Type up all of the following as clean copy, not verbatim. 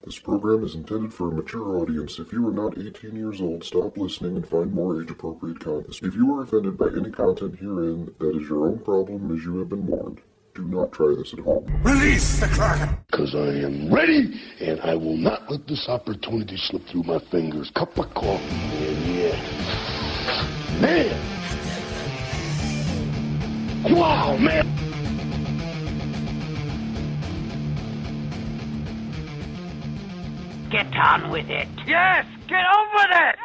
This program is intended for a mature audience. If you are not 18 years old, stop listening and find more age-appropriate content. If you are offended by any content herein, that is your own problem, as you have been warned. Do not try this at home. Release the Kraken! Because I am ready, and I will not let this opportunity slip through my fingers. Cup of coffee, man, yeah. Man! Wow, man! Get on with it. Yes, get on with it.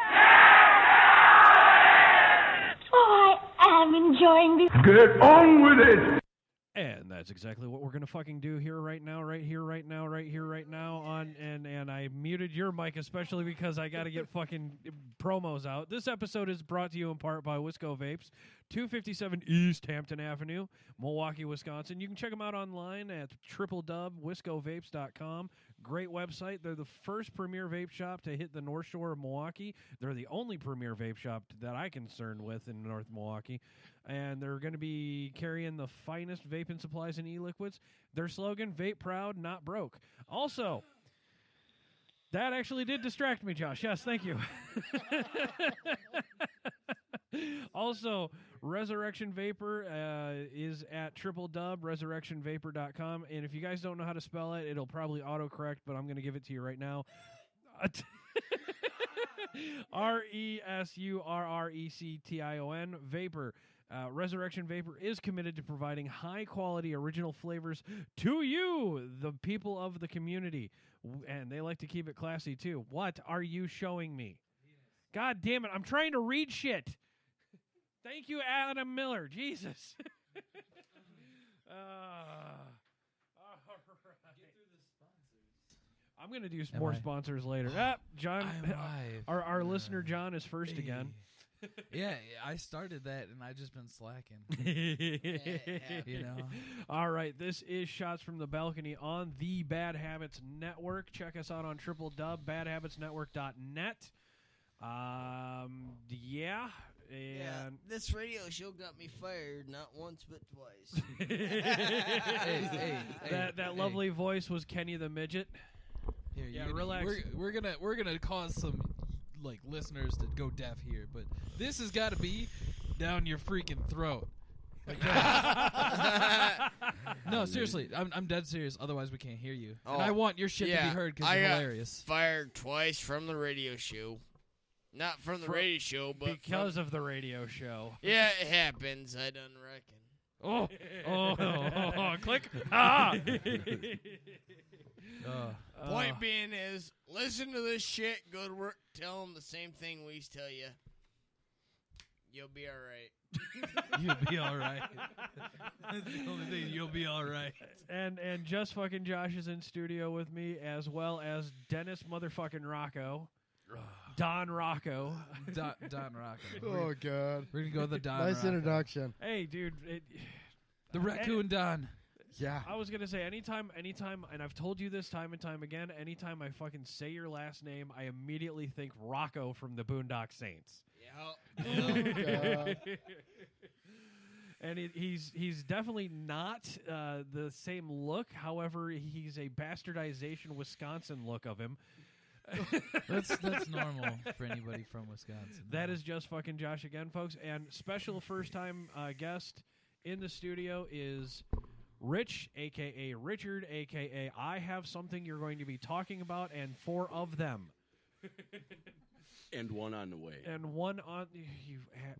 Oh, I am enjoying this. Get on with it! And that's exactly what we're gonna fucking do here, right now, right here, right now, right here, right now. And I muted your mic especially because I got to get fucking promos out. This episode is brought to you in part by Wisco-Vapes, 257 East Hampton Avenue, Milwaukee, Wisconsin. You can check them out online at www.wisco-vapes.com. Great website. They're the first premier vape shop to hit the North Shore of Milwaukee. They're the only premier vape shop that I'm concerned with in North Milwaukee. And they're going to be carrying the finest vaping supplies and e-liquids. Their slogan, vape proud, not broke. Also, that actually did distract me, Josh. Yes, thank you. Also, Resurrection Vapor is at www.resurrectionvapor.com. And if you guys don't know how to spell it, it'll probably autocorrect, but I'm going to give it to you right now. RESURRECTION, Vapor. Resurrection Vapor is committed to providing high-quality original flavors to you, the people of the community. And they like to keep it classy, too. What are you showing me? God damn it, I'm trying to read shit. Thank you, Adam Miller. Jesus. All right. I'm going to do more sponsors later. John, our listener John is first again. Yeah, I started that, and I've just been slacking. You know. All right, this is Shots from the Balcony on the Bad Habits Network. Check us out on www.badhabitsnetwork.net. Yeah. And this radio show got me fired not once but twice. That lovely voice was Kenny the Midget. Here, relax. We're gonna cause some listeners to go deaf here, but this has got to be down your freaking throat. No, seriously, I'm dead serious. Otherwise, we can't hear you. And I want your shit to be heard because it's hilarious. Fired twice from the radio show. Not from the radio show, but because of the radio show. Yeah, it happens. I done reckon. Click. Point being is, listen to this shit. Go to work. Tell them the same thing we tell you. You'll be all right. You'll be all right. That's the only thing. You'll be all right. And just fucking Josh is in studio with me, as well as Dennis motherfucking Rocco. Don Rocco. Don Rocco. Oh, God. We're going to go with the Don Nice Rocco. introduction. Hey, dude. The Raccoon Don. Yeah. I was going to say, anytime, and I've told you this time and time again, anytime I fucking say your last name, I immediately think Rocco from the Boondock Saints. Yeah. And he's definitely not the same look. However, he's a bastardization Wisconsin look of him. That's normal for anybody from Wisconsin. That is just fucking Josh again, folks. And special first-time guest in the studio is Rich, a.k.a. Richard, a.k.a. I have something you're going to be talking about, and 4 of them. And one on the way. And one on...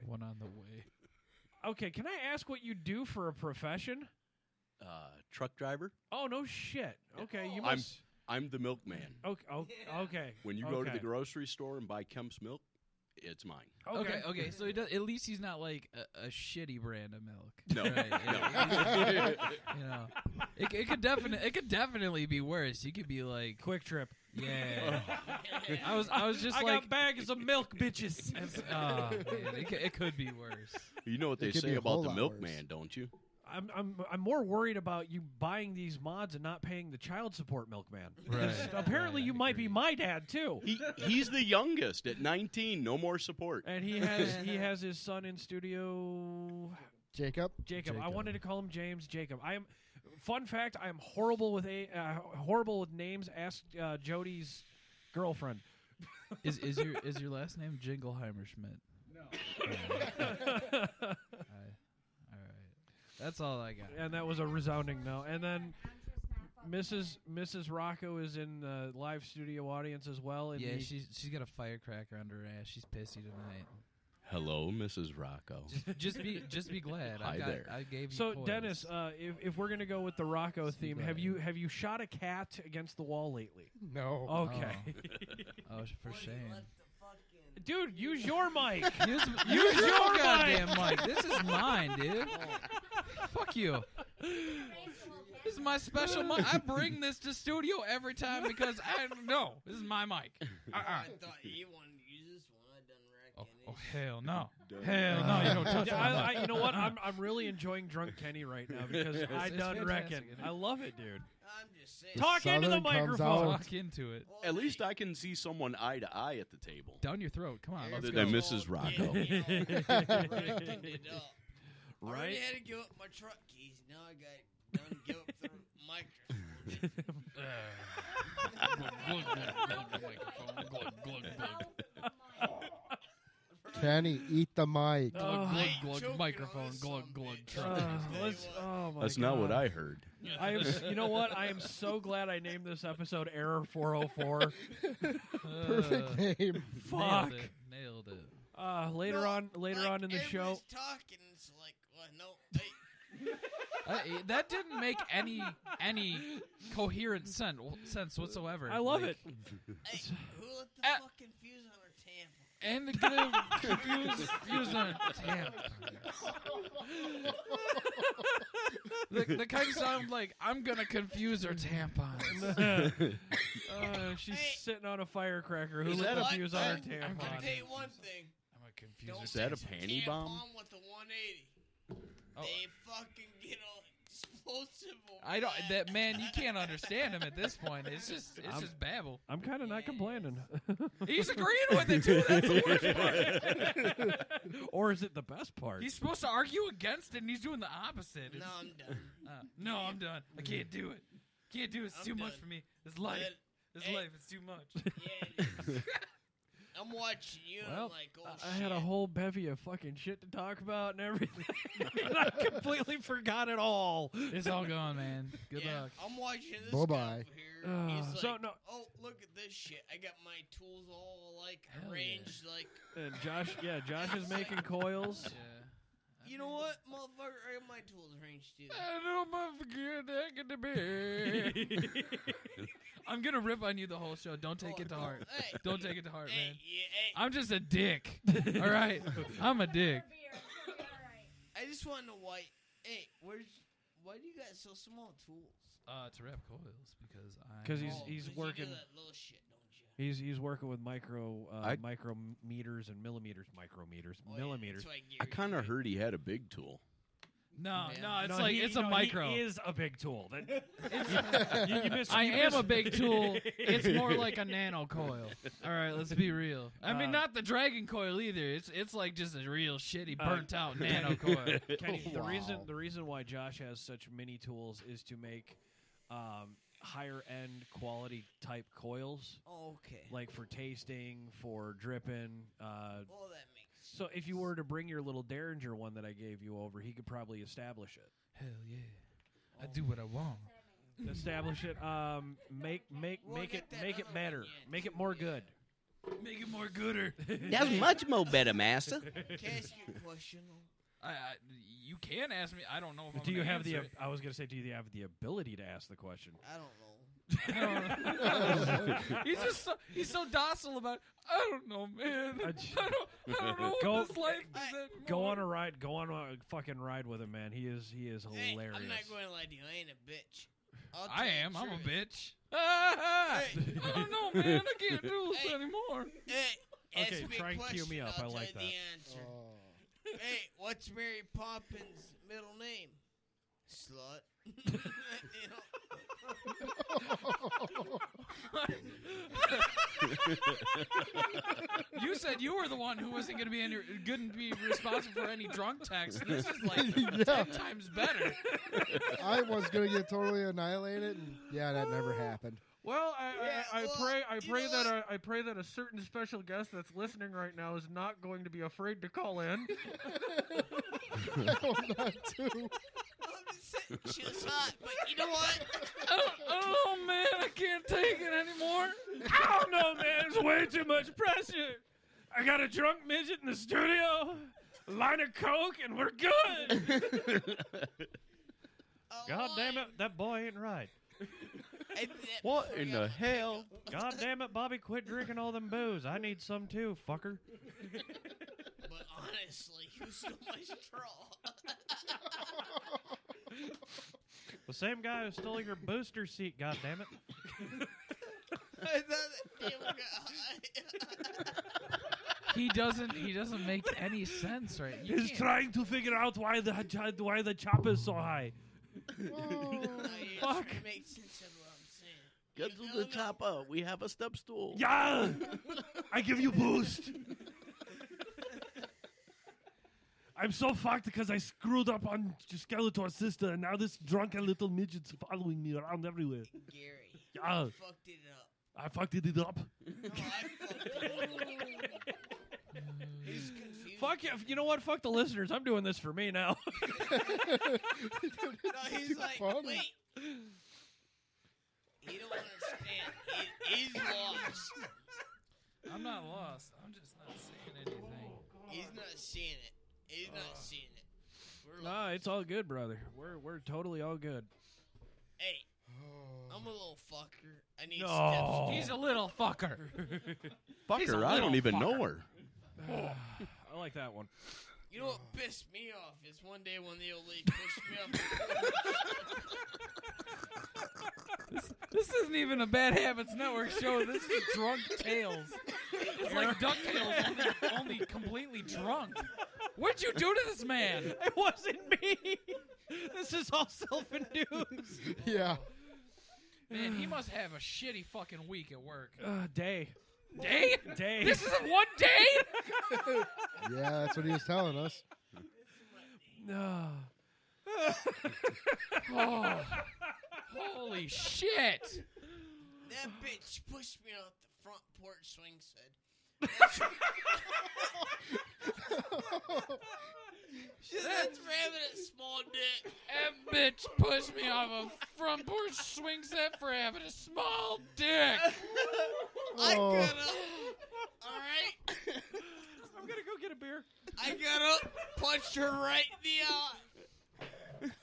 One on the way. Okay, can I ask what you do for a profession? Truck driver. Oh, no shit. Okay, you must... I'm the milkman. Okay. When you go to the grocery store and buy Kemp's milk, it's mine. Okay. So at least he's not like a shitty brand of milk. No. Right? No. You know, it could definitely be worse. You could be like Quick Trip. Yeah. I was just I like got bags of milk, bitches. Oh, man, it could be worse. You know what they say about the milkman, don't you? I'm more worried about you buying these mods and not paying the child support milkman. Right. Apparently, you might be my dad too. He's the youngest at 19. No more support. And he has his son in studio. Jacob. I wanted to call him James. Jacob. Fun fact: I am horrible with names. Ask Jody's girlfriend. Is your last name Jingleheimer Schmidt? No. All right. That's all I got. And that was a resounding no. And then Mrs. Rocco is in the live studio audience as well. And yeah, she's got a firecracker under her ass. She's pissy tonight. Hello, Mrs. Rocco. Just be glad. Hi there. I gave you. So coils. Dennis, if we're gonna go with the Rocco theme, have you shot a cat against the wall lately? No. Okay. Oh, for shame. Dude, use your mic. Use your goddamn mic. This is mine, dude. Fuck you. This is my special mic. I bring this to studio every time because I know this is my mic. I thought you wanted to use this one. I done wreck Oh hell no! Hell no! You don't touch my mic. You know what? I'm really enjoying Drunk Kenny right now because I done reckon. I love it, dude. I'm just saying. Talk into the microphone. Talk into it. At least I can see someone eye to eye at the table. Down your throat. Come on. Other than Mrs. Rocco. Right? I had to give up my truck keys. Now I got done give up the Kenny, eat the mic. Glug, microphone, glug, truck. That's not what I heard. You know what? I am so glad I named this episode Error 404. Perfect name. Fuck. Nailed it. Later on in the show. Talking, it's like, well, no. Hey. That didn't make any coherent sense whatsoever. I love it. Hey, who let the fucking fuse on our tampon? And the fuse on tampon. The kind sound like I'm gonna confuse her tampons. She's sitting on a firecracker. Who Is lit that a a- fuse on her I'm gonna tampon? tell you one thing. I'm gonna confuse Don't Is that a mix panty tampon bomb? with the 180. Oh. They fucking get all explosive. I don't. That man, you can't understand him at this point. It's just babble. I'm kind of not complaining. He's agreeing with it too. That's the worst part. Or is it the best part? He's supposed to argue against it, and he's doing the opposite. No, I'm done. No, I'm done. I can't do it. Can't do it. It's too much for me. It's life. It's life. It's too much. Yeah, it is. I'm watching you and Well, I'm like, oh I shit. had a whole bevy of fucking shit to talk about and everything. And I completely forgot it all. It's all gone, man. Good Yeah, luck. I'm watching this Bye-bye. guy over here. He's like, So, no- oh, look at this shit. I got my tools all like Hell arranged like. And Josh is making coils. Yeah. You know what, motherfucker? I got my tools arranged too. I don't motherfucker that get to be. I'm gonna rip on you the whole show. Don't take it to heart. Hey. Don't take it to heart, man. Hey. I'm just a dick. All right, I'm a dick. I just want to know why. Hey, why do you got so small tools? To wrap coils because Because Oh, he's 'cause working. You do that little shit, don't you? He's working with micrometers and millimeters. Millimeters. That's why I Gary kind of did it. heard he had a big tool. No, Yeah. it's like it's a micro. He is a big tool. I am a big tool. It's more like a nano coil. All right, let's be real. I mean, not the dragon coil either. It's like just a real shitty burnt out nano coil. Kenny, Wow. the reason why Josh has such mini tools is to make higher end quality type coils, Oh, okay. like for tasting, for dripping. Well, that makes. So if you were to bring your little Derringer one that I gave you over, he could probably establish it. Hell yeah, I do what I want. Establish it. Make We'll it get that make it other better. one yet, Make it too, more yeah. good. Make it more gooder. That's much more better, master. Can I ask you a question? Though? You can ask me. I don't know if I'm Do you gonna have the? answer it. I was gonna say, do you have the ability to ask the question? I don't know. He's so docile about. I don't know, man. I don't know Go- what this life is anymore. Go on a ride. Go on a fucking ride with him, man. He is Hey, hilarious. I'm not going to lie to you. I ain't a bitch. I'll I tell you am. the I'm a truth. bitch. I don't know, man. I can't do this Hey. anymore. Hey, Okay, ask me try a and cue question, me up. I'll I like tell you the answer. Hey, what's Mary Poppins' middle name? Slut. You know? You said you were the one who wasn't going to be responsible for any drunk texts. This is like 10 times better. I was gonna get totally annihilated, and yeah, that never happened. Well, I pray what? I pray that a certain special guest that's listening right now is not going to be afraid to call in. I hope not too. She was hot, but you know what? Oh, man, I can't take it anymore. I don't know, man. It's way too much pressure. I got a drunk midget in the studio, a line of coke, and we're good. God damn it, that boy ain't right. What in the hell? God damn it, Bobby, quit drinking all them booze. I need some too, fucker. But honestly, you stole my straw. The same guy who stole your booster seat, god damn it. I thought that damn guy. He doesn't make any sense, right? You He's can't- trying to figure out why the chop is so high. Fuck. It makes sense of what I'm saying. Get to the chopper. We have a step stool. Yeah! I give you boost. I'm so fucked because I screwed up on Skeletor's sister, and now this drunken little midget's following me around everywhere. Gary. Yeah. You fucked it up. I fucked it up. No, I fucked it up. He's confused. Fuck yeah. You know what? Fuck the listeners. I'm doing this for me now. No, he's like, fun. wait. He don't understand. He's lost. I'm not lost. I'm just not saying anything. He's not seeing it. He's not seeing it. We're Nah, lost. it's all good, brother. We're totally all good. Hey, I'm a little fucker. I need No. steps. He's a little fucker. He's a Fucker, I little don't even fucker. know her. I like that one. You know what pissed me off is one day when the old lady pushed me off the porch. This isn't even a Bad Habits Network show. This is Drunk Tales. It's like DuckTales, only completely drunk. What'd you do to this man? It wasn't me. This is all self-induced. Yeah. Man, he must have a shitty fucking week at work. Day. Day? Day. This isn't one day? Yeah, that's what he was telling us. No. Oh, holy shit. That bitch pushed me off the front porch swing set. That's for having a small dick. That bitch pushed me off a front porch swing set for having a small dick. I Oh. got up. Alright? I'm gonna go get a beer. I got up, punched her right in the eye.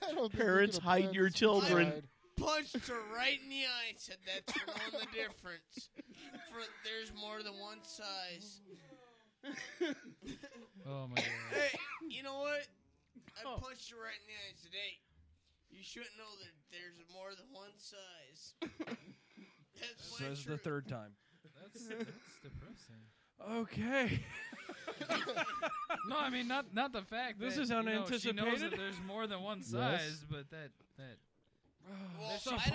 I don't think we Parents, could've hide planned your this children. aside. Punched her right in the eye and said that's for knowing the difference. There's more than one size. Oh my god. Hey, you know what? I punched her right in the eye and said, hey, you shouldn't know that there's more than one size. That's my Says the truth. third time. That's depressing. Okay. No, I mean not the fact This that is she knows unanticipated. that there's more than one size, but that Well, that she I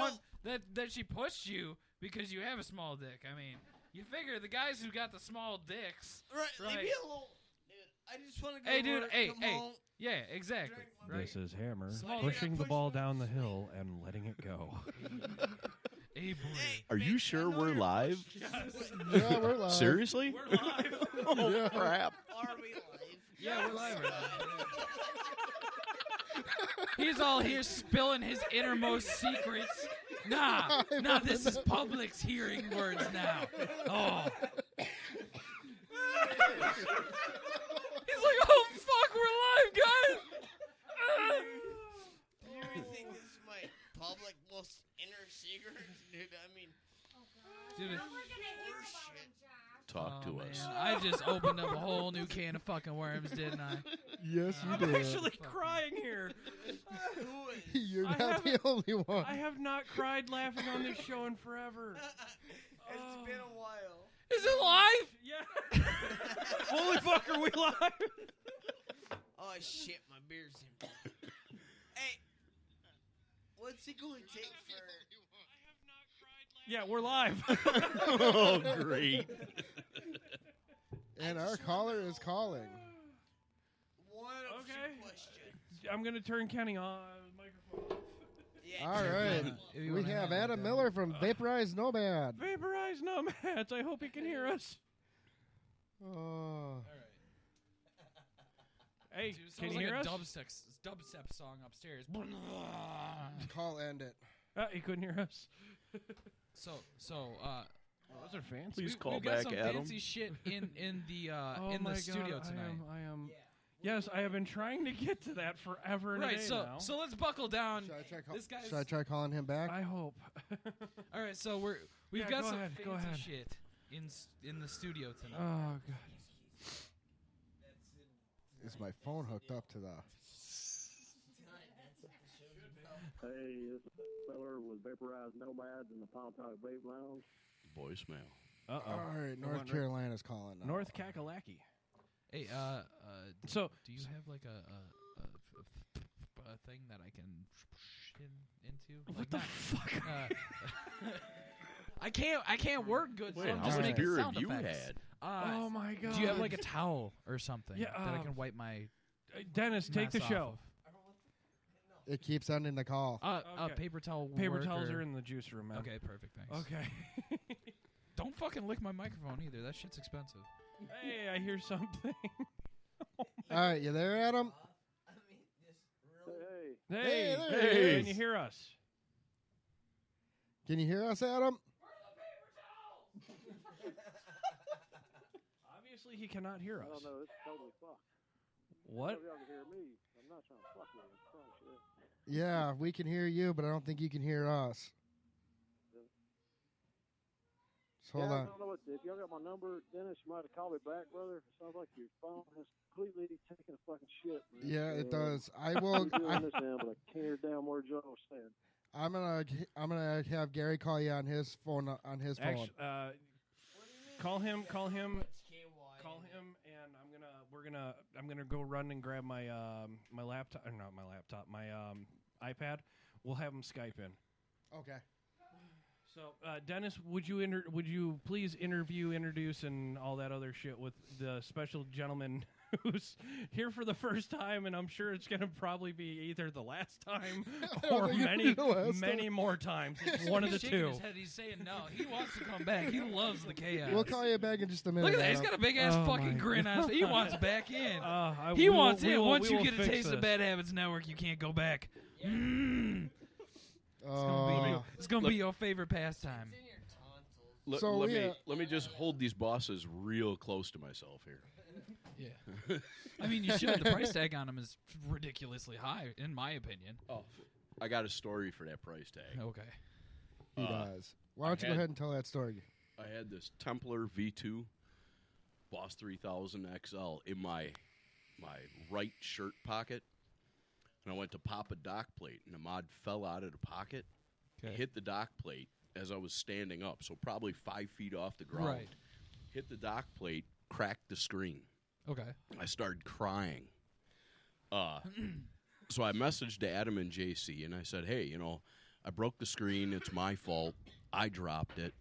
don't. that she pushed you because you have a small dick. I mean, you figure the guys who got the small dicks. Right, leave Right. me alone. Dude, I just want to go Hey, to dude. work, Hey, come hey. home. Yeah, exactly. Drink my Right. This is Hammer Small pushing dick. the ball down the hill and letting it go. Hey, boy. Hey, Are you bitch, I sure know we're you're live? Yeah, we're live. Seriously? We're live. Oh, Yeah. crap. Are we live? Yeah, we're live right now. He's all here spilling his innermost secrets. Nah, this is public's hearing words now. Oh. He's like, oh, fuck, we're live, guys. Do you really think this is my public most inner secret? Dude, I mean, Dude, Talk to oh, us. man, I just opened up a whole new can of fucking worms, didn't I? Yes, you I'm did. actually crying here. who is? You're I not the only one. I have not cried laughing on this show in forever. It's been a while. Is it live? Yeah. Holy fuck, are we live? Oh shit, my beer's empty. Hey, what's it going to take for? Yeah, we're live. Oh, great. And our caller is calling. One of two questions. I'm going to turn Kenny on microphone. Yeah, All right. We have Adam Miller from Vaporized Nomad. Vaporized Nomads. I hope he can hear us. Oh. Hey, Dude, can sounds you like hear a us? dubstep song upstairs. Call end it. He couldn't hear us. So, those are fancy. Please call we've got back some Adam. fancy shit in the Oh in my the studio God, tonight. I am. Yes, I have been trying to get to that forever and a Right, day so now. so let's buckle down. Should I try calling him back? I hope. All right, so we've Yeah, got go some ahead, go fancy ahead. shit in the studio tonight. Oh God. Is my phone hooked up to the... Hey, this is Miller with Vaporized Nomads in the Palm Talk Vape Lounge. Voicemail. Uh-oh. All right, North Carolina's calling now. North Kakalaki. Hey, so do you have like a thing that I can into? What Like the not- fuck? I can't work good. Wait, so I'm how just much making beer sound have you effects. had? Oh my God. Do you have like a towel or something Yeah, that I can wipe my Dennis, take the mess show. It keeps ending the call. Okay. Paper towel. Paper work towels or- are in the juice room, man. Okay, perfect. Thanks. Okay. Don't fucking lick my microphone either. That shit's expensive. Hey, I hear something. All right, you there, Adam? Hey, Hey. can you hear us? Can you hear us, Adam? Obviously, he cannot hear us. I don't know, it's totally fucked. What? Y'all can hear me. I'm not trying to fuck with you. I promise you. Yeah, we can hear you, but I don't think you can hear us. So hold I on. don't know what, if y'all got my number, Dennis, you might have called me back, brother. It sounds like your phone has completely taken a fucking shit, man. Yeah, it does. I will. I'm doing this now, but I can't hear damn word y'all are saying. I'm gonna have Gary call you on his phone. Actually, call him, and I'm gonna go run and grab my my laptop, or not my laptop, my iPad. We'll have him Skype in. Okay. So, Dennis, would you please introduce, and all that other shit with the special gentleman who's here for the first time, and I'm sure it's going to probably be either the last time or many more times. It's one of the He's shaking two. his head. He's saying no. He wants to come back. He loves the chaos. We'll call you back in just a minute. Look at that. He's Adam. got a big ass Oh fucking my grin on his face. He wants back in. We He will- wants we in. will- Once we you will get a fix taste of this. Bad Habits Network, you can't go back. Oh. It's gonna be your favorite pastime. So Let me just hold these bosses real close to myself here. Yeah. I mean, you should. The price tag on them is ridiculously high, in my opinion. Oh, I got a story for that price tag. Okay. He does. Why don't you go ahead and tell that story? I had this Templar V2 Boss 3000 XL in my right shirt pocket, and I went to pop a dock plate, and the mod fell out of the pocket. Okay. It hit the dock plate as I was standing up, so probably 5 feet off the ground. Right. Hit the dock plate, cracked the screen. Okay. I started crying. So I messaged to Adam and JC, and I said, hey, I broke the screen. It's my fault. I dropped it.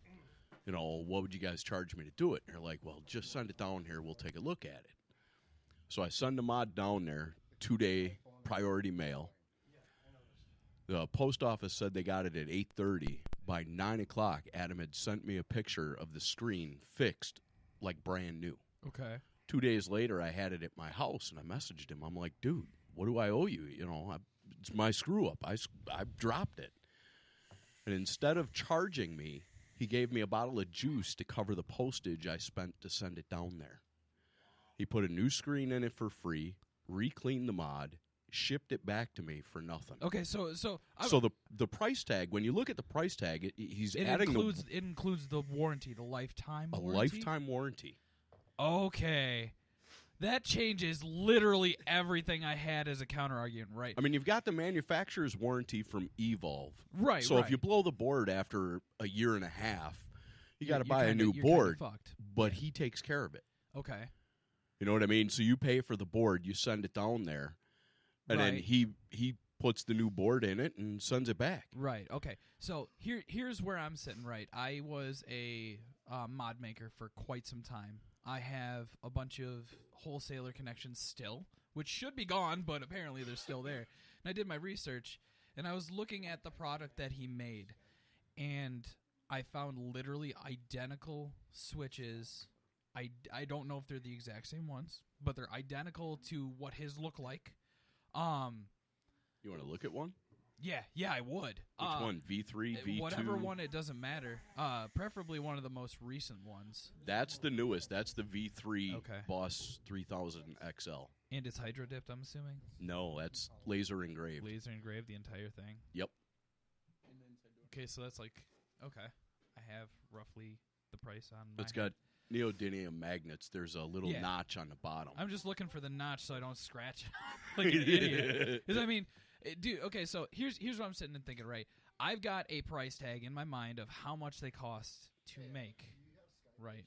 What would you guys charge me to do it? And they're like, well, just send it down here. We'll take a look at it. So I send the mod down there, 2-day priority mail. The post office said they got it at 8:30. By 9 o'clock, Adam had sent me a picture of the screen fixed like brand new. Okay. 2 days later, I had it at my house, and I messaged him. I'm like, dude, what do I owe you? It's my screw-up. I dropped it. And instead of charging me, he gave me a bottle of juice to cover the postage I spent to send it down there. He put a new screen in it for free, re-cleaned the mod, shipped it back to me for nothing. Okay, so the price tag, when you look at the price tag, it includes the warranty, the lifetime a warranty. lifetime warranty. Okay. That changes literally everything I had as a counter argument, right? I mean, you've got the manufacturer's warranty from Evolve. Right, So right. if you blow the board after a year and a half, you got to You're buy a kinda- new you're kinda board. fucked. But he takes care of it. Okay. You know what I mean? So you pay for the board, you send it down there, and then Right. he puts the new board in it and sends it back. Right. Okay. So here's where I'm sitting. Right. I was a mod maker for quite some time. I have a bunch of wholesaler connections still, which should be gone, but apparently they're still there. And I did my research, and I was looking at the product that he made, and I found literally identical switches. I don't know if they're the exact same ones, but they're identical to what his look like. You want to look at one? Yeah, I would. Which one? V3, V2? Whatever one, it doesn't matter. Preferably one of the most recent ones. That's the newest. That's the V3 Okay. Boss 3000 XL. And it's hydro dipped, I'm assuming? No, that's laser engraved. Laser engraved, the entire thing? Yep. Okay, so that's like, okay. I have roughly the price on my It's got neodymium magnets. There's a little notch on the bottom. I'm just looking for the notch so I don't scratch it like an idiot. 'Cause I mean, dude, okay, so here's what I'm sitting and thinking, right? I've got a price tag in my mind of how much they cost to make, right?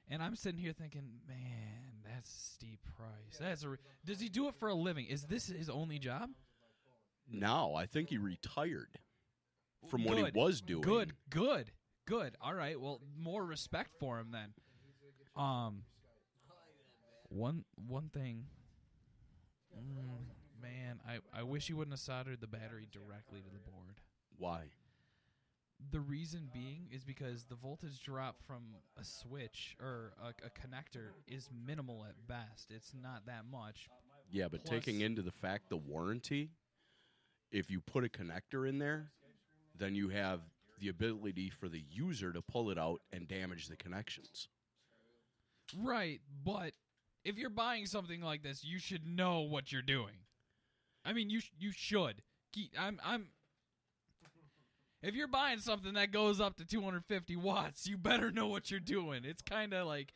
And I'm sitting here thinking, man, that's a steep price. Does he do it for a living? Is this his only job? No, I think he retired from what he was doing. Good. All right. Well, more respect for him then. One thing. Man, I wish he wouldn't have soldered the battery directly to the board. Why? The reason being is because the voltage drop from a switch or a connector is minimal at best. It's not that much. Yeah, but Plus, taking into the fact the warranty, if you put a connector in there, then you have the ability for the user to pull it out and damage the connections. Right, but if you're buying something like this, you should know what you're doing. I mean, you should. If you're buying something that goes up to 250 watts, you better know what you're doing. It's kind of like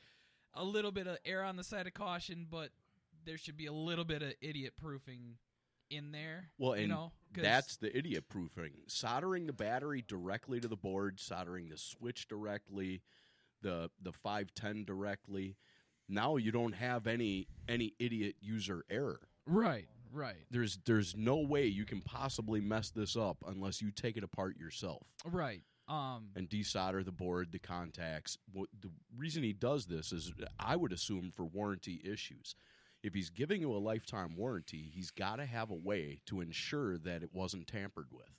a little bit of err on the side of caution, but there should be a little bit of idiot proofing in there. Well, and you know, that's the idiot proofing. Soldering the battery directly to the board, soldering the switch directly, the 510 directly. Now you don't have any idiot user error. Right. There's no way you can possibly mess this up unless you take it apart yourself. Right. And desolder the board, the contacts. The reason he does this is, I would assume, for warranty issues. If he's giving you a lifetime warranty, he's got to have a way to ensure that it wasn't tampered with.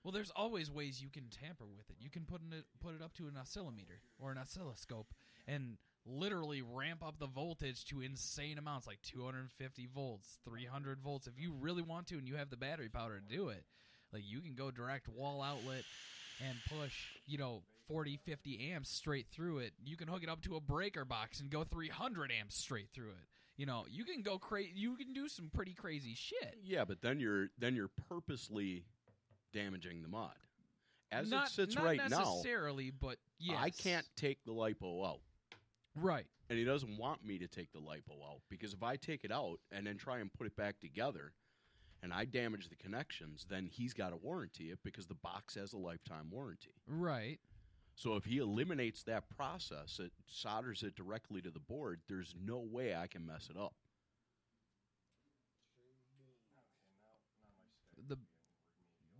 Well, there's always ways you can tamper with it. You can put it up to an oscillometer or an oscilloscope and literally ramp up the voltage to insane amounts, like 250 volts, 300 volts. If you really want to and you have the battery power to do it, like you can go direct wall outlet and push, 40, 50 amps straight through it. You can hook it up to a breaker box and go 300 amps straight through it. You can go crazy. You can do some pretty crazy shit. Yeah, but then you're purposely damaging the mod. As it sits right now, not necessarily, but yes. I can't take the LiPo out. Right. And he doesn't want me to take the LiPo out, because if I take it out and then try and put it back together and I damage the connections, then he's got to warranty it because the box has a lifetime warranty. Right. So if he eliminates that process, it solders it directly to the board, there's no way I can mess it up.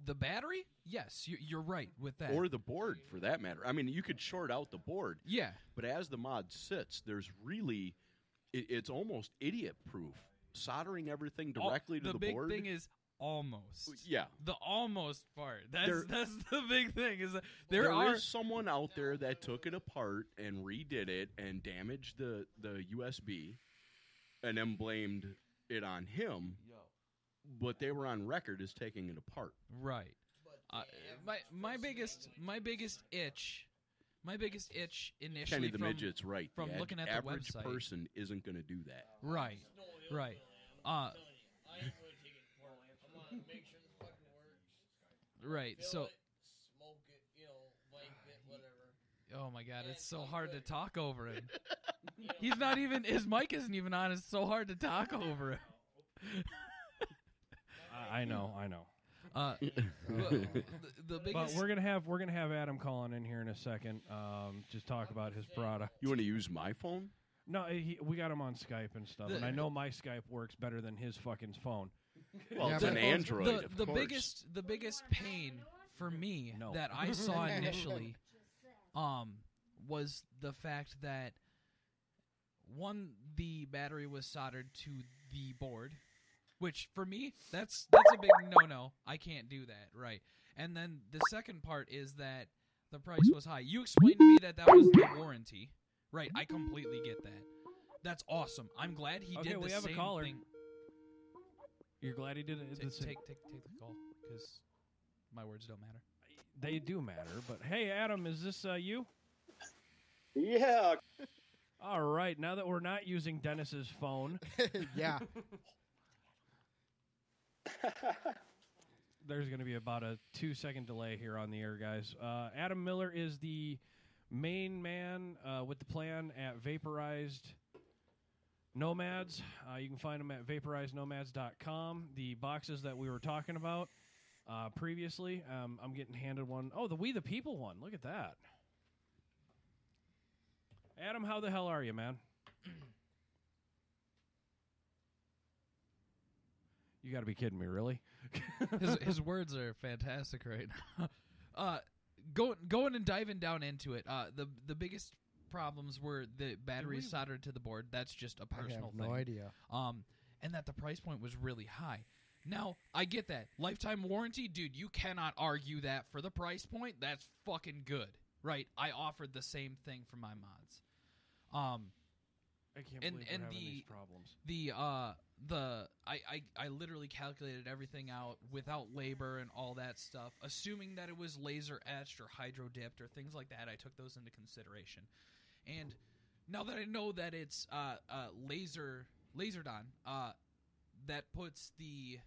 The battery? Yes, you're right with that. Or the board, for that matter. I mean, you could short out the board. Yeah. But as the mod sits, there's really, it's almost idiot-proof. Soldering everything directly to the board. The big thing is almost. Yeah. The almost part. That's the big thing. Is that there is someone out there that took it apart and redid it and damaged the USB and then blamed it on him. But they were on record as taking it apart. Right. My biggest itch initially Kenny the Midget's right. From the looking at the average website. person isn't going to do that. Right. I ain't going to take it apart. I'm going to make sure the fucking works. Right. Fill So it, smoke it, wipe it, whatever. Oh my God, it's so hard to talk over him. He's not even, his mic isn't even on. It's so hard to talk over him. I know. The biggest. But we're gonna have Adam calling in here in a second. Just talk about his product. You want to use my phone? No, we got him on Skype and stuff, and I know my Skype works better than his fucking phone. Well, it's an Android. Of The course. biggest pain for me that I saw initially, was the fact that one, the battery was soldered to the board, which for me that's a big no. I can't do that, right? And then the second part is that the price was high. You explained to me that was the warranty, right? I completely get that. That's awesome. I'm glad he did the we have same a caller. thing. You're glad he did it? Take the call, because my words don't matter. They do matter, but hey, Adam, is this you? Yeah. All right, now that we're not using Dennis's phone. Yeah. There's going to be about a 2-second delay here on the air, guys. Adam Miller is the main man with the plan at Vaporized Nomads. You can find them at vaporizednomads.com. The boxes that we were talking about previously, I'm getting handed one. Oh, the We the People one. Look at that. Adam, how the hell are you, man? You got to be kidding me, really? His words are fantastic right now. Going and diving down into it. The biggest problems were the battery soldered to the board. That's just a personal thing. I have no idea. And that the price point was really high. Now, I get that. Lifetime warranty, dude, you cannot argue that for the price point. That's fucking good. Right? I offered the same thing for my mods. I can't believe we're having these problems. I literally calculated everything out without labor and all that stuff, assuming that it was laser etched or hydro dipped or things like that. I took those into consideration, and now that I know that it's laser done, that puts the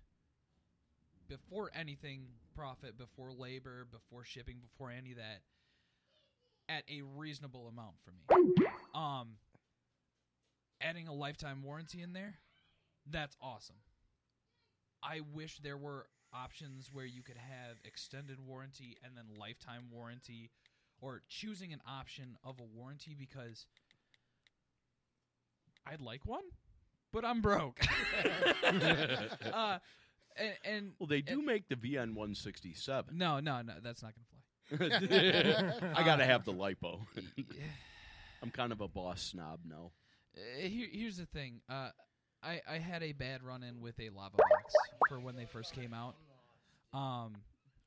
before anything profit, before labor, before shipping, before any of that, at a reasonable amount for me. Adding a lifetime warranty in there, that's awesome. I wish there were options where you could have extended warranty and then lifetime warranty, or choosing an option of a warranty, because I'd like one, but I'm broke. Well, they do make the VN 167. No, that's not going to fly. I got to have the lipo. I'm kind of a boss snob now. Here's the thing. I had a bad run-in with a lava box for when they first came out.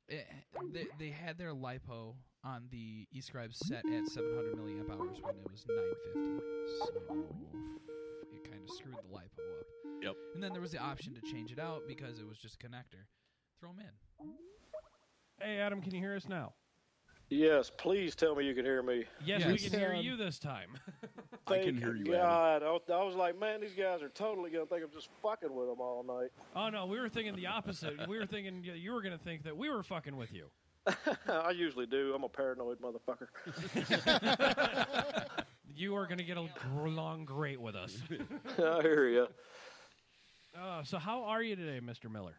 They had their lipo on the eScribe set at 700 milliamp hours when it was 950. So it kind of screwed the lipo up. Yep. And then there was the option to change it out because it was just a connector. Throw them in. Hey, Adam, can you hear us now? Yes, please tell me you can hear me. Yes, we can hear you this time. I can hear you, God, I was like, man, these guys are totally going to think I'm just fucking with them all night. Oh, no, we were thinking the opposite. We were thinking you were going to think that we were fucking with you. I usually do. I'm a paranoid motherfucker. You are going to get along great with us. I hear you. So how are you today, Mr. Miller?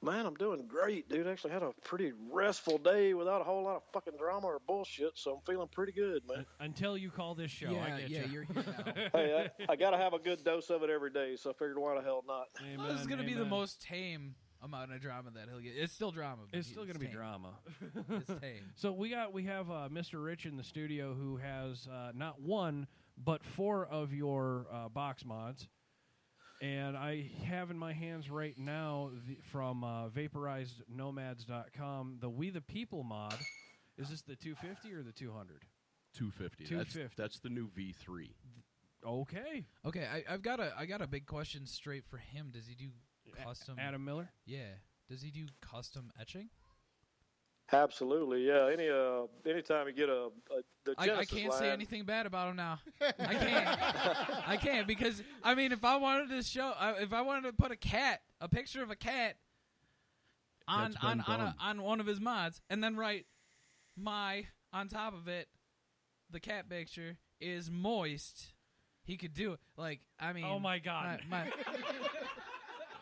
Man, I'm doing great, dude. Actually had a pretty restful day without a whole lot of fucking drama or bullshit, so I'm feeling pretty good, man. Until you call this show. I get you. You're here now. Hey, I got to have a good dose of it every day, so I figured why the hell not. Amen, Well, this is going to be the most tame amount of drama that he'll get. It's still drama. But It's still going to be drama. It's tame. So we have Mr. Rich in the studio who has not one, but 4 of your box mods. And I have in my hands right now from vaporizednomads.com the We the People mod. Is this the 250 or the 200? 250. 250. That's the new V3. Okay. Okay, I got a big question straight for him. Does he do custom? Adam Miller? Yeah. Does he do custom etching? Absolutely, yeah. Anytime you get the Genesis I can't line, say anything bad about him now. I can't because I mean, if I wanted to show, if I wanted to put a picture of a cat on one of his mods, and then write on top of it, the cat picture is moist. He could do it. Like, I mean, oh my God,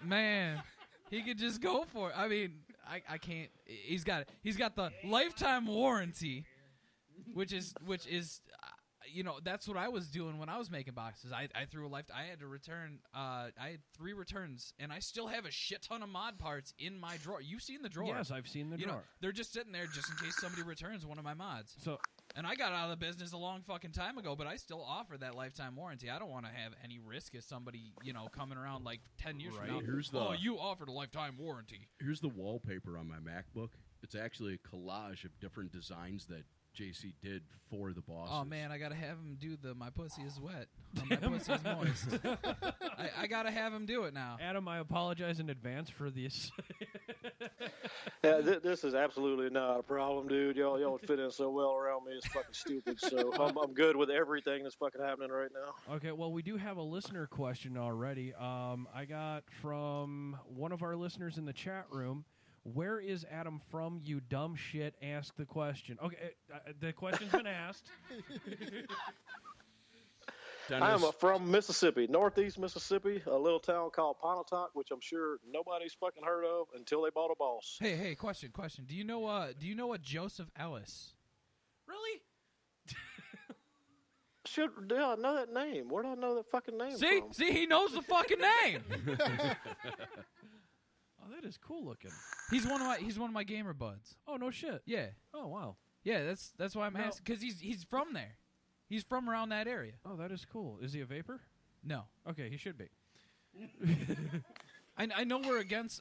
man, he could just go for it. I mean. I can't. He's got the lifetime warranty, which is that's what I was doing when I was making boxes. I threw a life. I had to return. I had 3 returns, and I still have a shit ton of mod parts in my drawer. You've seen the drawer? Yes, I've seen the drawer. They're just sitting there just in case somebody returns one of my mods. So, and I got out of the business a long fucking time ago, but I still offer that lifetime warranty. I don't want to have any risk of somebody, coming around like 10 years from now. You offered a lifetime warranty. Here's the wallpaper on my MacBook. It's actually a collage of different designs that JC did for the bosses. Oh man, I gotta have him do my pussy is wet. My pussy is moist. I gotta have him do it now. Adam, I apologize in advance for this. Yeah, this is absolutely not a problem, dude. Y'all fit in so well around me. It's fucking stupid. So I'm good with everything that's fucking happening right now. Okay, well, we do have a listener question already. I got from one of our listeners in the chat room. Where is Adam from, you dumb shit? Ask the question. Okay, the question's been asked. I am from Mississippi, northeast Mississippi, a little town called Pontotoc, which I'm sure nobody's fucking heard of until they bought a boss. Hey, question. Do you know a Joseph Ellis? Really? I know that name. Where do I know that fucking name from? See, he knows the fucking name. Oh, that is cool looking. He's one of my gamer buds. Oh, no shit. Yeah. Oh, wow. Yeah, that's why I'm asking, because he's from there. He's from around that area. Oh, that is cool. Is he a vapor? No. Okay, he should be. I know we're against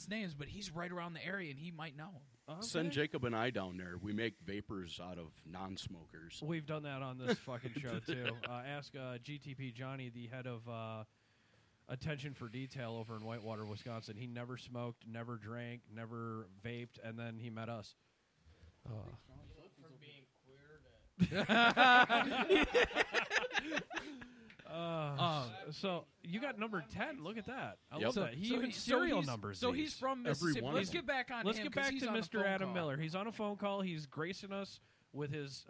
names, but he's right around the area, and he might know him. Okay. Send Jacob and I down there. We make vapors out of non-smokers. We've done that on this fucking show, too. Ask GTP Johnny, the head of Attention for Detail over in Whitewater, Wisconsin. He never smoked, never drank, never vaped, and then he met us. So you got number 10. Look at that. I love that. He even serial numbers. So he's from Mississippi. Let's get back on. Let's him, get back he's to on Mr. Adam call. Miller. He's on a phone call. He's gracing us with his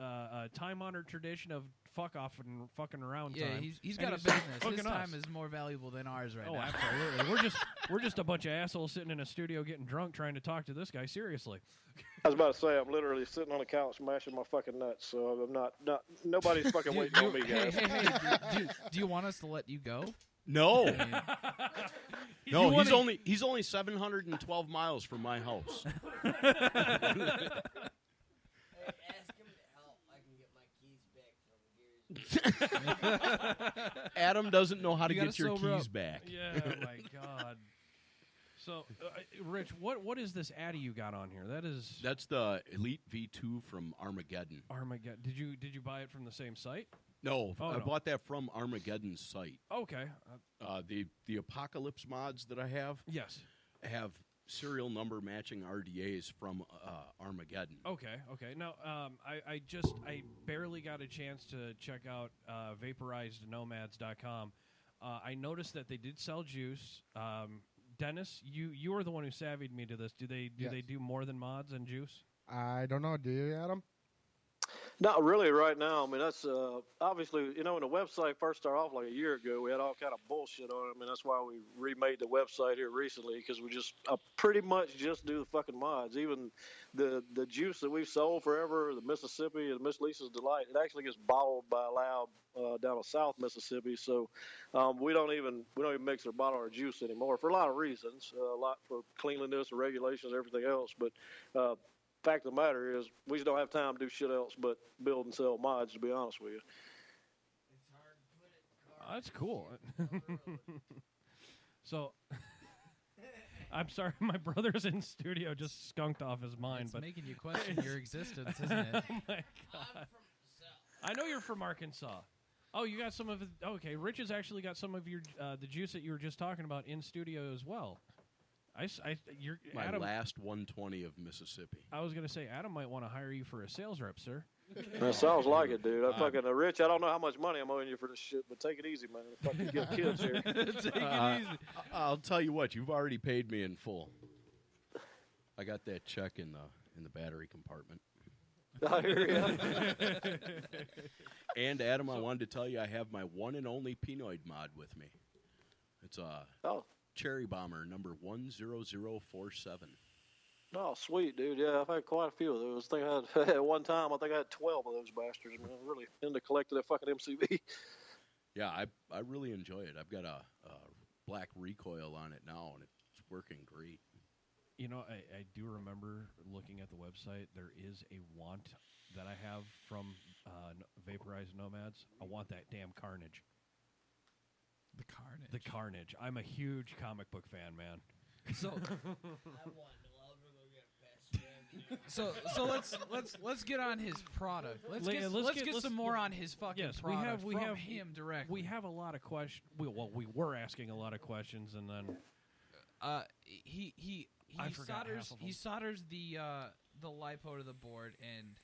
time-honored tradition of fuck off and fucking around Yeah, time. he's got a business. His fucking time us. is more valuable than ours right Oh, now. absolutely. we're just a bunch of assholes sitting in a studio getting drunk trying to talk to this guy seriously. I was about to say, I'm literally sitting on the couch smashing my fucking nuts, so I'm not nobody's fucking waiting on me, guys. Hey, do you want us to let you go? No. No, he's only 712 miles from my house. Adam doesn't know how to get your keys back. Yeah, my God. So, Rich, what is this Addy you got on here? That's the Elite V2 from Armageddon. Armageddon. Did you buy it from the same site? No, I bought that from Armageddon's site. Okay. The Apocalypse mods that I have. Yes. Have serial number matching RDAs from Armageddon. Okay. Now, I barely got a chance to check out vaporizednomads.com. I noticed that they did sell juice. Dennis, you are the one who savvied me to this. Do they do more than mods and juice? I don't know. Do you, Adam? Not really right now. I mean, that's obviously, when the website first started off like a year ago, we had all kind of bullshit on it. I mean, that's why we remade the website here recently, because we just pretty much just do the fucking mods. Even the juice that we've sold forever, the Mississippi and Miss Lisa's Delight, it actually gets bottled by a lab down in South Mississippi. So we don't even mix or bottle our juice anymore for a lot of reasons, a lot for cleanliness and regulations, everything else. But fact of the matter is, we just don't have time to do shit else but build and sell mods, to be honest with you. That's cool. So, I'm sorry, my brother's in studio just skunked off his mind. It's making you question your existence, isn't it? Oh my God. I know you're from Arkansas. Oh, you got some of it. Okay, Rich has actually got some of your the juice that you were just talking about in studio as well. My Adam, last 120 of Mississippi. I was going to say, Adam might want to hire you for a sales rep, sir. That sounds like it, dude. I fucking Rich, I don't know how much money I'm owing you for this shit, but take it easy, man. Fucking get kids here. Take it easy. I'll tell you what, you've already paid me in full. I got that check in the battery compartment. I hear ya. And Adam, I wanted to tell you I have my one and only Pinoid mod with me. It's Cherry Bomber number 10047. Oh, sweet, dude. Yeah, I've had quite a few of those. I think I had, at one time, I think I had 12 of those bastards. Man, I'm really into collecting that fucking MCB. Yeah, I really enjoy it. I've got a black recoil on it now, and it's working great. You know, I do remember looking at the website. There is a want that I have from Vaporized Nomads. I want that damn Carnage. The Carnage. The Carnage. I'm a huge comic book fan, man. So, let's get on his product. Let's get some more on his fucking product. We have him directly. We have a lot of questions. We were asking a lot of questions, and then he solders the lipo to the board, and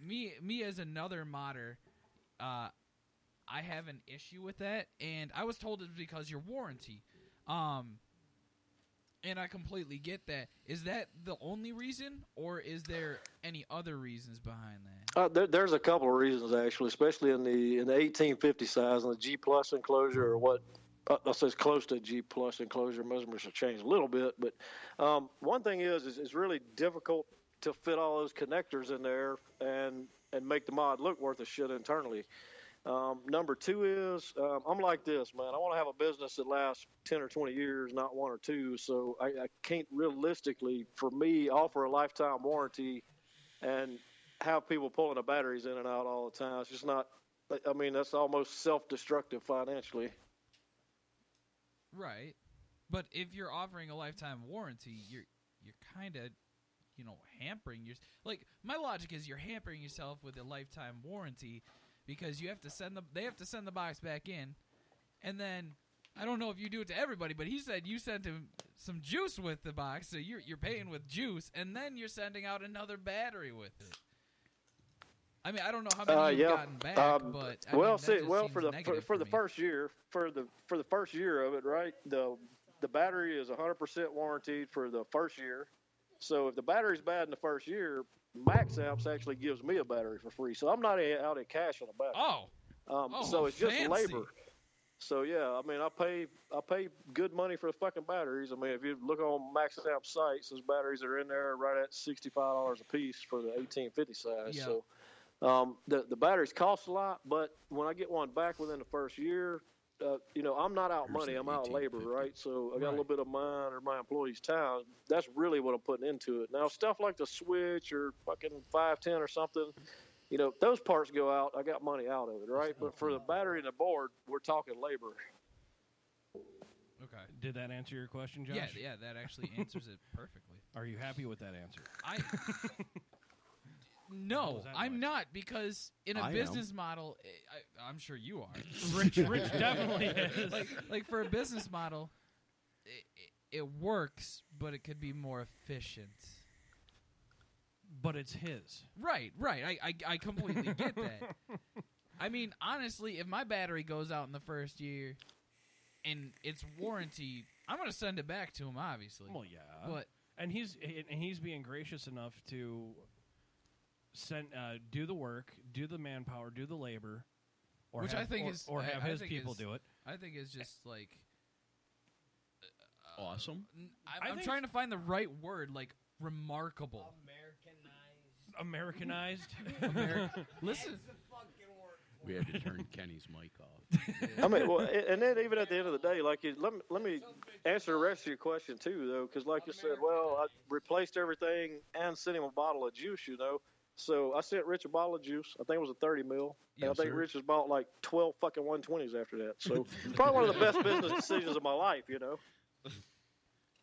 me as another modder, I have an issue with that, and I was told it's because your warranty. And I completely get that. Is that the only reason, or is there any other reasons behind that? There's a couple of reasons, actually, especially in the 1850 size and the G plus enclosure, or what I'll say is close to a G plus enclosure. Measurements have changed a little bit, but one thing is it's really difficult to fit all those connectors in there and make the mod look worth a shit internally. Number two is I'm like this, man. I want to have a business that lasts 10 or 20 years, not one or two. So I can't realistically, for me, offer a lifetime warranty and have people pulling the batteries in and out all the time. It's just not. I mean, that's almost self-destructive financially. Right, but if you're offering a lifetime warranty, you're kind of, hampering your. Like, my logic is you're hampering yourself with a lifetime warranty. Because they have to send the box back in, and then I don't know if you do it to everybody, but he said you sent him some juice with the box, so you're paying with juice, and then you're sending out another battery with it. I mean, I don't know how many you've gotten back, but for the first year, for the first year of it, right? The battery is 100% warranted for the first year. So if the battery's bad in the first year, Max Amps actually gives me a battery for free, so I'm not out in cash on a battery. So it's just labor. So yeah, I mean, I pay good money for the fucking batteries. I mean, if you look on Max Amps sites, those batteries are in there right at $65 a piece for the 1850 size. Yeah. So the batteries cost a lot, but when I get one back within the first year, I'm not out money. I'm out labor, right? So I got a little bit of mine or my employees' time. That's really what I'm putting into it. Now, stuff like the switch or fucking 510 or something, those parts go out. I got money out of it, right? But for the battery and the board, we're talking labor. Okay. Did that answer your question, Josh? Yeah, that actually answers it perfectly. Are you happy with that answer? No, I'm not, because in a business model, I'm sure you are. Rich definitely is. Like for a business model, it works, but it could be more efficient. But it's his. Right. I completely get that. I mean, honestly, if my battery goes out in the first year and it's warranty, I'm going to send it back to him, obviously. Well, yeah. And he's being gracious enough to do the work, do the manpower, do the labor, or which have, I think or have his people do it. I think it's just like awesome. I'm trying to find the right word, like remarkable. Americanized. Listen. We had to turn Kenny's mic off. I mean, well, and then even at the end of the day, like, let me answer the rest of your question too, though, because like you said, well, I replaced everything and sent him a bottle of juice, So I sent Rich a bottle of juice. I think it was a 30 mil. And I think Rich has bought like 12 fucking 120s after that. So it's probably one of the best business decisions of my life,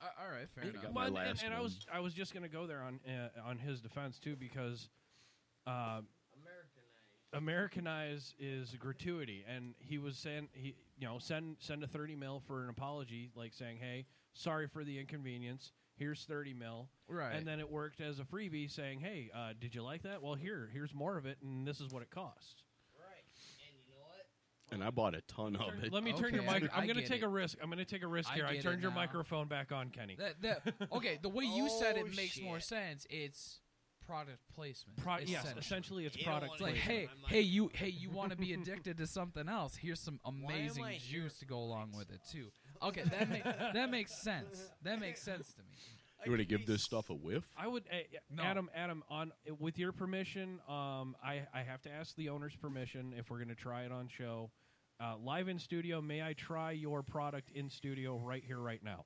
All right, fair enough. Well, and I was just going to go there on his defense too, because Americanize is gratuity, and he was saying send a 30 mil for an apology, like saying, hey, sorry for the inconvenience. Here's 30 mil. Right. And then it worked as a freebie saying, hey, did you like that? Well, here's more of it, and this is what it costs. Right. And you know what? And I bought a ton of it. Let me turn your mic. I'm going to take a risk. I'm going to take a risk here. I turned your microphone back on, Kenny. Okay, the way you said it makes more sense. It's product placement. Yes, essentially it's product placement. Like, hey, you want to be addicted to something else? Here's some amazing juice to go along with it too. Okay, that makes sense. That makes sense to me. You want to give this stuff a whiff? I would, No. Adam, on with your permission, I have to ask the owner's permission if we're going to try it on show, live in studio. May I try your product in studio right here, right now?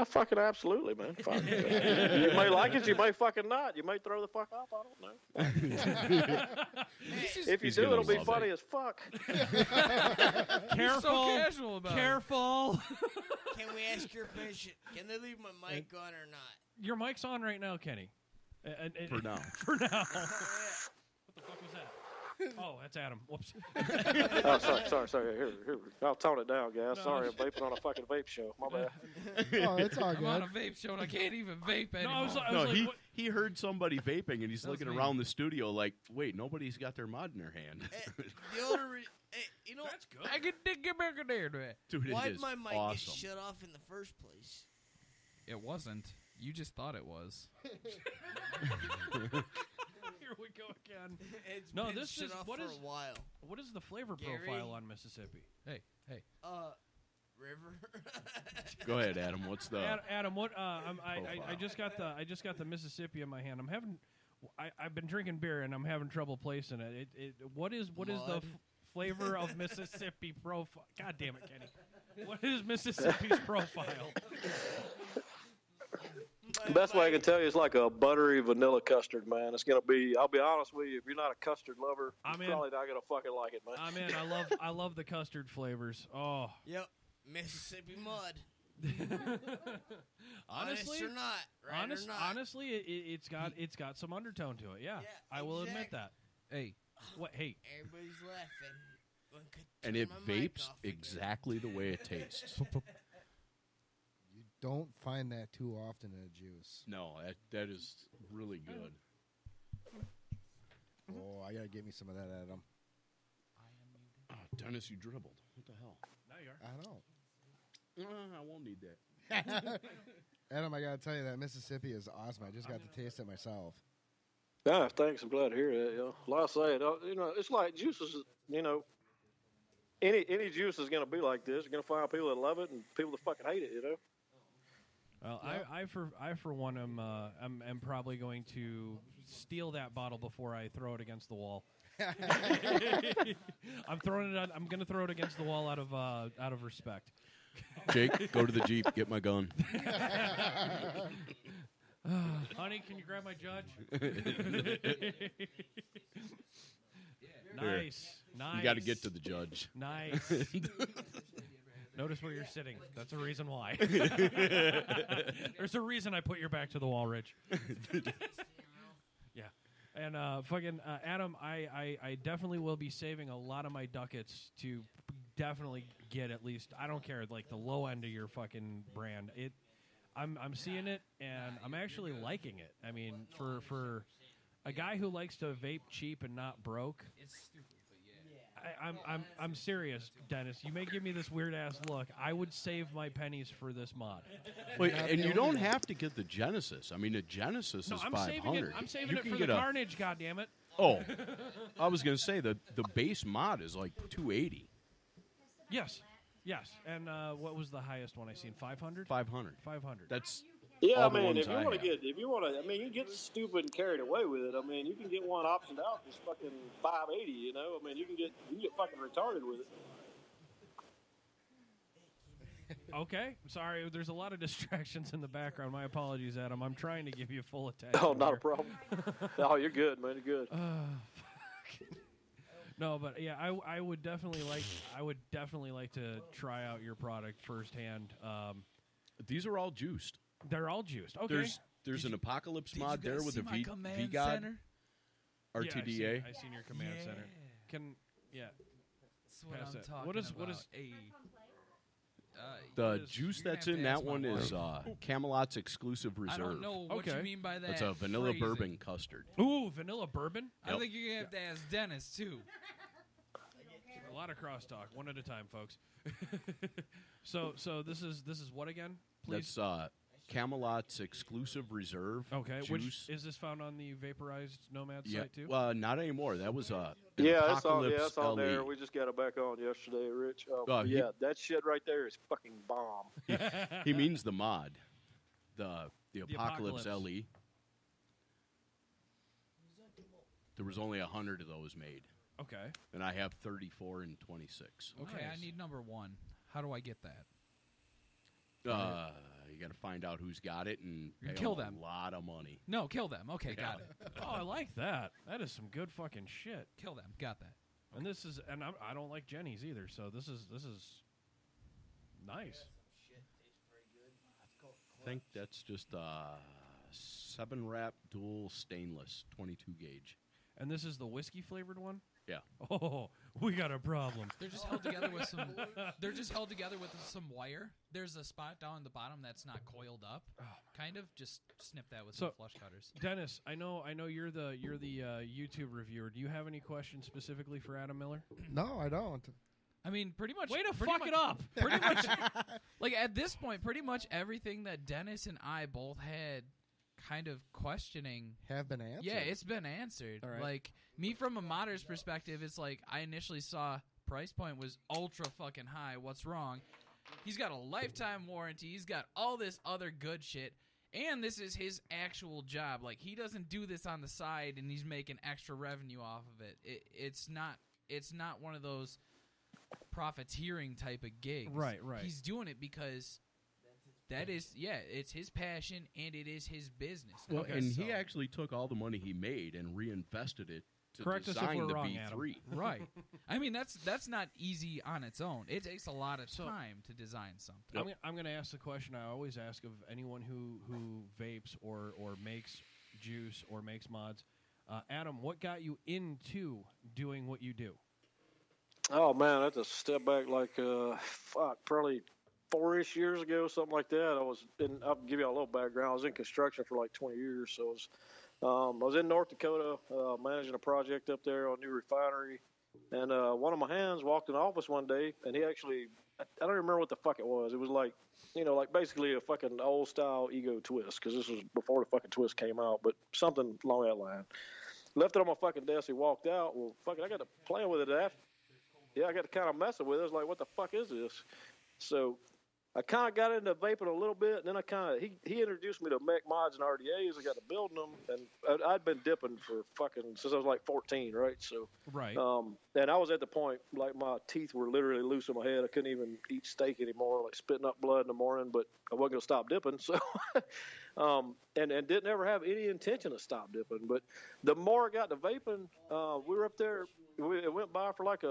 Fucking absolutely, man. Fuck. You may like it, you may fucking not. You may throw the fuck up. I don't know. If you do, it'll be funny as fuck. Careful. You're so casual about Careful. Can we ask your permission? Can they leave my mic on or not? Your mic's on right now, Kenny. For now. For now. What the fuck was that? Oh, that's Adam. Whoops. Oh, sorry. Here. I'll tone it down, guys. Sorry, I'm vaping on a fucking vape show. My bad. Oh, it's all I'm good. on a vape show and I can't even vape anymore. I was like, what? He heard somebody vaping and he's That was looking me. around the studio like, wait, nobody's got their mod in their hand. The older, you know, That's good. I could get back in there to it. Dude, why it did is my mic awesome. get shut off in the first place? It wasn't. You just thought it was. Here we go again. It's No, been this shut is off what for is a while. what is the flavor Gary? profile on Mississippi? Hey. River. Go ahead, Adam. What's the Adam, what? I profile? I just got the Mississippi in my hand. I've been drinking beer and I'm having trouble placing it. What is the Mud. flavor of Mississippi profile? God damn it, Kenny. What is Mississippi's profile? The best way I can tell you is like a buttery vanilla custard, man. It's gonna be. I'll be honest with you. If you're not a custard lover, I'm you're in. probably not gonna fucking like it, man. I'm in. I love the custard flavors. Oh, Yep. Mississippi mud. honestly, Honest or not, right or not. honestly, it's got some undertone to it. Yeah, Yeah, I will admit exactly. that. Hey. What? Hey, Everybody's laughing. When I could and turn it my mic vapes off again. exactly the way it tastes. You don't find that too often in a juice. No, that is really good. Oh, I gotta get me some of that, Adam. Oh, Dennis, you dribbled. What the hell? now you are. I don't. I won't need that. Adam, I gotta tell you that Mississippi is awesome. I just got to taste it myself. Yeah, thanks. I'm glad to hear that. You know, like I say, it's like juices. You know, any juice is gonna be like this. You're gonna find people that love it and people that fucking hate it. You know. Well, I for one am probably going to steal that bottle before I throw it against the wall. I'm going to throw it against the wall out of respect. Jake, go to the Jeep. Get my gun. Honey, can you grab my judge? Nice. You got to get to the judge. Nice. Notice where you're sitting. That's a reason why. There's a reason I put your back to the wall, Rich. Yeah. And fucking Adam, I definitely will be saving a lot of my ducats to definitely get at least, I don't care, like the low end of your fucking brand. I'm seeing it and I'm actually liking it. I mean, for a guy who likes to vape cheap and not broke. It's stupid, but I'm serious, Dennis. You may give me this weird ass look. I would save my pennies for this mod. Wait, and you don't have to get the Genesis. I mean, the Genesis No, is I'm 500. saving it. I'm saving You it can for get the a- carnage. Goddammit. Oh, I was gonna say the base mod is like 280. Yes. And what was the highest one I seen? 500. 500. 500. That's Yeah, all I the mean, ones if you I want to have. I mean, you can get stupid and carried away with it. I mean, you can get one optioned out just fucking 580. You know, I mean, you can get fucking retarded with it. Okay. Sorry, there's a lot of distractions in the background. My apologies, Adam. I'm trying to give you full attention. Oh, not here. a problem. Oh, you're good, man. You're good. No, but yeah, I would definitely like to try out your product firsthand. These are all juiced. They're all juiced. Okay. There's an Apocalypse Did mod you there guys with see a my command V-God center? RTDA. Yeah, I seen your command center. Yeah. That's what Pass I'm it. talking What is- about. what is- The What is- juice you're gonna that's have in to that ask my one is wife. Camelot's exclusive reserve. I don't know what Okay. you mean by that. It's a vanilla phrasing. bourbon custard. Ooh, vanilla bourbon. I Yep. think you're gonna have to ask Dennis too. A lot of crosstalk, one at a time, folks. so this is what again? Please. That's Camelot's exclusive reserve. Okay. juice. Which is this found on the Vaporized Nomad Yeah, site too? well, not anymore. That was an Yeah, it's Apocalypse on there. LE. We just got it back on yesterday, Rich. Oh, yeah, that shit right there is fucking bomb. He means the mod. The The Apocalypse LE. There was only 100 of those made. Okay. And I have 34 and 26. Okay, Nice. I need number 1. How do I get that? You got to find out who's got it and pay kill them them. a lot of money. No, kill them. Okay, got it. Oh, I like that. That is some good fucking shit. Kill them. Got that. And this is, and I don't like Jenny's either. So this is nice. I think that's just 7-wrap dual stainless 22 gauge. And this is the whiskey flavored one. Yeah. Oh, we got a problem. They're just held together with some. They're just held together with some wire. There's a spot down the bottom that's not coiled up. Kind of. Just snip that with some flush cutters. Dennis, I know you're the YouTube reviewer. Do you have any questions specifically for Adam Miller? No, I don't. I mean, pretty much. Way to fuck it up. Pretty much. Like at this point, pretty much everything that Dennis and I both had kind of questioning have been answered. Yeah, it's been answered. All right. Like me from a modder's perspective, it's like I initially saw price point was ultra fucking high. What's wrong? He's got a lifetime warranty. He's got all this other good shit. And this is his actual job. Like he doesn't do this on the side and he's making extra revenue off of it. It's not one of those profiteering type of gigs. Right. He's doing it because that is, it's his passion and it is his business. Well, and he actually took all the money he made and reinvested it to Correct us if design we're the wrong, V3. Adam. Right. I mean, that's not easy on its own. It takes a lot of time to design something. I'm going to ask the question I always ask of anyone who vapes or makes juice or makes mods. Adam, what got you into doing what you do? Oh man, that's a step back like probably 4-ish years ago, something like that. I'll give you a little background. I was in construction for like 20 years, so I was in North Dakota managing a project up there on a new refinery, and one of my hands walked in the office one day, and he actually, I don't remember what the fuck it was. It was like, like basically a fucking old style ego twist, because this was before the fucking twist came out, but something along that line. Left it on my fucking desk. He walked out. Well, fucking, I got to play with it after. Yeah, I got to kind of mess with it. I was like, what the fuck is this? So I kind of got into vaping a little bit, and then he introduced me to mech mods and RDAs. I got to building them, and I'd been dipping for fucking since I was like 14, right? So right. And I was at the point like my teeth were literally loose in my head. I couldn't even eat steak anymore, like spitting up blood in the morning. But I wasn't gonna stop dipping, so and didn't ever have any intention to stop dipping. But the more I got to vaping, we were up there. It went by for like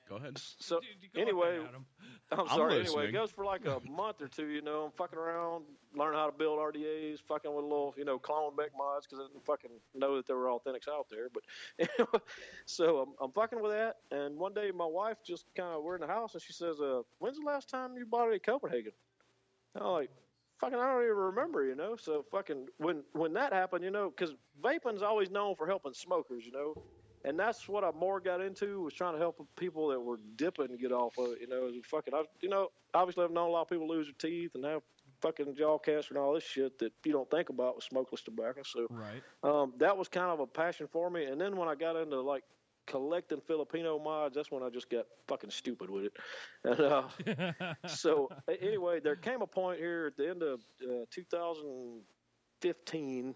Go ahead. So Go anyway, ahead, Adam. I'm sorry. listening. Anyway, it goes for like a month or two. I'm fucking around, learning how to build RDAs, fucking with little, clone mech mods because I didn't fucking know that there were authentics out there. But so I'm fucking with that. And one day my wife just we're in the house and she says, "When's the last time you bought it in Copenhagen?" And I'm like, fucking, I don't even remember, So fucking when that happened, because vaping's always known for helping smokers, And that's what I more got into, was trying to help people that were dipping get off of it, Fucking, obviously I've known a lot of people lose their teeth and have fucking jaw cancer and all this shit that you don't think about with smokeless tobacco. So right. That was kind of a passion for me. And then when I got into like collecting Filipino mods, that's when I just got fucking stupid with it. And so anyway, there came a point here at the end of 2015.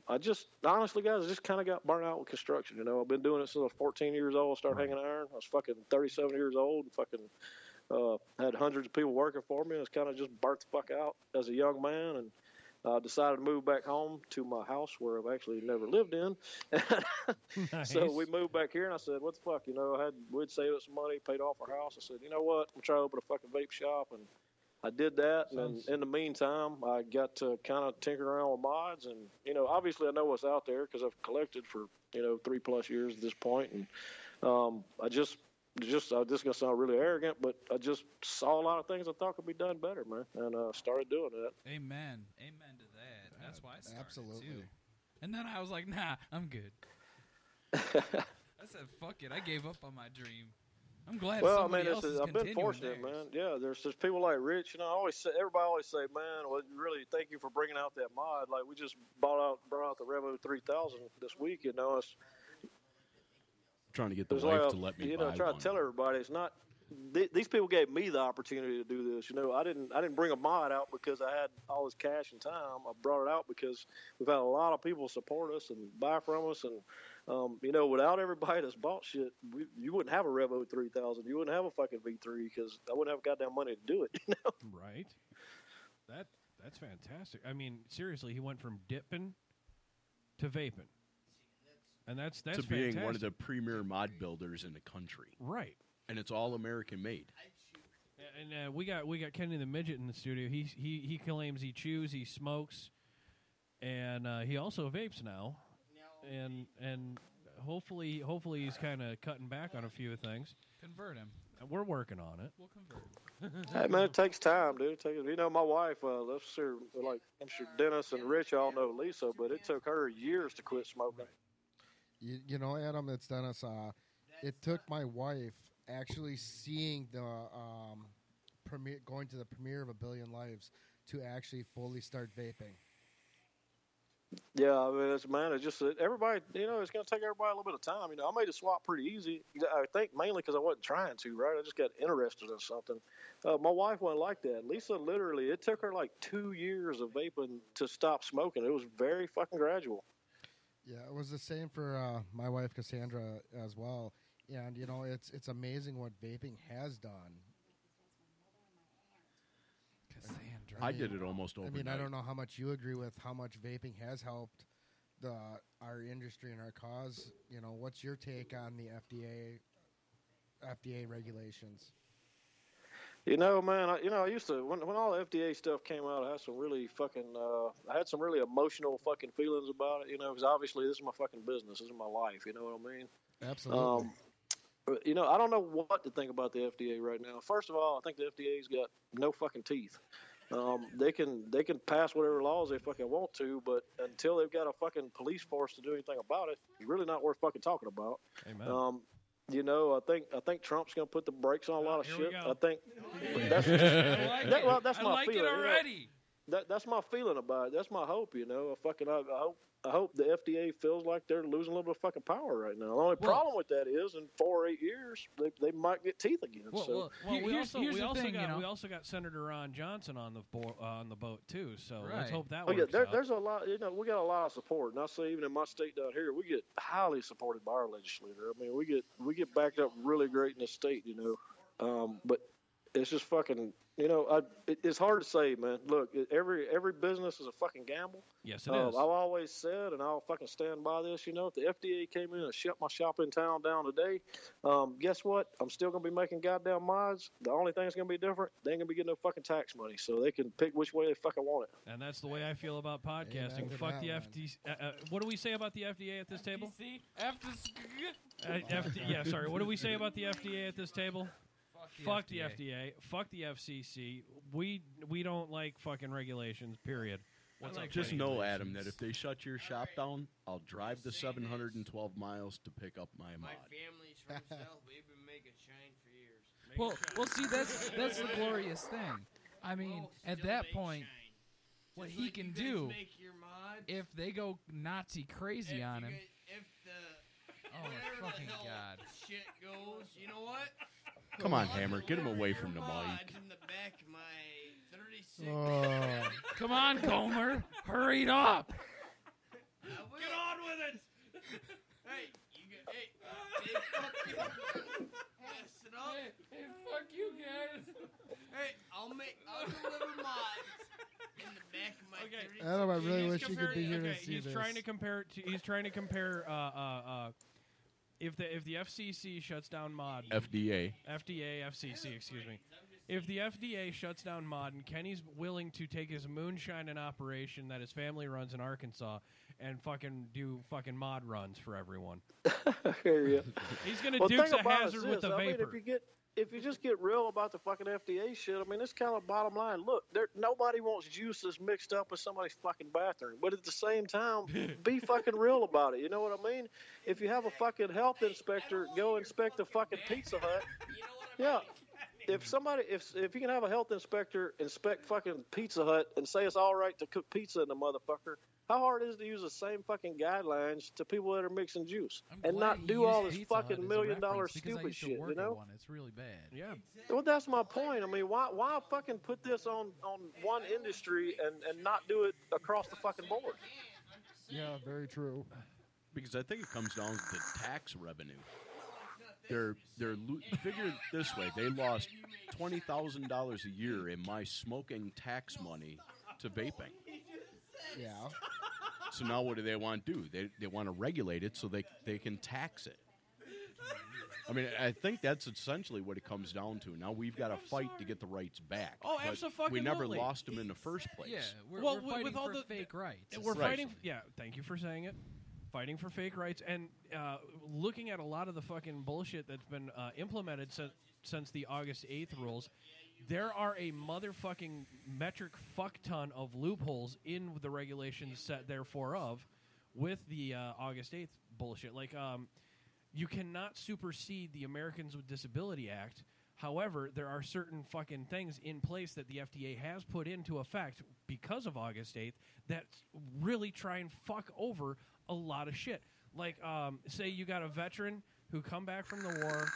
I just honestly, guys, I just kind of got burnt out with construction. I've been doing it since I was 14 years old. I started hanging iron. I was fucking 37 years old and fucking had hundreds of people working for me. And it's kind of just burnt the fuck out as a young man, and decided to move back home to my house where I've actually never lived in. Nice. So we moved back here, and I said, what the fuck, we'd saved up some money, paid off our house. I said, you know what, I'm trying to open a fucking vape shop, and I did that. And in the meantime, I got to kind of tinker around with mods, and, obviously I know what's out there because I've collected for, 3+ years at this point. And this is going to sound really arrogant, but I just saw a lot of things I thought could be done better, man, and started doing that. Amen to that. That's why I started absolutely. too. And then I was like, nah, I'm good. I said, fuck it. I gave up on my dream. I'm glad somebody else is I've been fortunate, theirs. man. Yeah, there's people like Rich. Everybody always say, man, well, really, thank you for bringing out that mod. Like, we just brought out the Revo 3000 this week. It's Trying to get the wife to let me buy try one. to tell everybody it's not these people gave me the opportunity to do this. I didn't bring a mod out because I had all this cash and time. I brought it out because we've had a lot of people support us and buy from us, and without everybody that's bought shit, you wouldn't have a Revo 3000. You wouldn't have a fucking V3 because I wouldn't have goddamn money to do it. Right. That's fantastic. I mean, seriously, he went from dipping to vaping, and that's to fantastic. being one of the premier mod builders in the country. Right. And it's all American made. And we got Kenny the Midget in the studio. He claims he chews, he smokes, and he also vapes now. And hopefully he's kind of cutting back on a few things. Convert him. We're working on it. We'll convert him. Hey man, it takes time, dude. My wife, I'm sure Dennis and Rich all know Lisa, but it took her years to quit smoking. Adam, it's Dennis. It took my wife actually seeing the premiere, going to the premiere of A Billion Lives, to actually fully start vaping. Yeah, I mean, it's just everybody, it's going to take everybody a little bit of time. I made the swap pretty easy. I think mainly because I wasn't trying to, right? I just got interested in something. My wife wasn't like that. Lisa, literally, it took her like 2 years of vaping to stop smoking. It was very fucking gradual. Yeah, it was the same for my wife, Cassandra, as well. And, it's amazing what vaping has done. Cassandra. I did it almost overnight. I don't know how much you agree with how much vaping has helped our industry and our cause. What's your take on the FDA regulations? Man, I used to when all the FDA stuff came out, I had some really emotional fucking feelings about it. Because obviously this is my fucking business, this is my life. You know what I mean? Absolutely. I don't know what to think about the FDA right now. First of all, I think the FDA's got no fucking teeth. They can pass whatever laws they fucking want to, but until they've got a fucking police force to do anything about it, it's really not worth fucking talking about. Amen. I think Trump's gonna put the brakes on a lot of shit. I think that's that's my feeling. It already. That's my feeling about it. That's my hope. I hope the FDA feels like they're losing a little bit of fucking power right now. The only problem with that is in 4 or 8 years they might get teeth again. We also got Senator Ron Johnson on the boat too. So let's hope that works out. There's a lot. We got a lot of support, and I say even in my state down here, we get highly supported by our legislator. I mean, we get backed up really great in the state. But it's just fucking. It's hard to say, man. Look, every business is a fucking gamble. Yes, it is. I've always said, and I'll fucking stand by this. If the FDA came in and shut my shop in town down today, guess what? I'm still gonna be making goddamn mods. The only thing that's gonna be different, they ain't gonna be getting no fucking tax money, so they can pick which way they fucking want it. And that's the way I feel about podcasting. Fuck the FTC. What do we say about the FDA at this table? Yeah, sorry. What do we say about the FDA at this table? Fuck the FDA. Fuck the FCC. We don't like fucking regulations, period. Just know, Adam, that if they shut your shop down, I'll drive the 712 miles to pick up my mod. My family's from South. We've been making shine for years. Well, see, that's the glorious thing. I mean, at that point, what he can do, if they go Nazi crazy on him. Oh my fucking god! Shit goes. You know what? Come on, Hammer, get him away from the mic. In the back of my 36. Oh. Come on, Gomer, hurry it up! Get on with it! Hey, fuck you. Pass it up. Hey, fuck you guys. Hey, I'll deliver mods in the back of my 36. Adam, I really wish you could be here to see this. He's trying to compare. If the FCC shuts down mod, FDA, FCC, excuse me. If the FDA shuts down mod and Kenny's willing to take his moonshining operation that his family runs in Arkansas and fucking do fucking mod runs for everyone. He's gonna Dukes of Hazzard with the vapor. If you just get real about the fucking FDA shit, I mean, it's kind of bottom line. Look, nobody wants juices mixed up with somebody's fucking bathroom. But at the same time, be fucking real about it. You know what I mean? If you have a fucking health inspector go inspect the fucking Pizza Hut, yeah. If you can have a health inspector inspect fucking Pizza Hut and say it's all right to cook pizza in the motherfucker, How hard is it to use the same fucking guidelines to people that are mixing juice and glad not you do used all this Pizza Hut fucking as a $1 million reference because I stupid used to shit? work You know? at one. It's really bad. Yeah. Well, that's my point. I mean, why fucking put this on one industry and not do it across the fucking board? Yeah, very true. Because I think it comes down to the tax revenue. Figure it this way: they lost $20,000 a year in my smoking tax money to vaping. Yeah. So now what do they want to do? They want to regulate it so they can tax it. I mean, I think that's essentially what it comes down to. Now we've got to fight to get the rights back. Oh, but absolutely. we never lost them in the first place. Yeah, we're fighting with all for the fake rights. We're fighting. Yeah, thank you for saying it. Fighting for fake rights and looking at a lot of the fucking bullshit that's been implemented since the August 8th rules. There are a motherfucking metric fuck ton of loopholes in the regulations set therefore of with the August 8th bullshit. Like, you cannot supersede the Americans with Disability Act. However, there are certain fucking things in place that the FDA has put into effect because of August 8th that really try and fuck over a lot of shit. Like, say you got a veteran who come back from the war,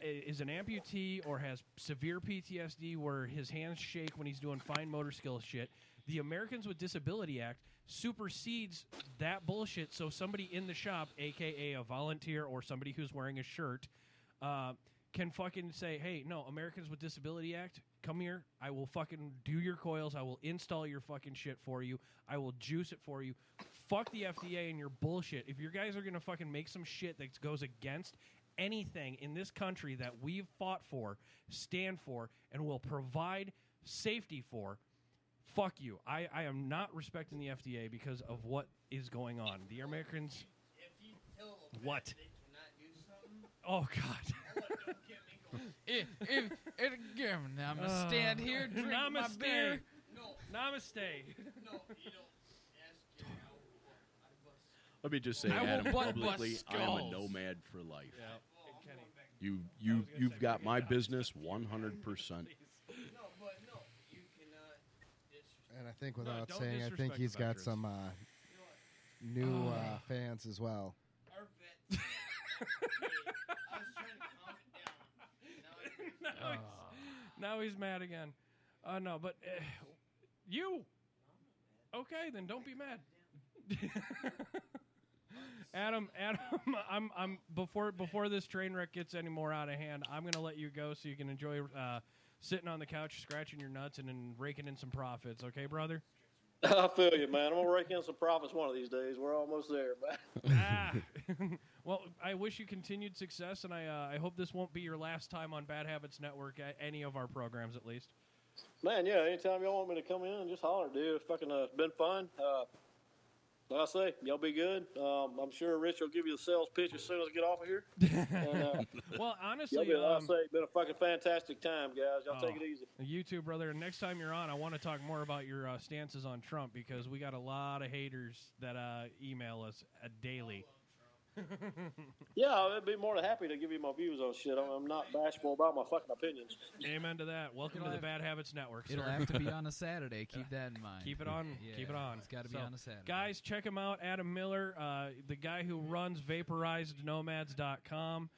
is an amputee or has severe PTSD where his hands shake when he's doing fine motor skills shit. The Americans with Disability Act supersedes that bullshit, so somebody in the shop, a.k.a. a volunteer or somebody who's wearing a shirt, can fucking say, hey, no, Americans with Disability Act, come here. I will fucking do your coils. I will install your fucking shit for you. I will juice it for you. Fuck the FDA and your bullshit. If your guys are going to fucking make some shit that goes against anything in this country that we've fought for, stand for, and will provide safety for, fuck you. I am not respecting the FDA because of what is going on. The Americans... What? Oh, God. I'm going to stand here, drink my beer. Namaste. Let me just say, Adam, publicly, I am a nomad for life. Yeah. You've got my business 100%. And I think without saying, I think he's got some new fans as well. Now he's mad again. No, but you. Okay, then don't be mad. Adam, I'm before this train wreck gets any more out of hand, I'm gonna let you go so you can enjoy sitting on the couch, scratching your nuts, and then raking in some profits. Okay, brother? I feel you, man. I'm gonna rake in some profits one of these days. We're almost there, man. Well, I wish you continued success, and I hope this won't be your last time on Bad Habits Network at any of our programs, at least. Man, yeah. Anytime y'all want me to come in, just holler, dude. It's fucking been fun. Like I say, y'all be good. I'm sure Rich will give you the sales pitch as soon as I get off of here. And, well, honestly, like I say, it's been a fucking fantastic time, guys. Y'all take it easy. You too, brother. And next time you're on, I want to talk more about your stances on Trump because we got a lot of haters that email us daily. Yeah, I'd be more than happy to give you my views on shit. I'm not bashful about my fucking opinions. Amen to that. Welcome to the Bad Habits Network. It'll have to be on a Saturday. Keep that in mind. Keep it on. Yeah, keep it on. It's got to be on a Saturday. Guys, check him out. Adam Miller, the guy who runs vaporizednomads.com.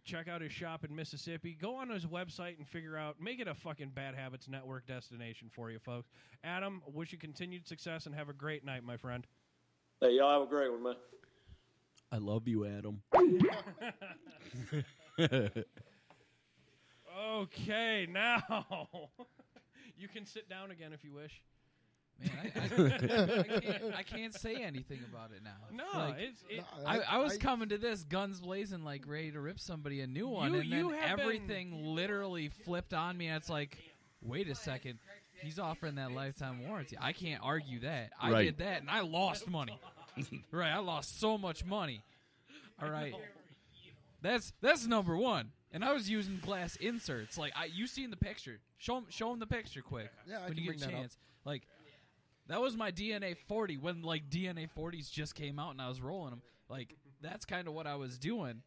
Check out his shop in Mississippi. Go on his website and figure out, make it a fucking Bad Habits Network destination for you, folks. Adam, wish you continued success and have a great night, my friend. Hey, y'all have a great one, man. I love you, Adam. Okay, now you can sit down again if you wish. Man, I can't say anything about it now. No, like, I was coming to this guns blazing, like ready to rip somebody a new one, and then everything literally flipped on me. And it's like, wait a second, he's offering that lifetime warranty. I can't argue that. I did that, and I lost money. Right, I lost so much money. All right, that's number one. And I was using glass inserts. Like you seen the picture? Show him the picture quick. Yeah, when you get a chance. Like that was my DNA 40 when like DNA 40s just came out and I was rolling them. Like that's kind of what I was doing.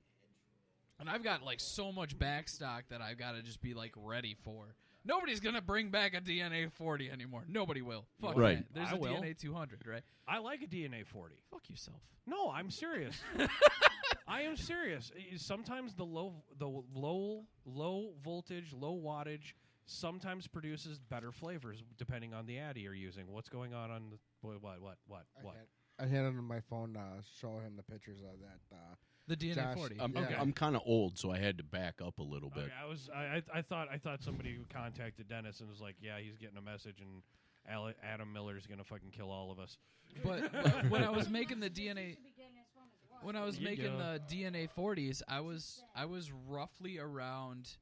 And I've got like so much back stock that I've got to just be like ready for. Nobody's gonna bring back a DNA 40 anymore. Nobody will. Fuck Right. that. There's I a will. DNA 200, right? I like a DNA 40. Fuck yourself. No, I'm serious. I am serious. Sometimes the low voltage, low wattage sometimes produces better flavors depending on the addy you're using. What's going on the what? I had it on my phone to show him the pictures of that. The DNA Josh, 40. I'm kind of old, so I had to back up a little bit. Okay, I thought somebody contacted Dennis and was like, yeah, he's getting a message and Adam Miller's gonna fucking kill all of us. But when I was making the DNA, the DNA 40s, I was roughly around.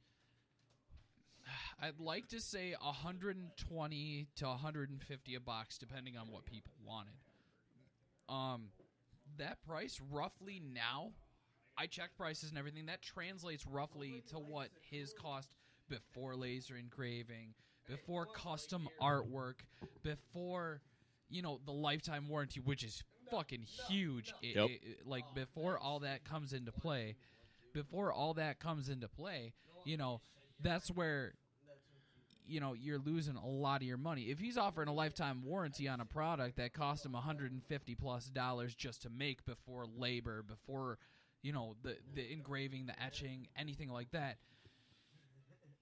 I'd like to say 120 to 150 a box, depending on what people wanted. That price roughly now, I checked prices and everything. That translates roughly to what his cost before laser engraving, before custom artwork, before the lifetime warranty, which is fucking huge. Yep. Like before all that comes into play, that's where you're losing a lot of your money. If he's offering a lifetime warranty on a product that cost him $150+ just to make, before labor, before the engraving, the etching, anything like that,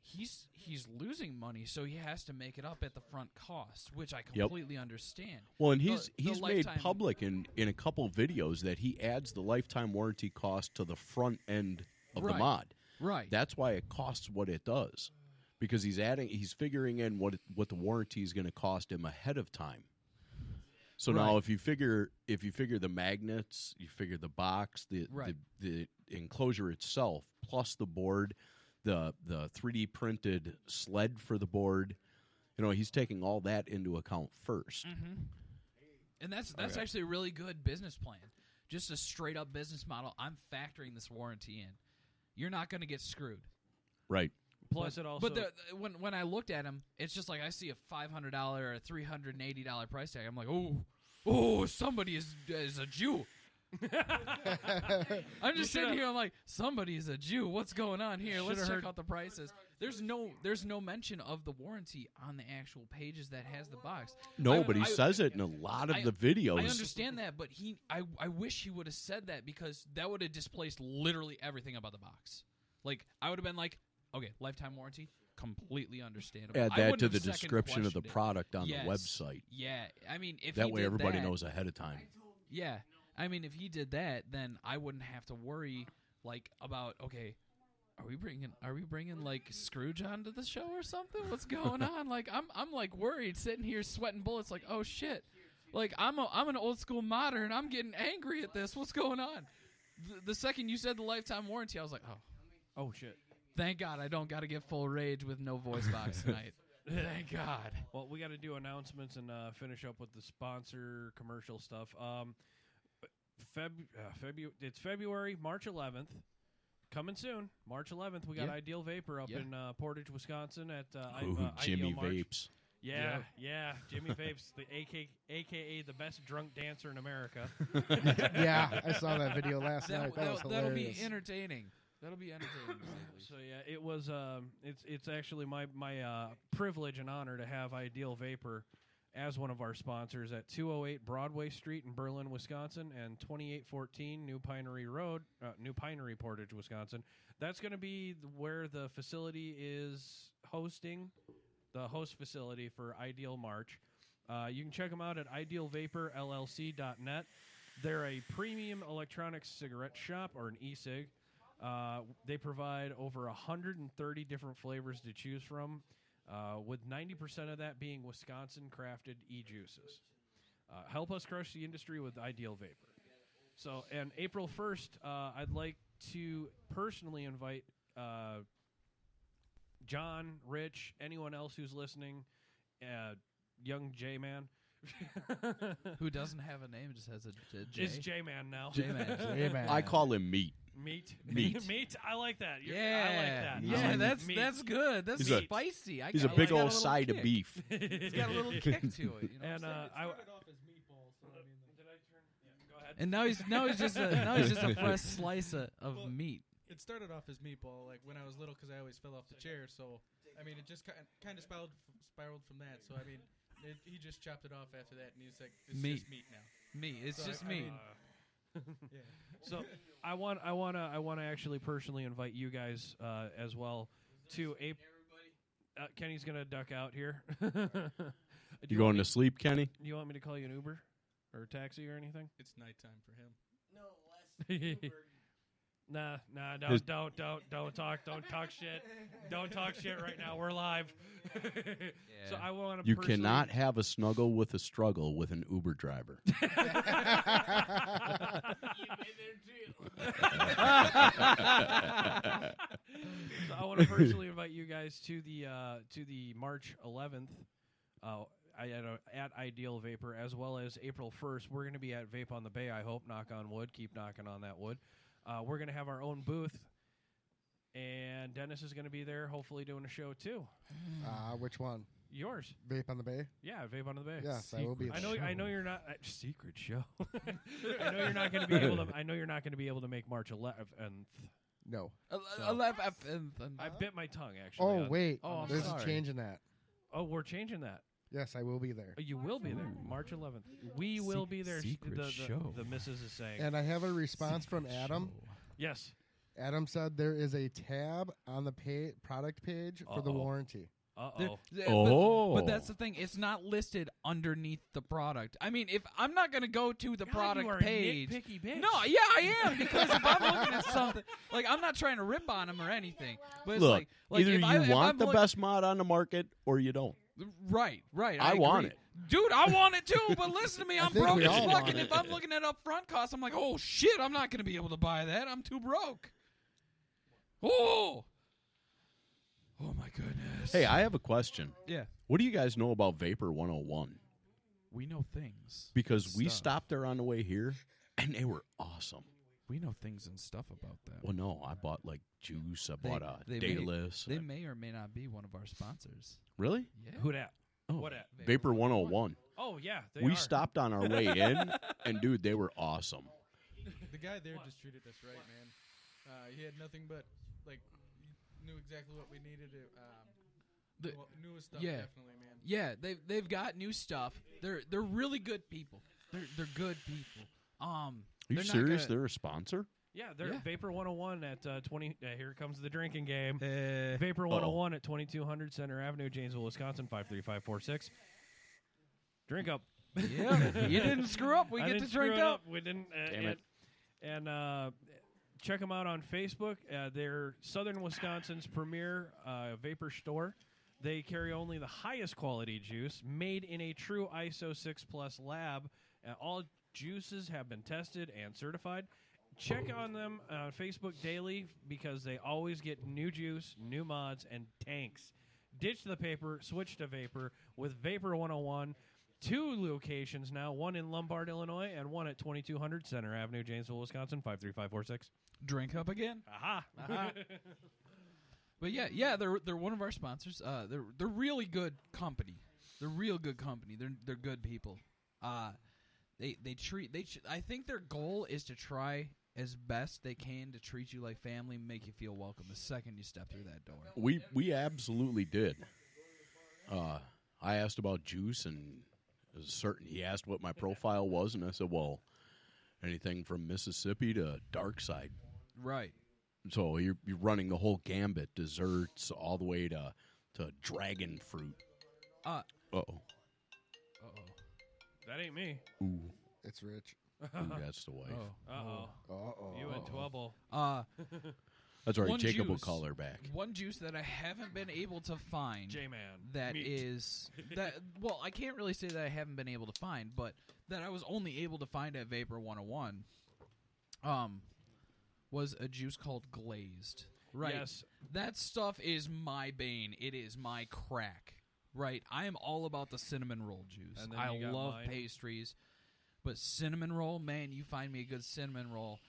he's losing money, so he has to make it up at the front cost, which I completely understand. Well, and he's made lifetime- public in a couple videos that he adds the lifetime warranty cost to the front end of the mod. Right. That's why it costs what it does, because he's figuring in what the warranty is going to cost him ahead of time. So now, if you figure the magnets, you figure the box, the enclosure itself, plus the board, the 3D printed sled for the board, he's taking all that into account first. Mm-hmm. And that's actually a really good business plan. Just a straight up business model. I'm factoring this warranty in. You're not going to get screwed. Right. Plus, it also. But when I looked at him, it's just like I see a $500 or a $380 price tag. I'm like, oh, somebody is a Jew. I'm just sitting here. I'm like, somebody is a Jew. What's going on here? Let's check out the prices. There's no mention of the warranty on the actual pages that has the box. No, but he says it in a lot of the videos. I understand that, but I wish he would have said that, because that would have displaced literally everything about the box. Like, I would have been like, okay, lifetime warranty, completely understandable. Add I that wouldn't to have the second description of the questioned it. product on Yes. the website. Yeah, I mean, if that he way did everybody that, knows ahead of time. Yeah, I mean, if he did that, then I wouldn't have to worry about, okay, are we bringing like Scrooge onto the show or something? What's going on? Like, I'm like worried, sitting here sweating bullets. Like, oh shit, like I'm an old school modder and I'm getting angry at this. What's going on? The second you said the lifetime warranty, I was like, oh shit. Thank God I don't got to get full rage with no voice box tonight. Thank God. Well, we got to do announcements and finish up with the sponsor commercial stuff. It's February, March 11th. Coming soon, March 11th. We got Ideal Vapor up in Portage, Wisconsin at Jimmy Ideal March. Vapes. Yeah, Jimmy Vapes, the AKA the best drunk dancer in America. Yeah, I saw that video last night. That was hilarious. That'll be entertaining. That'll be entertaining. So yeah, it was. It's actually my privilege and honor to have Ideal Vapor as one of our sponsors at 208 Broadway Street in Berlin, Wisconsin, and 2814 New Pinery Road, New Pinery, Portage, Wisconsin. That's going to be where the facility is hosting, the host facility for Ideal March. You can check them out at idealvaporllc.net. They're a premium electronic cigarette shop, or an e-cig. They provide over 130 different flavors to choose from, with 90% of that being Wisconsin-crafted e-juices. Help us crush the industry with Ideal Vapor. So, and April 1st, I'd like to personally invite John, Rich, anyone else who's listening, young J-Man. Who doesn't have a name, just has a J. It's J-Man now. J-Man. I call him Meat. Meat. Meat. I like that. I like Yeah, that. yeah, that's Meat. that's good. That's He's spicy. He's a big old side of beef. He's got a little kick to it. You know And what I'm saying? Go ahead. And now he's just a fresh slice of meat. It started off as meatball, like when I was little, because I always fell off the chair. So, I mean, it just kind of spiraled from that. So, I mean, he just chopped it off after that, and he's like, "It's just meat now." It's So just I meat. mean, yeah. So I want to actually personally invite you guys as well to a. Kenny's gonna duck out here. You going to sleep, Kenny? Do you want me to call you an Uber or a taxi or anything? It's nighttime for him. No, less Uber. Nah, don't talk shit. Don't talk shit right now. We're live. So I want to. You cannot have a snuggle with a struggle with an Uber driver. So I want to personally invite you guys to the March 11th at Ideal Vapor, as well as April 1st. We're going to be at Vape on the Bay. I hope. Knock on wood. Keep knocking on that wood. We're going to have our own booth, and Dennis is going to be there, hopefully doing a show too. Which one? Yours. Vape on the Bay? Yeah, Vape on the Bay. Yes, I will be. I know you're not secret show. I know you're not going to be able to. I know you're not going to be able to make March 11th. No. 11th. I bit my tongue actually. Oh wait. Oh, there's sorry. a change in that. Oh, we're changing that. Yes, I will be there. Oh, you will be there, March 11th. We will be there. Secret show. The missus is saying. And I have a response from Adam. Yes. Adam said there is a tab on the product page for the warranty. But that's the thing. It's not listed underneath the product. I mean, if I'm not going to go to the product you are page. A nitpicky bitch. No, yeah, I am. Because if I'm looking at something, like, I'm not trying to rip on them or anything. But Look, it's like either if you want I'm the best mod on the market or you don't. Right. I want it. Dude, I want it too, but listen to me, I'm think broke we as all fuck, want and it. if I'm looking at upfront costs, I'm like, oh shit, I'm not going to be able to buy that. I'm too broke. Oh my goodness. Hey, I have a question. Yeah. What do you guys know about Vapor 101? We know things. Because we Stuff. stopped there on the way here, and they were awesome. We know things and stuff about that. Well, no, I bought like juice. I bought a Dayless. They may or may not be one of our sponsors. Really? Yeah. Who dat? Oh, What at? Vapor 101. Oh yeah, We are. stopped on our way in, and dude, they were awesome. The guy there just treated us right, man. He had nothing but, like, he knew exactly what we needed. Newest stuff, definitely, man. Yeah, they've got new stuff. They're really good people. They're good people. Are you serious? They're a sponsor? Yeah, they're Vapor 101 at 20. Here comes the drinking game. Vapor 101 at 2200 Center Avenue, Janesville, Wisconsin 53546. Drink up. Yeah, you didn't screw up. We I get didn't to drink screw it up. We didn't. Damn it. And check them out on Facebook. They're Southern Wisconsin's premier vapor store. They carry only the highest quality juice, made in a true ISO 6+ lab. All juices have been tested and certified. Check on them on Facebook daily because they always get new juice, new mods, and tanks. Ditch the paper, switch to vapor with Vapor 101. 2 locations now, one in Lombard, Illinois, and one at 2200 Center Avenue, Janesville, Wisconsin, 53546. Drink up again. Aha. But yeah, they're one of our sponsors. They're really good company. They're real good company. They're good people. They treat I think their goal is to try as best they can to treat you like family, and make you feel welcome the second you step through that door. We absolutely did. I asked about juice, and he asked what my profile was, and I said, well, anything from Mississippi to dark side. Right. So you're running the whole gambit, desserts all the way to dragon fruit. Uh-oh. That ain't me. Ooh. It's Rich. Ooh, that's the wife. Uh-oh. You in trouble. That's all right. One Jacob will juice- call her back. One juice that I haven't been able to find. J-Man. That Meat. is that. Well, I can't really say that I haven't been able to find, but that I was only able to find at Vapor 101. Was a juice called Glazed. Right. Yes. That stuff is my bane. It is my crack. Right. I am all about the cinnamon roll juice. And then I you got love mine. pastries, but cinnamon roll, man, you find me a good cinnamon roll.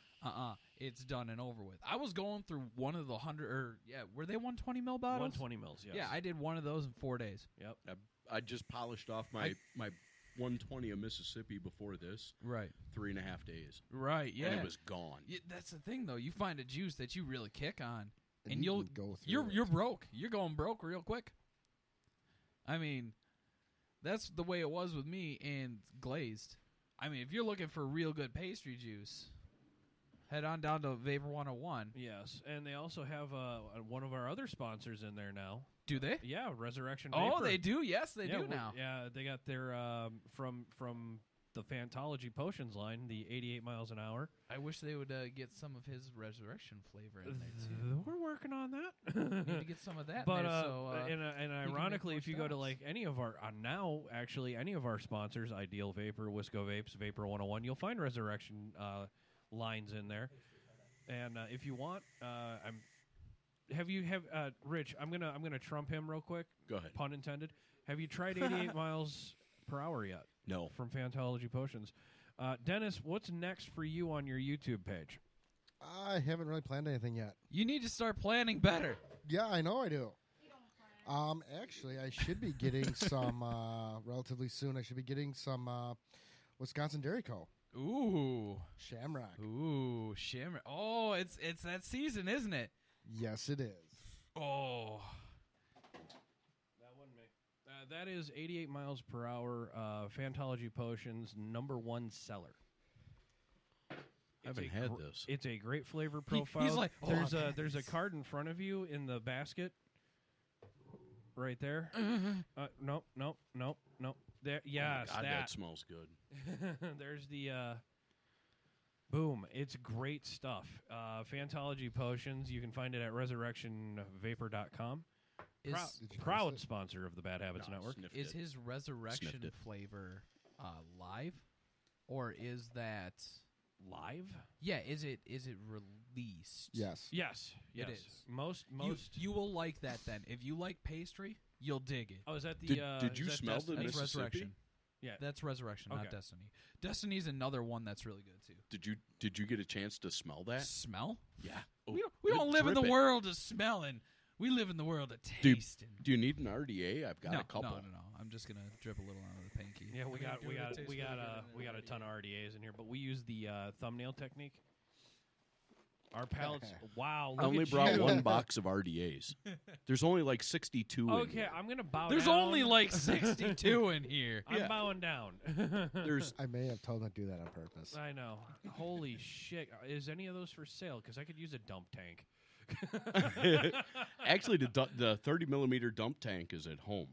It's done and over with. I was going through one of the 100, or were they 120 ml bottles? 120 mils, yes. Yeah, I did one of those in 4 days. Yep. I just polished off my 120 of Mississippi before this. Right. 3.5 days. Right, yeah. And it was gone. Yeah, that's the thing, though. You find a juice that you really kick on, and you you'll can go through you're broke. You're going broke real quick. I mean, that's the way it was with me and glazed. I mean, if you're looking for real good pastry juice, head on down to Vapor 101. Yes, and they also have one of our other sponsors in there now. Do they? Yeah, Resurrection Vapor. Oh, they do? Yes, they do now. Yeah, they got their, from the Fantology Potions line, the 88 miles an hour. I wish they would get some of his Resurrection flavor in there, too. We're working on that. Need to get some of that but, in there, so... and ironically, if you go to, like, any of our... now, actually, any of our sponsors, Ideal Vapor, wisco-vapes, Vapor 101, you'll find Resurrection lines in there. And if you want, Rich, I'm gonna trump him real quick. Go ahead. Pun intended. Have you tried 88 miles per hour yet? No. From Fantology Potions. Dennis, what's next for you on your YouTube page? I haven't really planned anything yet. You need to start planning better. Yeah, I know I do. Actually, I should be getting some relatively soon. I should be getting some Wisconsin Dairy Co. Ooh. Shamrock. Ooh, Shamrock. Oh, it's that season, isn't it? Yes, it is. Oh. That wasn't me. That is 88 miles per hour, Fantology Potions #1 seller. I haven't had this. It's a great flavor profile. He's like, there's a card in front of you in the basket, right there. Nope. There, yes, God, that smells good. There's the boom. It's great stuff. Fantology Potions. You can find it at resurrectionvapor.com. Proud sponsor of the Bad Habits Network. Is his Resurrection flavor live, or is that live? Yeah. Is it released? Yes. Yes. It is. Most. You will like that then. If you like pastry, you'll dig it. Oh, is that the? Did you smell the That's Mississippi? Resurrection. Yeah, that's Resurrection, not Destiny. Destiny's another one that's really good too. Did you get a chance to smell that? Smell? Yeah. We don't live in the world of smelling. We live in the world of tasting. Do you need an RDA? I've got a couple. No. I'm just gonna drip a little out of the pinky. Yeah, we got a ton of RDAs in here, but we use the thumbnail technique. Our palates. Wow. I only brought one box of RDAs. There's only like 62 in here. I'm going to bow There's down. only like 62 in here. I'm bowing down. I may have told him to do that on purpose. I know. Holy shit. Is any of those for sale? Because I could use a dump tank. Actually, the 30 millimeter dump tank is at home.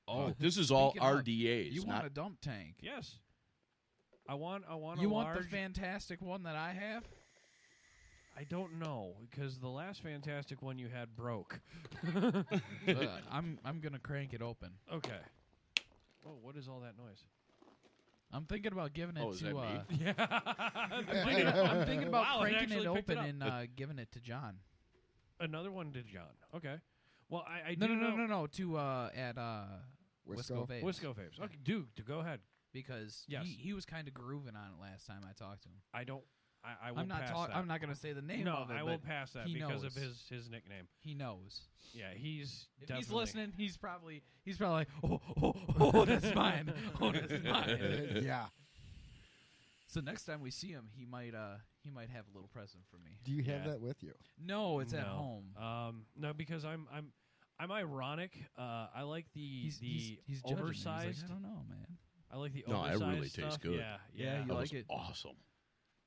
Oh, this is all RDAs. You want a dump tank? Yes. I want You a want large... the fantastic one that I have? I don't know, because the last fantastic one you had broke. I'm gonna crank it open. Okay. Oh, what is all that noise? I'm thinking about giving it is to. that me? Yeah. I'm thinking about cranking it open and giving it to John. Another one to John. Okay. Well, I no do know... no to at wisco-vapes. wisco-vapes. Okay, dude, go ahead. Because yes. he was kind of grooving on it last time I talked to him. I don't. I will pass that. I'm not going to say the name of it. I will pass that because of his nickname. He knows. Yeah, he's if definitely... he's listening. He's probably like, oh, that's mine. Oh, that's mine. Yeah. So next time we see him, he might have a little present for me. Do you have that with you? No, it's at home. No, because I'm ironic. I like he's oversized. He's like, I don't know, man. I like the oversized stuff. No, it really tastes good. Yeah, you like it. Awesome.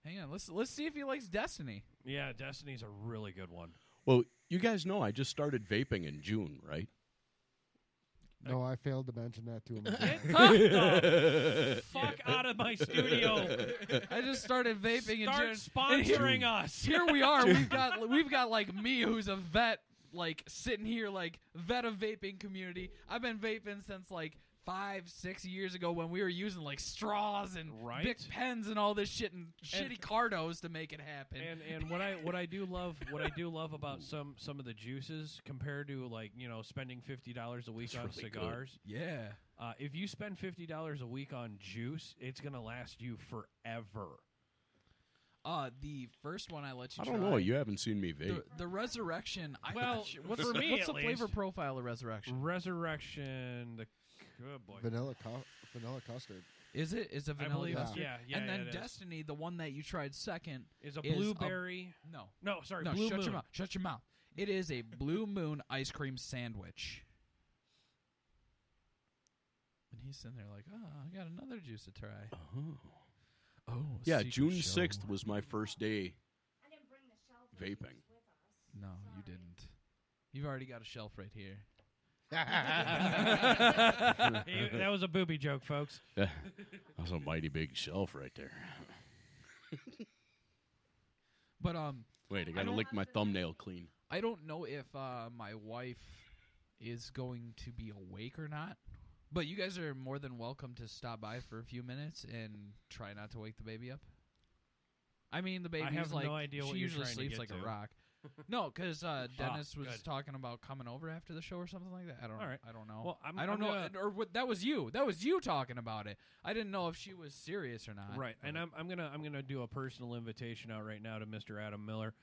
Hang on, let's see if he likes Destiny. Yeah, Destiny's a really good one. Well, you guys know I just started vaping in June, right? No, I failed to mention that to him. Get the fuck out of my studio! I just started vaping Start in June. Sponsoring us. Here we are. We've got like me, who's a vet, like sitting here, like vet of vaping community. I've been vaping since like 5-6 years ago when we were using like straws and big pens and all this shit and shitty cardos to make it happen. And what I do love about some of the juices compared to like spending $50 a week on cigars. Good. Yeah. If you spend $50 a week on juice, it's gonna last you forever. The first one I let you I try. don't know. You haven't seen me vape. The Resurrection. Well, what's for me what's at the flavor least, profile of Resurrection? Resurrection, the Good boy. vanilla custard. Is it? Is a I vanilla believe custard? yeah, And then it is. Destiny, the one that you tried second, Is a blueberry. No. No, sorry, No, Blue shut Moon. your mouth. Shut your mouth. It is a Blue Moon ice cream sandwich. And he's sitting there like, oh, I got another juice to try. Oh, Yeah, secret June show. 6th was my first day vaping. No, you didn't. You've already got a shelf right here. That was a booby joke, folks. That was a mighty big shelf right there. But Wait, I gotta lick my thumbnail clean. I don't know if my wife is going to be awake or not. But you guys are more than welcome to stop by for a few minutes and try not to wake the baby up. I mean, the baby's I have like, no idea what she you're usually trying to sleeps get like to. a rock. No, because Dennis was good. talking about coming over after the show or something like that. I don't. All right. I don't know. Well, I don't I'm know. gonna- Or what, that was you. That was you talking about it. I didn't know if she was serious or not. Right, and I'm gonna do a personal invitation out right now to Mr. Adam Miller.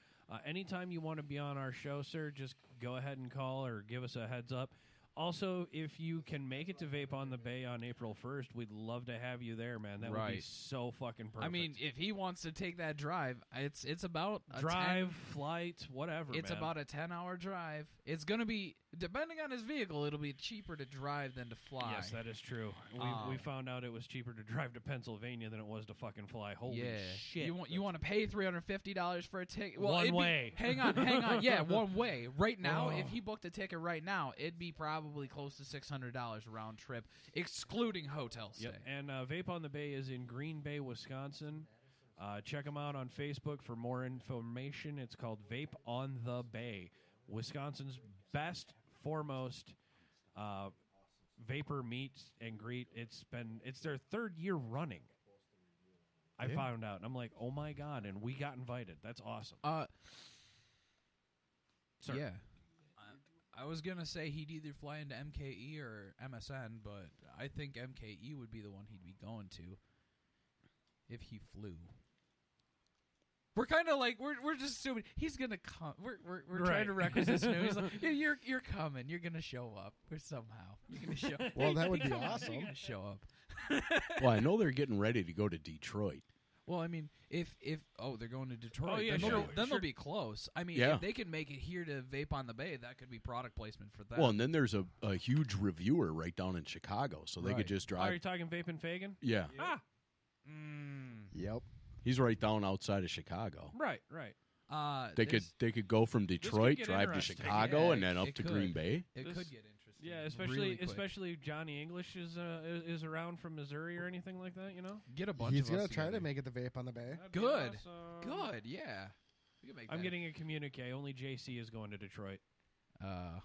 Anytime you want to be on our show, sir, just go ahead and call or give us a heads up. Also, if you can make it to Vape on the Bay on April 1st, we'd love to have you there, man. That would be Right. so fucking perfect. I mean, if he wants to take that drive, it's about a drive, 10 flight, whatever. It's man. about a 10-hour drive. It's going to be, depending on his vehicle, it'll be cheaper to drive than to fly. Yes, that is true. We found out it was cheaper to drive to Pennsylvania than it was to fucking fly. Holy shit! You want to pay $350 for a ticket? Well, One it'd be- way. hang on. Yeah, one way. Right now, Oh. if he booked a ticket right now, it'd be probably close to $600 round trip, excluding hotel stay. Yep. And Vape on the Bay is in Green Bay, Wisconsin. Check them out on Facebook for more information. It's called Vape on the Bay, Wisconsin's best, foremost vapor meet and greet. It's their third year running. I Yeah. found out, and I'm like, oh my god! And we got invited. That's awesome. Sorry. Yeah. I was going to say he'd either fly into MKE or MSN, but I think MKE would be the one he'd be going to if he flew. We're kind of like we're just assuming he's gonna come. We're trying to requisite him. He's like, yeah, you're coming. You're gonna show up. Or somehow you're gonna show. Well, that would be come on, awesome. You're gonna show up. Well, I know they're getting ready to go to Detroit. Well, I mean, if they're going to Detroit, Oh, yeah, then, sure, they'll be close. I mean, Yeah. if they can make it here to Vape on the Bay, that could be product placement for them. Well, and then there's a huge reviewer right down in Chicago, so they Right. could just Are drive. you talking Vape and Fagan? Yeah, Ah, Yep. he's right down outside of Chicago. right. They could go from Detroit, get drive to interesting. Chicago, Yeah, and then up it to could. Green Bay. It This- could get interesting. Yeah, really quick. especially if Johnny English is around from Missouri or anything like that. You know. Get a bunch He's of us gonna try to together. make it to Vape on the Bay. That'd be Good. awesome. Good, yeah. We can make I'm that. getting a communique. Only JC is going to Detroit. Well,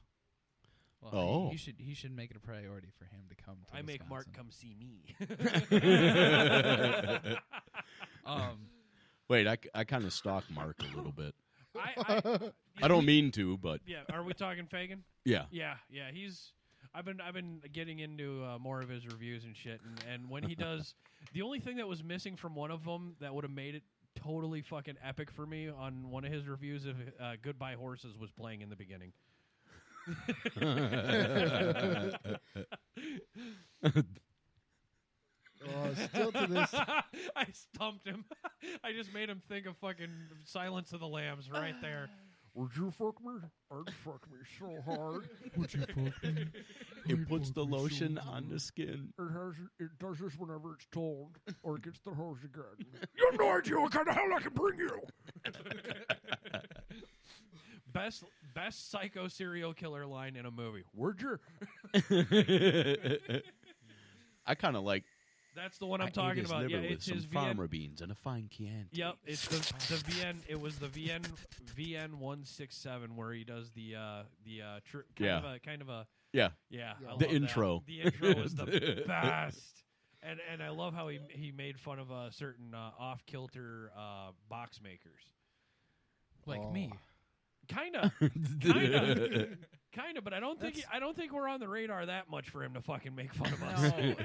Oh. he should make it a priority for him to come to I make Mark Wisconsin. come see me. Wait, I kind of stalk Mark a little bit. I I don't mean to, but Yeah, are we talking Fagan? yeah. Yeah. I've been getting into more of his reviews and shit, and when he does, the only thing that was missing from one of them that would have made it totally fucking epic for me on one of his reviews of Goodbye Horses was playing in the beginning. Still to this. I stumped him. I just made him think of fucking Silence of the Lambs right there. Would you fuck me? I'd fuck me so hard. Would you fuck me? It puts the lotion on the skin. It does this whenever it's cold, or it gets the hose again. You have no idea what kind of hell I can bring you. Best psycho serial killer line in a movie. Would you? I kind of like. That's the one I'm I ate talking his about. Yeah, liver with it's some his farmer beans and a fine Chianti. Yep, it's the VN. It was the VN 167 where he does the kind of a Yeah. I love The that. intro. The intro was the best, and I love how he made fun of certain off kilter box makers, like me. kind of. But I don't think we're on the radar that much for him to fucking make fun of us. No,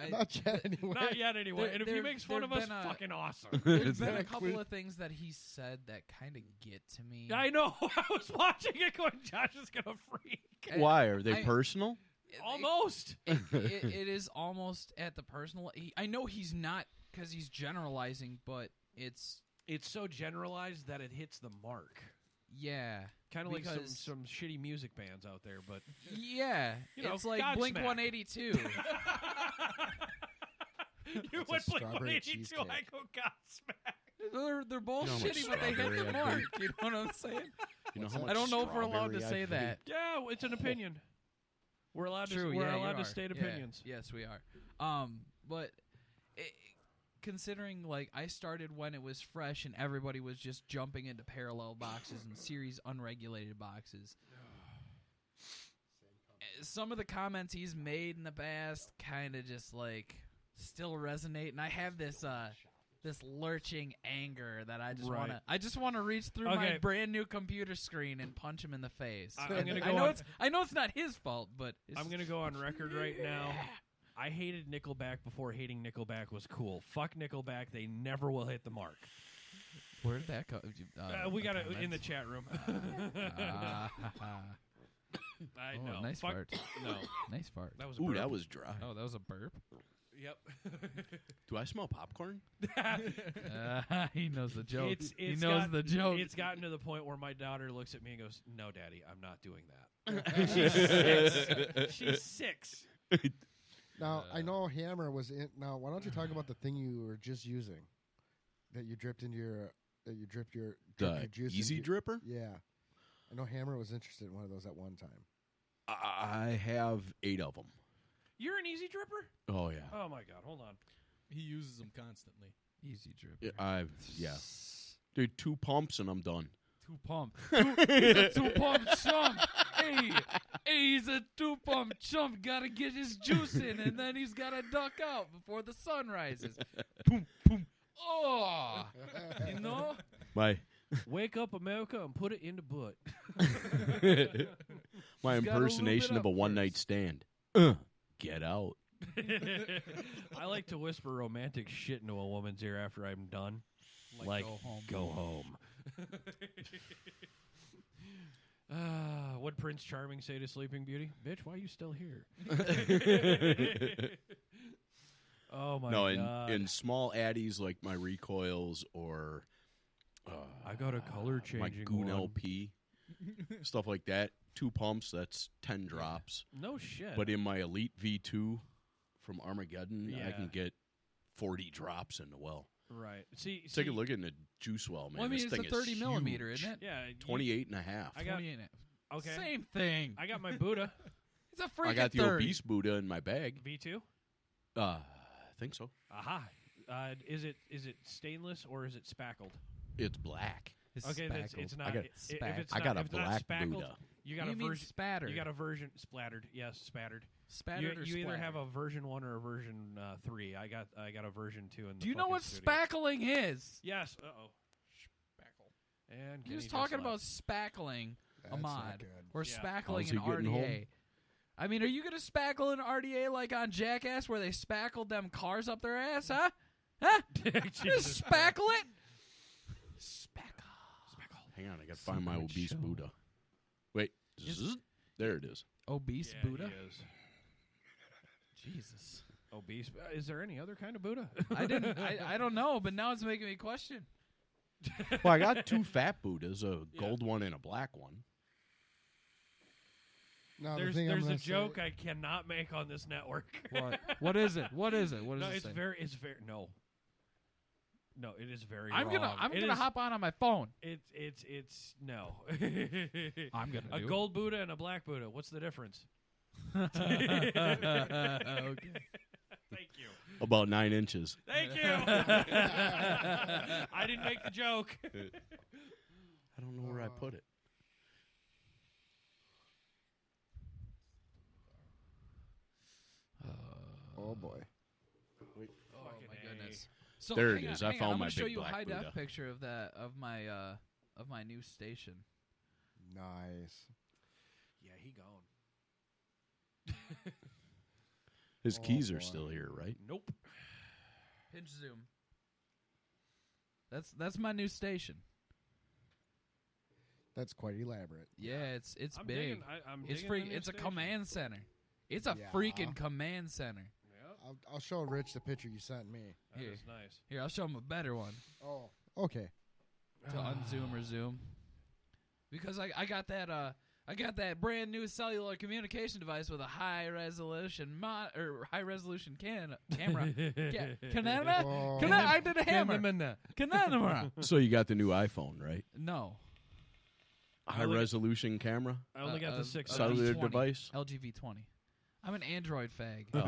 Not yet, anyway. Not yet, anyway. And if he There- makes fun of there've us, been a- fucking awesome. There's been a couple of things that he said that kind of get to me. I know. I was watching it going, Josh is gonna freak. Why are they I- personal? Almost. It is almost at the personal. I know he's not because he's generalizing, but it's so generalized that it hits the mark. Yeah, kind of like some shitty music bands out there, but yeah, it's like Godsmack. Blink 182. You went Blink 182, I go Godsmack. They're both shitty, but they hit the mark. You know what I'm saying? You know how much I don't know if we're allowed to strawberry say I've that. Yeah, it's an opinion. We're allowed True, to. We're yeah, allowed you to are. state Yeah, opinions. yes, we are. But considering like I started when it was fresh and everybody was just jumping into parallel boxes and series unregulated boxes. Some of the comments he's made in the past kind of just like still resonate, and I have this this lurching anger that I just want to reach through my brand new computer screen and punch him in the face. I know it's not his fault, but I'm gonna go on record right now. I hated Nickelback before hating Nickelback was cool. Fuck Nickelback. They never will hit the mark. Where did that go? We got it in the chat room. I know. Nice fart. No. Nice fart. That was Ooh, burp. that was dry. Oh, that was a burp? Yep. Do I smell popcorn? He knows the joke. He knows the joke. It's gotten to the point where my daughter looks at me and goes, "No, Daddy, I'm not doing that." She's 6. Now, I know Hammer was in. Now, why don't you talk about the thing you were just using that you dripped into your dripped your juice Easy into, Dripper? Yeah. I know Hammer was interested in one of those at one time. I have 8 of them. You're an easy dripper? Oh, yeah. Oh, my God. Hold on. He uses them constantly. Easy dripper. Yeah. Dude, 2 pumps and I'm done. 2 pump. He's a 2-pump chump. Hey, he's a 2-pump chump. Gotta get his juice in, and then he's gotta duck out before the sun rises. Boom, boom. Oh, you know? My Wake up, America, and put it in the butt. my impersonation of a one-night stand. Get out. I like to whisper romantic shit into a woman's ear after I'm done. Like go home. What'd Prince Charming say to Sleeping Beauty? Bitch, why are you still here? Oh, my God. In small addies like my recoils or I got a color changing my Goon one. LP, stuff like that. 2 pumps, that's 10 drops. No shit. But in my Elite V2 from Armageddon, I Yeah. can get 40 drops in the well. Right. See, Take a look in the juice well, man. Well, I mean, this it's thing a 30 is millimeter, huge. isn't it? Yeah. 28 and a half. I got 28 and a half. okay. Same thing. I got my Buddha. It's a freaking I got the 30. obese Buddha in my bag. V2. I think so. Aha. Is it stainless or is it spackled? It's black. Okay, it's not. I got, if it's I not, got a if it's not black spackled, Buddha. You got a mean version spattered? You got a version splattered. Yes, spattered. Spattered or You either splattered? have a version 1 or a version 3. I got a version 2 in the Do you know fucking what studio. spackling is? Yes. Spackle. And He was Kenny talking just about spackling a That's not mod good. or Yeah. spackling How's he an getting RDA. home? I mean, are you gonna spackle an RDA like on Jackass where they spackled them cars up their ass, huh? Huh? Just spackle it. Hang on, I got to find my obese Buddha. Wait. There it is. Obese Yeah, Buddha. he is. Jesus. Obese. Is there any other kind of Buddha? I don't know, but now it's making me question. Well, I got 2 fat Buddhas, a gold one and a black one. Now, There's the thing I'm a gonna joke say, I cannot make on this network. What? What is it? What is it? What does No, it it's say? very no, it is very I'm wrong. gonna hop on my phone. It's no. I'm gonna a do gold Buddha and a black Buddha. What's the difference? Okay. Thank you. About 9 inches. Thank you. I didn't make the joke. I don't know where I put it. oh boy. Oh my goodness. So There it hang is. on, I hang on. found I'm my gonna show big you a black high Buddha. def picture of that of my new station. Nice. Yeah, he gone. His Oh, keys are boy. still here, right? Nope. Pinch zoom. That's my new station. That's quite elaborate. Yeah, it's I'm big. digging- I'm It's digging free. the new It's a station. command center. It's a Yeah. freaking command center. I'll show Rich the picture you sent me. That is nice. Here, I'll show him a better one. Oh, okay. To unzoom or zoom. Because I got that I got that brand new cellular communication device with a high resolution camera. I did a hammer. Camera. So you got the new iPhone, right? No. High resolution camera. I only got the 6 cellular device. LG V20. I'm an Android fag. Oh.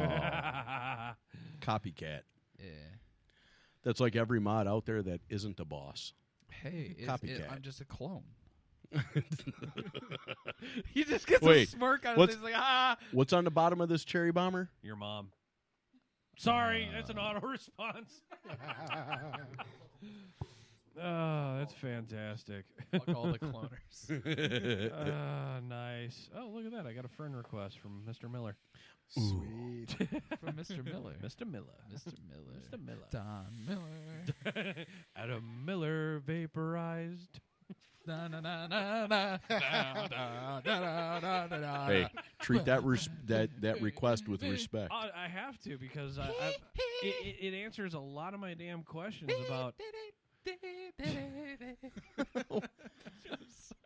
Copycat. Yeah. That's like every mod out there that isn't a boss. Hey, Copycat. I'm just a clone. He just gets Wait, a smirk on his face. He's like, ah. What's on the bottom of this cherry bomber? Your mom. Sorry, that's an auto response. Oh, that's fantastic. Fuck all the cloners. Nice. Oh, look at that. I got a friend request from Mr. Miller. Sweet. From Mr. Miller. Mr. Miller. Mr. Miller. Mr. Miller. Don Miller. Adam Miller vaporized. Hey, treat that that request with respect. I have to because it answers a lot of my damn questions about.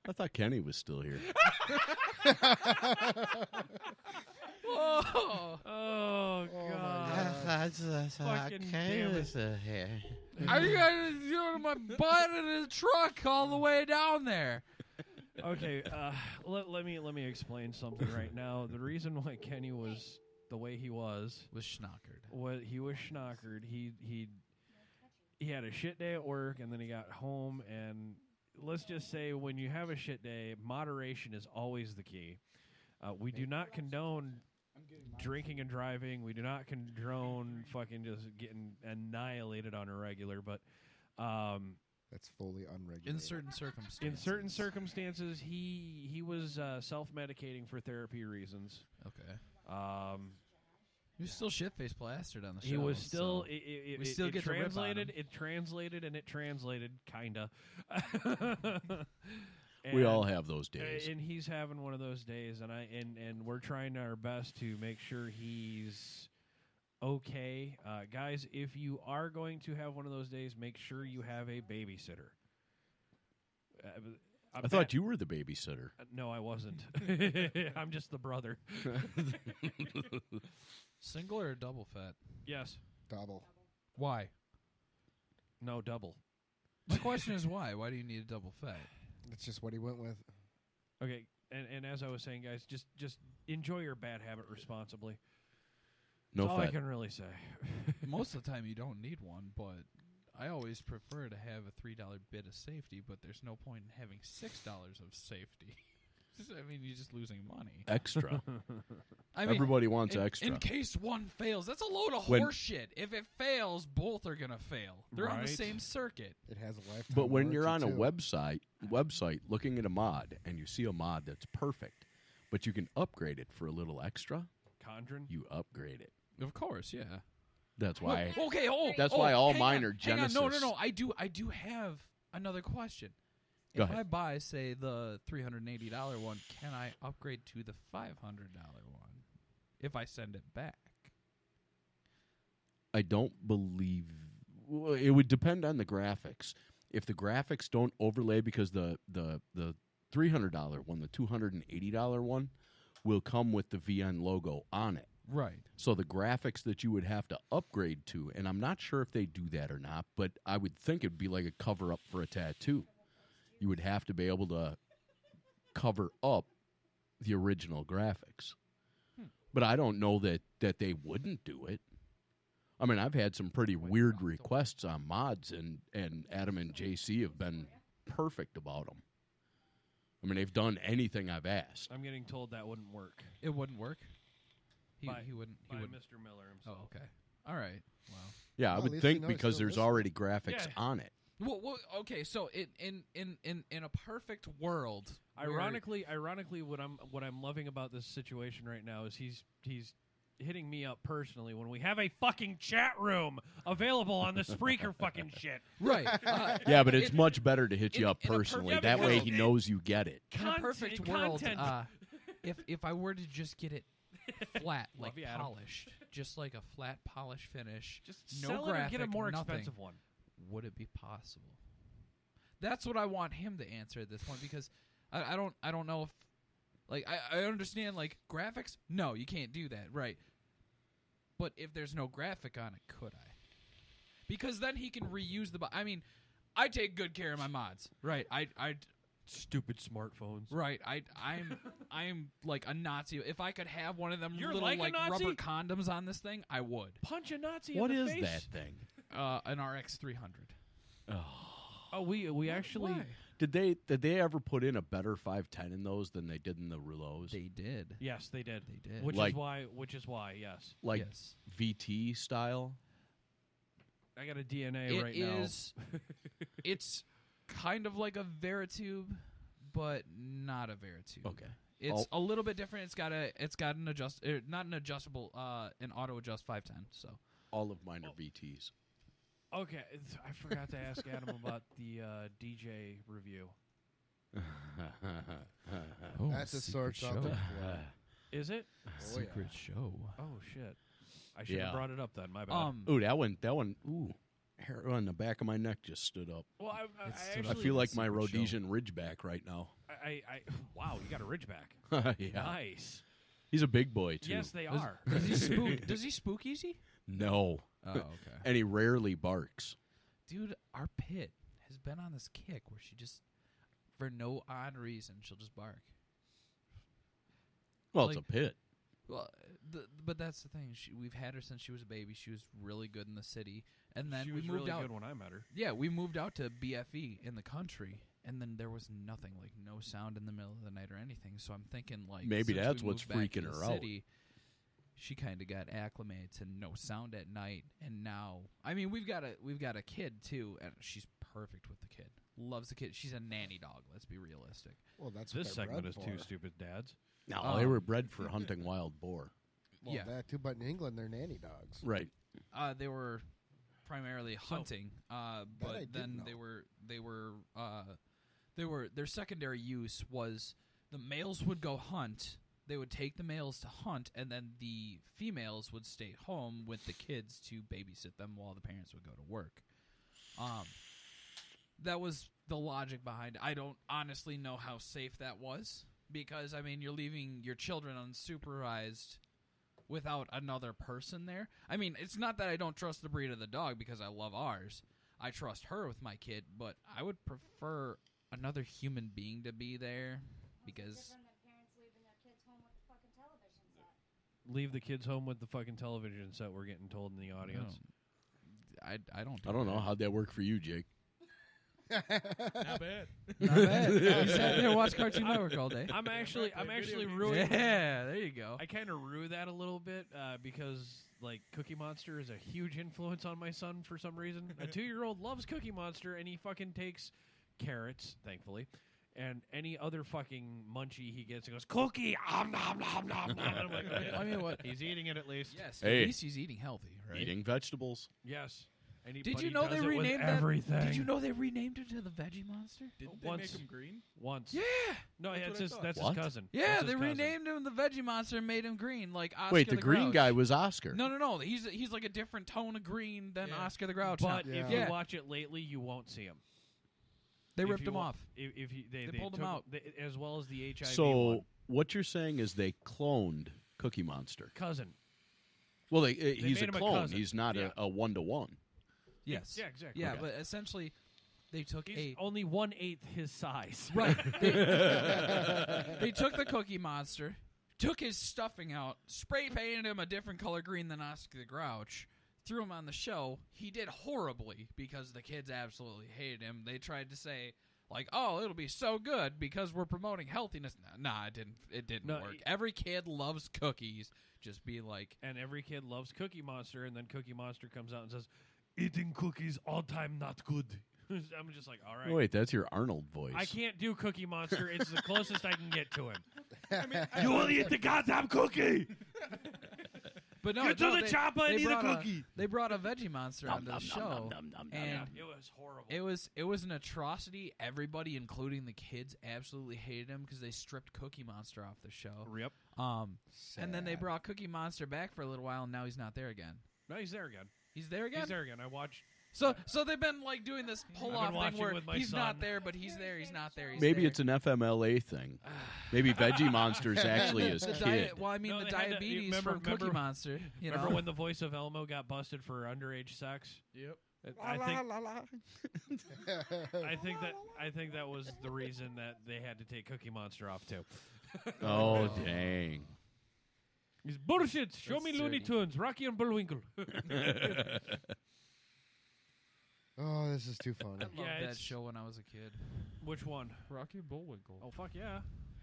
I thought Kenny was still here. Oh God! Fucking damn it! Are you guys doing my butt in the truck all the way down there? Okay, let me explain something right now. The reason why Kenny was the way he was schnockered. He was schnockered. He had a shit day at work, and then he got home. And let's just say, when you have a shit day, moderation is always the key. We do not condone drinking and driving. We do not condone fucking just getting annihilated on a regular, but that's fully unregulated. In certain circumstances. In certain circumstances, he was self-medicating for therapy reasons. Okay. He was still shit-faced plastered on the show. He was still. So It still get translated. It translated, kinda. We all have those days, and he's having one of those days, and we're trying our best to make sure he's okay. Guys, if you are going to have one of those days, make sure you have a babysitter. I thought you were the babysitter. No, I wasn't. I'm just the brother. Single or double fat? Yes. Double. Why? No, double. My question is why? Why do you need a double fat? That's just what he went with. Okay, and as I was saying, guys, just enjoy your bad habit responsibly. No That's all fat. I can really say. Most of the time you don't need one, but I always prefer to have a $3 bit of safety, but there's no point in having $6 of safety. I mean, you're just losing money. Extra. I mean, everybody wants extra. In case one fails. That's a load of When- horse shit. If it fails, both are going to fail. They're on the same circuit. It has a lifetime. But when you're on warranty, a website looking at a mod and you see a mod that's perfect, but you can upgrade it for a little extra, Chondron? you upgrade it. Of course, yeah. That's why. Okay. That's why all hang mine on, are hang on. Genesis. No. I do have another question. Go If ahead. I buy, say, the $380 one, can I upgrade to the $500 one if I send it back? I don't believe. Well, it would depend on the graphics. If the graphics don't overlay, because the $300 one, the $280 one, will come with the VN logo on it. Right. So the graphics that you would have to upgrade to, and I'm not sure if they do that or not, but I would think it'd be like a cover up for a tattoo. You would have to be able to cover up the original graphics. But I don't know that they wouldn't do it. I mean, I've had some pretty weird requests on mods, and Adam and JC have been perfect about them. I mean, they've done anything I've asked. I'm getting told that wouldn't work. It wouldn't work? He By wouldn't. Mr. Miller himself. Oh, okay. All right. Wow. Yeah, I Well, at would least think you know it's because still there's listening. already graphics on it. Well, okay. So in a perfect world, Ironically, what I'm loving about this situation right now is he's hitting me up personally when we have a fucking chat room available on the Spreaker fucking shit. Right. Yeah, but it's much better to hit you up in a personally. perfect That way world, he knows you get it. in a perfect world, content. if I were to just get it flat, like Love you, Adam. polished, just like a flat polish finish. Just no sell it or graphic, get a more nothing. expensive one. Would it be possible? That's what I want him to answer at this point because I don't know if like I understand like graphics. No, you can't do that, right? But if there's no graphic on it, could I? Because then he can reuse the. I mean, I take good care of my mods, right? I Stupid smartphones. right. I'm like a Nazi. If I could have one of them You're little like a Nazi? rubber condoms on this thing, I would. Punch a Nazi What in the is face. that thing? An RX 300. Oh, we actually. Why? Did they ever put in a better 510 in those than they did in the Rouleaus? They did. Yes, they did. They did. Which Like- is why. Yes. Like Yes. VT style? I got a DNA It right is. It's kind of like a Veritube, but not a Veritube. Okay. It's a little bit different. It's got an not an adjustable, an auto adjust 510. So All of mine are VTs. Okay, I forgot to ask Adam about the DJ review. That's a sore subject. Is it? Secret show. Oh shit! I should have Yeah. brought it up then. My bad. Ooh, that one. Ooh, hair on the back of my neck just stood up. Well, I I actually feel like my Secret show. Rhodesian Ridgeback right now. wow, you got a ridgeback. Yeah. Nice. He's a big boy, too. Yes, they are. Does he spook? Does he spook easy? No. Oh, okay. And he rarely barks. Dude, our pit has been on this kick where she just, for no odd reason, she'll just bark. Well, Like- it's a pit. Well, but that's the thing. We've had her since she was a baby. She was really good in the city, and then She we was moved really out. good when I met her. Yeah, we moved out to BFE in the country, and then there was nothing, like no sound in the middle of the night or anything. So I'm thinking, like, Maybe since that's we what's moved back to freaking the her out. city, she kind of got acclimated to no sound at night, and now, I mean, we've got a kid too, and she's perfect with the kid. Loves the kid. She's a nanny dog. Let's be realistic. Well, that's This what they're segment bred is for. two stupid dads. No, they were bred for hunting wild boar. Well, Yeah. that too, but in England they're nanny dogs. Right. They were primarily hunting, I but did then know. their secondary use was the males would go hunt. They would take the males to hunt, and then the females would stay home with the kids to babysit them while the parents would go to work. That was the logic behind it. I don't honestly know how safe that was because, I mean, you're leaving your children unsupervised without another person there. I mean, it's not that I don't trust the breed of the dog because I love ours. I trust her with my kid, but I would prefer another human being to be there because Leave the kids home with the fucking television set. We're getting told in the audience. I don't. I don't know. How'd that work for you, Jake? Not bad. Not bad. You sat there and watched Cartoon Network all day. I'm actually Video games. ruining. Yeah, there you go. I kind of rue that a little bit because like Cookie Monster is a huge influence on my son for some reason. A 2-year-old loves Cookie Monster and he fucking takes carrots, thankfully, and any other fucking munchie he gets and goes cookie. Nom, nom, nom, nom. I'm like, okay. I mean, what? He's eating it at least. Yes, Hey. at least he's eating healthy, right? Eating vegetables. Yes. And Did but you he know does they it with renamed that? everything? Did you know they renamed it to the Veggie Monster? Didn't they Once. make him green? Once. Yeah. No, That's that's what I his. thought. That's What? his cousin. Yeah, That's his they cousin. renamed him the Veggie Monster and made him green, like Oscar Wait, the green Grouch. guy was Oscar. No. He's like a different tone of green than Yeah. Oscar the Grouch. But now. if Yeah. you watch it lately, you won't see him. They If ripped you him wa- off. If you, they pulled him took- out. as well as the HIV So one. what you're saying is they cloned Cookie Monster. Cousin. Well, he's made a him a clone. cousin. He's not Yeah. a one-to-one. Yes. Yeah, exactly. Yeah, Okay. but essentially, they took He's only 1/8 his size. Right. They took the Cookie Monster, took his stuffing out, spray painted him a different color green than Oscar the Grouch, threw him on the show. He did horribly because the kids absolutely hated him. They tried to say, like, oh, it'll be so good because we're promoting healthiness. Nah, it didn't. It didn't No, work. Every kid loves cookies. Just be like, And every kid loves Cookie Monster, and then Cookie Monster comes out and says, "Eating cookies all time not good." I'm just like, all right. Wait, that's your Arnold voice. I can't do Cookie Monster. It's the closest I can get to him. I mean, You will eat the goddamn cookie! But no, Get to the chopper, I need a brought cookie. They brought a Veggie Monster onto the show, and it was horrible. it was an atrocity. Everybody, including the kids, absolutely hated him because they stripped Cookie Monster off the show. Yep. And then they brought Cookie Monster back for a little while, and now he's not there again. No, he's there again. He's there again. He's there again. I watched. So they've been like doing this pull-off thing where he's son. not there, but he's there. He's not there. He's Maybe there. it's an FMLA thing. Maybe Veggie Monster's actually his kid. Well, I mean, No, the they had to- diabetes from Cookie Monster. You remember know? when the voice of Elmo got busted for underage sex? Yep. I think that was the reason that they had to take Cookie Monster off too. Oh, dang. He's bullshit. Show That's me Looney dirty. Tunes, Rocky and Bullwinkle. Oh, this is too I funny. loved that it's- show when I was a kid. Which one? Rocky and Bullwinkle. Oh fuck yeah!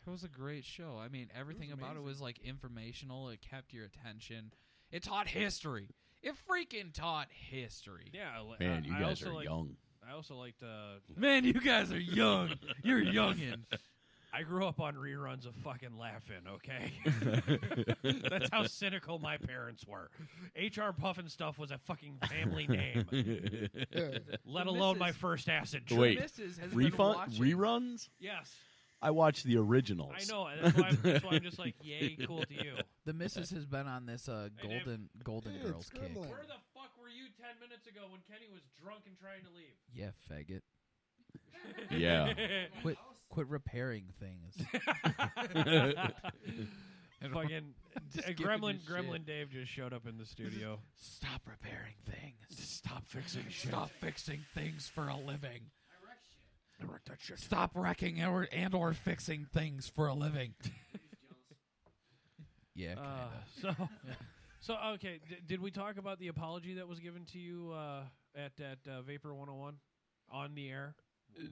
It was a great show. I mean, everything about it was like informational. It kept your attention. It taught history. It freaking taught history. Yeah, Man, you I guys also are like- young. I also liked. Man, you guys are young. You're youngin'. I grew up on reruns of fucking Laugh-In, okay? That's how cynical my parents were. H.R. Puffin stuff was a fucking family name. Let alone my first acid trip. Wait, Missus has been refund watching- reruns? Yes. I watched the originals. I know. That's why I'm just like, yay, cool to you. The missus has been on this Golden Hey, Girls it's kick. scribbling. Where the fuck were you 10 minutes ago when Kenny was drunk and trying to leave? Yeah, faggot. Yeah. Quit repairing things. Fucking Gremlin Dave just showed up in the studio. Stop repairing things. Stop fixing shit. Stop fixing things for a living. I wrecked that shit. Stop wrecking or fixing things for a living. Yeah, kinda. So okay, did we talk about the apology that was given to you at Vapor 101 on the air?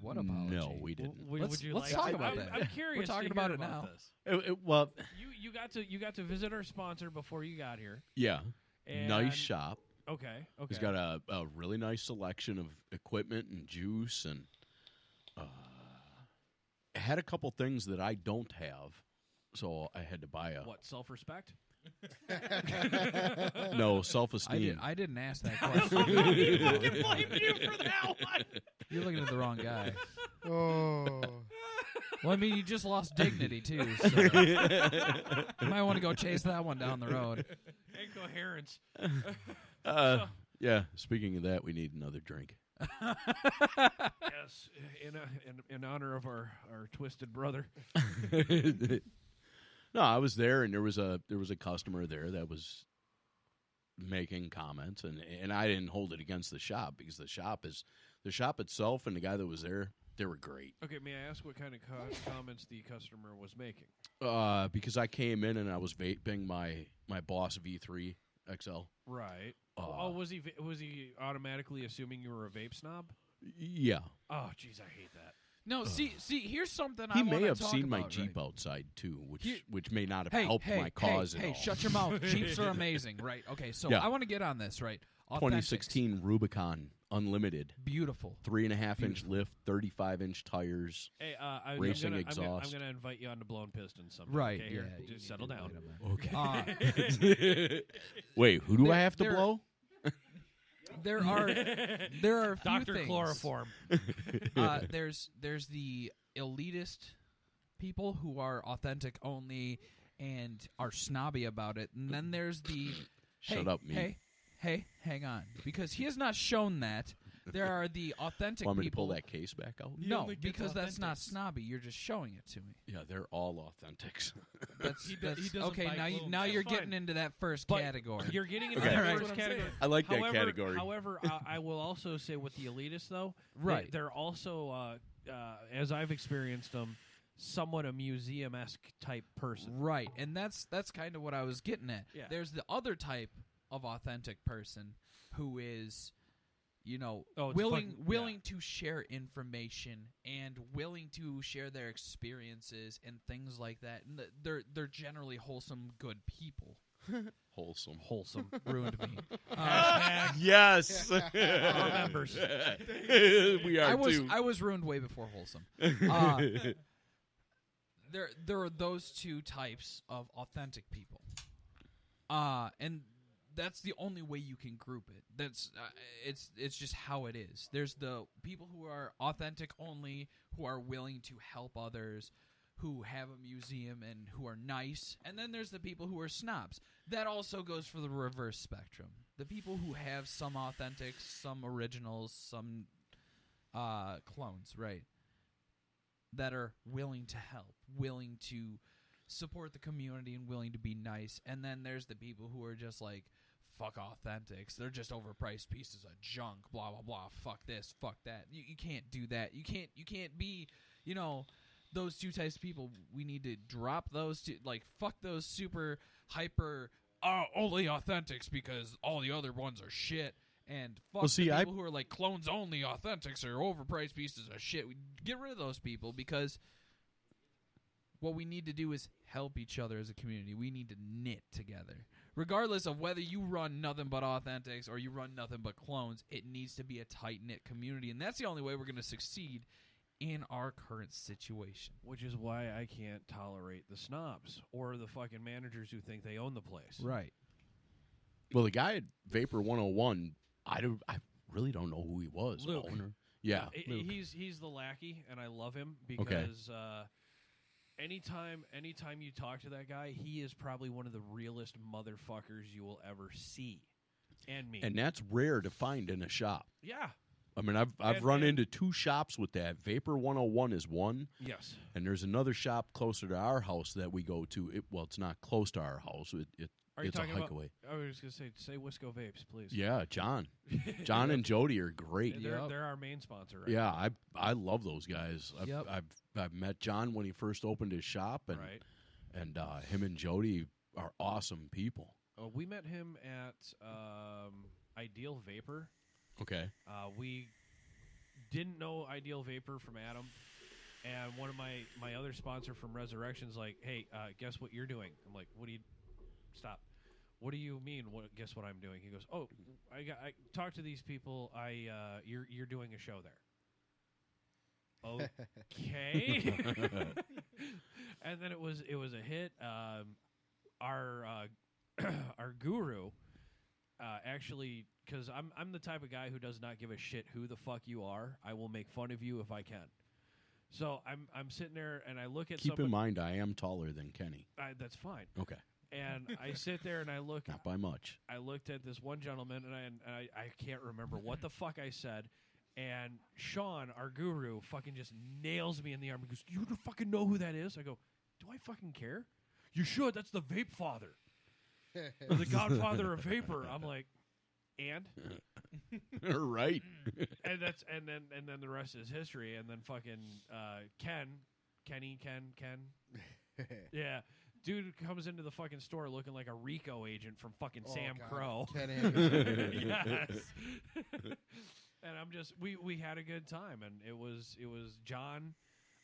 What apology? No, we didn't. Would you let's like talk to? about I'm, that. I'm curious. We're talking to hear about it now. This. Well, You got to visit our sponsor before you got here. yeah. And Nice shop. Okay. He's got a really nice selection of equipment and juice, and had a couple things that I don't have, so I had to buy a What, self-respect? no self-esteem. I didn't ask that question. I fucking blame you for that one. You're looking at the wrong guy. Oh. Well, I mean, you just lost dignity, too. So you might want to go chase that one down the road. Incoherence. Yeah. Speaking of that, we need another drink. Yes, in honor of our twisted brother. No, I was there, and there was a customer there that was making comments, and I didn't hold it against the shop because the shop itself and the guy that was there, they were great. Okay, may I ask what kind of comments the customer was making? Because I came in and I was vaping my Boss V3 XL. Right. Was he automatically assuming you were a vape snob? Yeah. Oh, jeez, I hate that. No, see, here's something He I want to may have talk seen my about, Jeep right? outside too, which may not have helped hey, my cause at hey, all. shut your mouth. Jeeps are amazing, right? Okay, so Yeah. I want to get on this, right? Authentics. 2016 Rubicon Unlimited. Beautiful. 3.5-inch lift, 35-inch tires. Hey, racing I'm exhaust. gonna invite you on to Blown Pistons sometime. Right, Okay, here, yeah, just settle down. Okay. Wait, who do I have to blow? There are a few Dr. things. Chloroform. There's the elitist people who are authentic only and are snobby about it, and then there's the Shut up, me. Hey, hang on, because he has not shown that. There are the authentic Want me to people. pull that case back out? No, because that's not snobby. You're just showing it to me. Yeah, they're all authentics. That's doesn't okay. buy Now clothes. you're Fine. getting into that first But category. You're getting into Okay. that Right. first category. I like that category. However, I will also say with the elitists, though, Right. they're also, as I've experienced them, somewhat a museum-esque type person. Right, and that's kind of what I was getting at. Yeah. There's the other type of authentic person who is, it's willing to share information and willing to share their experiences and things like that. And they're generally wholesome, good people. Wholesome. Ruined me. Yes. Our members. We are too. I was ruined way before wholesome. There are those two types of authentic people. And that's the only way you can group it. That's it's just how it is. There's the people who are authentic only, who are willing to help others, who have a museum and who are nice, and then there's the people who are snobs. That also goes for the reverse spectrum. The people who have some authentics, some originals, some clones, right? That are willing to help, willing to support the community and willing to be nice. And then there's the people who are just like, fuck authentics. They're just overpriced pieces of junk, blah, blah, blah. Fuck this, fuck that. You can't do that. You can't be, those two types of people. We need to drop those two, like, fuck those super hyper, only authentics because all the other ones are shit. And fuck the people who are like clones only authentics or overpriced pieces of shit. We get rid of those people because what we need to do is help each other as a community. We need to knit together. Regardless of whether you run nothing but authentics or you run nothing but clones, it needs to be a tight-knit community. And that's the only way we're going to succeed in our current situation. Which is why I can't tolerate the snobs or the fucking managers who think they own the place. Right. Well, the guy at Vapor 101, I really don't know who he was. Luke. Owner. Yeah, Luke. He's the lackey, and I love him because anytime you talk to that guy, he is probably one of the realest motherfuckers you will ever see, and me. And that's rare to find in a shop. Yeah. I mean, I've run into two shops with that. Vapor 101 is one. Yes. And there's another shop closer to our house that we go to. It's not close to our house. It's a hike away. I was going to say wisco-vapes, please. Yeah, John and Jody are great. They're our main sponsor. Right? Yeah, I love those guys. Yep. I've met John when he first opened his shop, and him and Jody are awesome people. We met him at Ideal Vapor. Okay. We didn't know Ideal Vapor from Adam, and one of my other sponsor from Resurrection's like, hey, guess what you're doing? I'm like, what do you... Stop. What do you mean? Guess what I'm doing? He goes, "Oh, I talked to these people. You're doing a show there." Okay. And then it was a hit. Our guru actually, because I'm the type of guy who does not give a shit who the fuck you are. I will make fun of you if I can. So I'm sitting there and I look at. Keep in mind, I am taller than Kenny. That's fine. Okay. And I sit there and I look. Not by much. I looked at this one gentleman and I can't remember what the fuck I said. And Sean, our guru, fucking just nails me in the arm. He goes, "You fucking know who that is?" I go, "Do I fucking care?" "You should. That's the Vape Father, or the Godfather of Vapor." I'm like, and right. And then the rest is history. And then fucking Kenny, yeah. Dude comes into the fucking store looking like a RICO agent from fucking Sam Crow. Yes. And I'm just we had a good time, and it was John.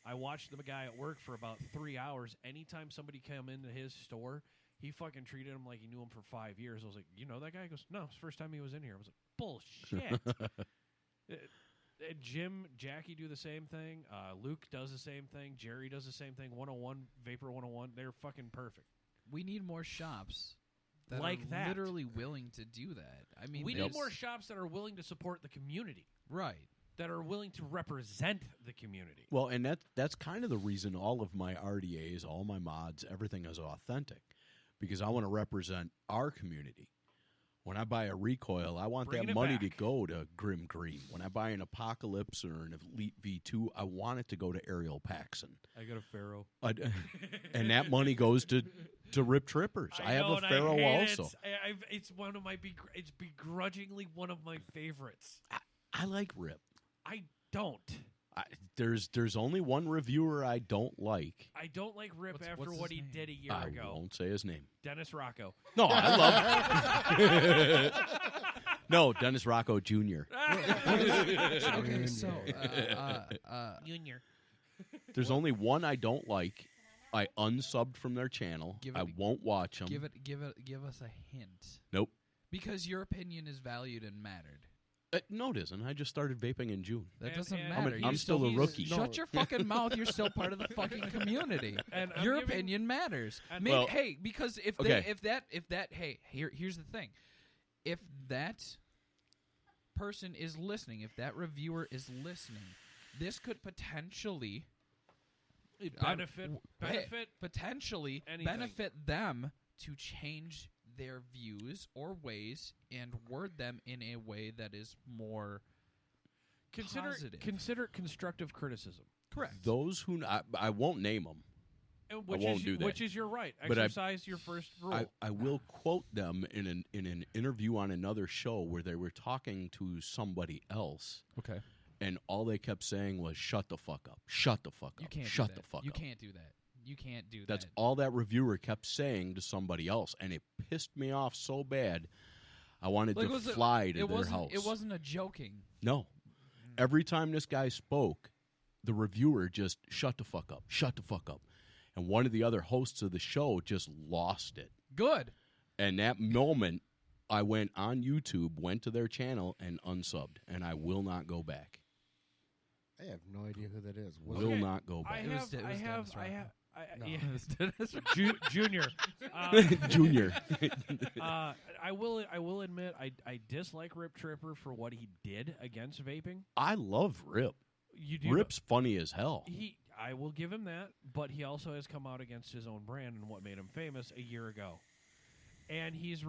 I watched the guy at work for about 3 hours. Anytime somebody came into his store, he fucking treated him like he knew him for 5 years. I was like, you know that guy? He goes, no, it's the first time he was in here. I was like, bullshit. Jackie do the same thing. Luke does the same thing. Jerry does the same thing. 101, Vapor 101. They're fucking perfect. We need more shops that like are that. Literally willing to do that. I mean, we need more shops that are willing to support the community. Right. That are willing to represent the community. Well, and that's kind of the reason all of my RDAs, all my mods, everything is authentic, because I want to represent our community. When I buy a recoil, I want that money to go to Grim Green. When I buy an Apocalypse or an Elite V2, I want it to go to Ariel Paxson. I got a Pharaoh. And that money goes to Rip Trippers. I have a Pharaoh also. It's one of my it's begrudgingly one of my favorites. I like Rip. I don't. There's only one reviewer I don't like. I don't like Rip after what he did a year ago. I won't say his name. Dennis Rocco. No, I love it. No, Dennis Rocco Jr. Okay, so Junior. There's only one I don't like. I unsubbed from their channel. I won't watch them. Give us a hint. Nope. Because your opinion is valued and mattered. No, it isn't. I just started vaping in June. That doesn't matter. I'm still a rookie. Shut your fucking mouth. You're still part of the fucking community. And your opinion matters. Hey, because if that, hey, here's the thing. if that person is listening, if that reviewer is listening, this could potentially potentially anything. benefit them to change their views or ways and word them in a way that is more positive. Consider it constructive criticism. Correct. Those who I won't name them. Which I won't is, do that. Which is your right. But Exercise your first rule. I will quote them in an interview on another show where they were talking to somebody else. Okay. And all they kept saying was, "Shut the fuck up! Shut the fuck up! You can't Shut do the that. fuck You up!" can't do that. You can't do That's that. all that reviewer kept saying to somebody else, and it pissed me off so bad. I wanted to fly to their house. It wasn't a joking. No. Every time this guy spoke, the reviewer just shut the fuck up, shut the fuck up. And one of the other hosts of the show just lost it. Good. And that moment, I went on YouTube, went to their channel, and unsubbed. And I will not go back. I have no idea who that is. Will not go back. Junior. Junior. I will admit I dislike Rip Tripper for what he did against vaping. I love Rip. You do. Rip's funny as hell. I will give him that, but he also has come out against his own brand and what made him famous a year ago, and he's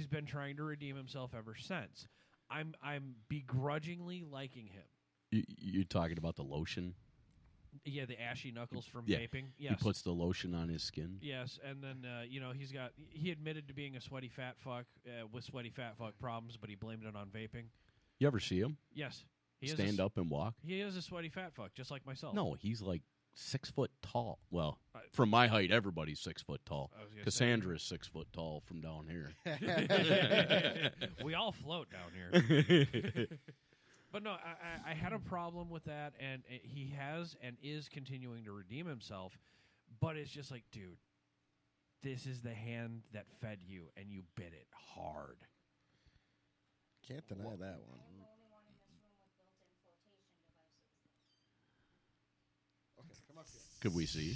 been trying to redeem himself ever since. I'm begrudgingly liking him. You're talking about the lotion? Yeah, the ashy knuckles from Yeah. vaping. Yes. He puts the lotion on his skin. Yes, and then he admitted to being a sweaty fat fuck with sweaty fat fuck problems, but he blamed it on vaping. You ever see him? Yes. Stand up and walk? He is a sweaty fat fuck, just like myself. No, he's like 6 foot tall. Well, from my height, everybody's 6 foot tall. Cassandra's 6 foot tall from down here. We all float down here. But no, I had a problem with that, and he has and is continuing to redeem himself. But it's just like, dude, this is the hand that fed you, and you bit it hard. Can't deny that one. Could we see?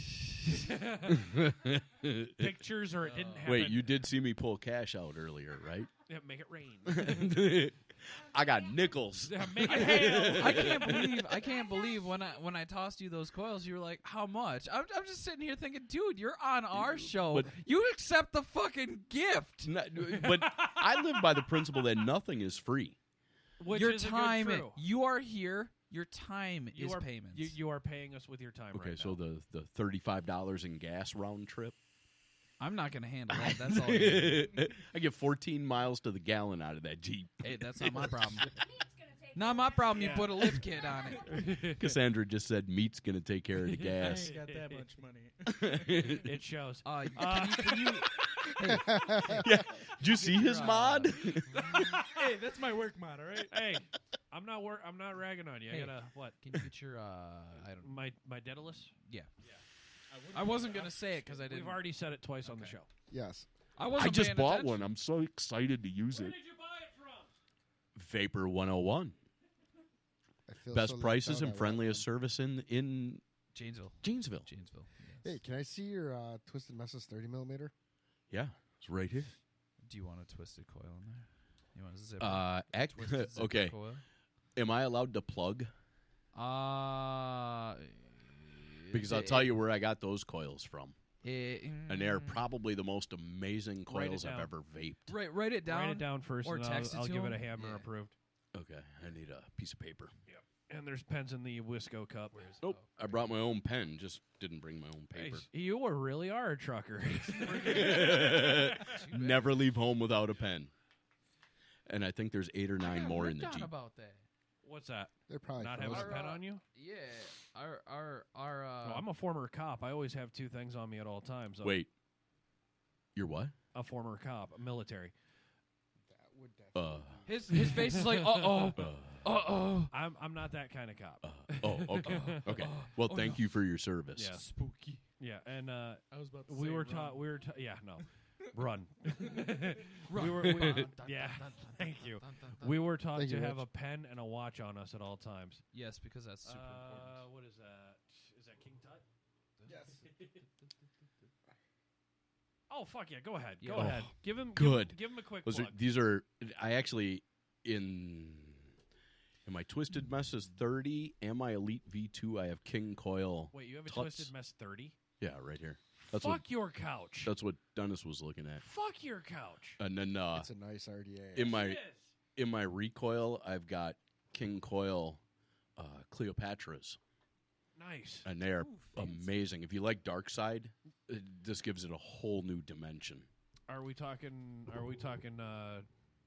Pictures or it didn't happen. Wait, you did see me pull cash out earlier, right? Yeah, make it rain. I got nickels. Make it hail. I can't believe when I tossed you those coils, you were like, "How much?" I'm just sitting here thinking, dude, you're on our show. But you accept the fucking gift. But I live by the principle that nothing is free. Which your is time, true. you are here. Your time is are, payments. You are paying us with your time. Okay, right so now. the $35 in gas round trip. I'm not going to handle that. That's all. I get 14 miles to the gallon out of that Jeep. Hey, that's not my problem. Not my problem. Yeah. You put a lift kit on it. Cassandra just said meat's going to take care of the gas. I ain't got that much money. It shows. Can you Yeah. Did you see his mod? Hey, that's my work mod, all right? Hey, I'm not ragging on you. Hey, I gotta what? Can you get your I don't know. My Daedalus? Yeah. I wasn't gonna say it because I didn't. We've already said it twice on the show. Yes. I just bought one. I'm so excited to use it. Where did you buy it from? Vapor 101. I feel Best so left prices out. and I friendliest service in Janesville. Janesville. Hey, can I see your Twisted Messes 30 millimeter? Yeah, it's right here. Do you want a twisted coil in there? You want a zipper? Twisted zipper Okay. coil? Am I allowed to plug? Because I'll tell you where I got those coils from. And they're probably the most amazing coils I've ever vaped. Write it down. Write it down first, or and text I'll it to give it him. a hammer Yeah. approved. Okay, I need a piece of paper. Yep. And there's pens in the Wisco cup. Nope, I brought my own pen, just didn't bring my own paper. Hey, you really are a trucker. Never leave home without a pen. And I think there's 8 or 9 more in the Jeep. About that. What's that? They're probably Not having a frozen. pen on you? Yeah. Our Well, I'm a former cop. I always have 2 things on me at all times. Wait. You're what? A former cop, military. his face is like, uh-oh. I'm not that kind of cop. Okay. Okay. Well, thank you for your service. Yeah. Spooky. Yeah, and I was about to we say were run. taught. We were yeah, no, run. Run. Yeah, thank you. We were taught Thank to you, have Rich. a pen and a watch on us at all times. Yes, because that's super important. What is that? Is that King Tut? Yes. Oh fuck yeah! Go ahead. Go Oh, ahead. Give him good. Give him a quick Those plug. these are. I actually in my Twisted Mess is 30. And my Elite V2, I have King Coil. Wait, you have a Tuts. Twisted Mess 30? Yeah, right here. That's Fuck what, your couch. That's what Dennis was looking at. Fuck your couch. And then It's a nice RDA. in my recoil, I've got King Coil Cleopatras. Nice. And they're amazing. If you like Dark Side, this gives it a whole new dimension. Are we talking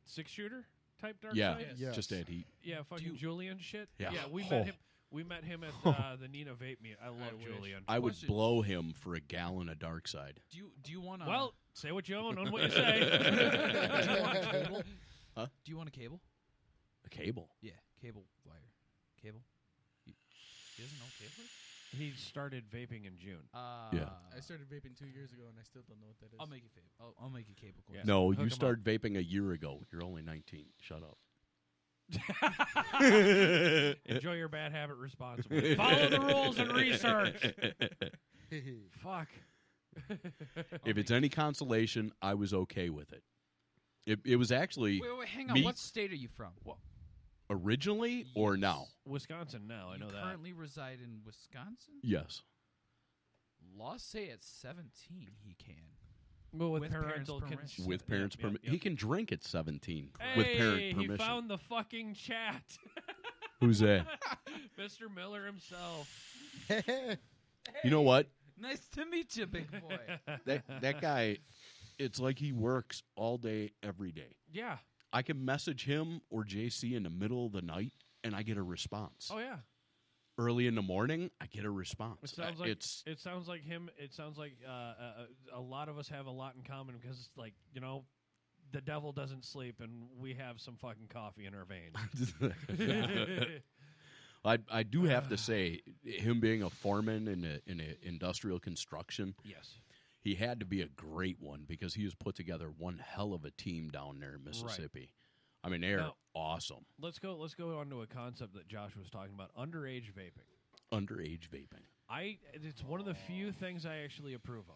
6-shooter type dark Yeah, side? Yes. just add heat. Yeah, fucking Julian shit. Yeah. we Oh. met him. We met him at the Nina Vape meet. I love Julian. I would blow him for a gallon of Dark Side. Do you want to? Well, say what you own on what you say. Do you want a cable? Huh? Do you want a cable? A cable? Yeah, cable wire. Cable. He doesn't know cable. He started vaping in June. Yeah. I started vaping 2 years ago, and I still don't know what that is. I'll make you vape. I'll make you cable. Yeah. No, Hook you 'em started vaping a year ago. You're only 19. Shut up. Enjoy your bad habit responsibly. Follow the rules and research. Fuck. If it's any consolation, I was okay with it. It was actually Wait, hang on. me What state are you from? originally or now? Wisconsin now, I know you that. currently reside in Wisconsin? Yes. Laws say at 17 he can. Well, with parents' parental permission. consent. With parents' Yep, yep, permission. yep. He can drink at 17 Hey, with parent permission. he found the fucking chat. Who's that? Mr. Miller himself. You know what? Nice to meet you, big boy. That guy, it's like he works all day, every day. Yeah. I can message him or JC in the middle of the night, and I get a response. Oh yeah. Early in the morning, I get a response. It sounds like it sounds like him. It sounds like a lot of us have a lot in common because, like, you know, the devil doesn't sleep, and we have some fucking coffee in our veins. I do have to say, him being a foreman in a industrial construction, Yes. he had to be a great one because he has put together one hell of a team down there in Mississippi. I mean, they're Now, awesome. Let's go on to a concept that Josh was talking about: underage vaping. Underage vaping. It's one of the few things I actually approve of.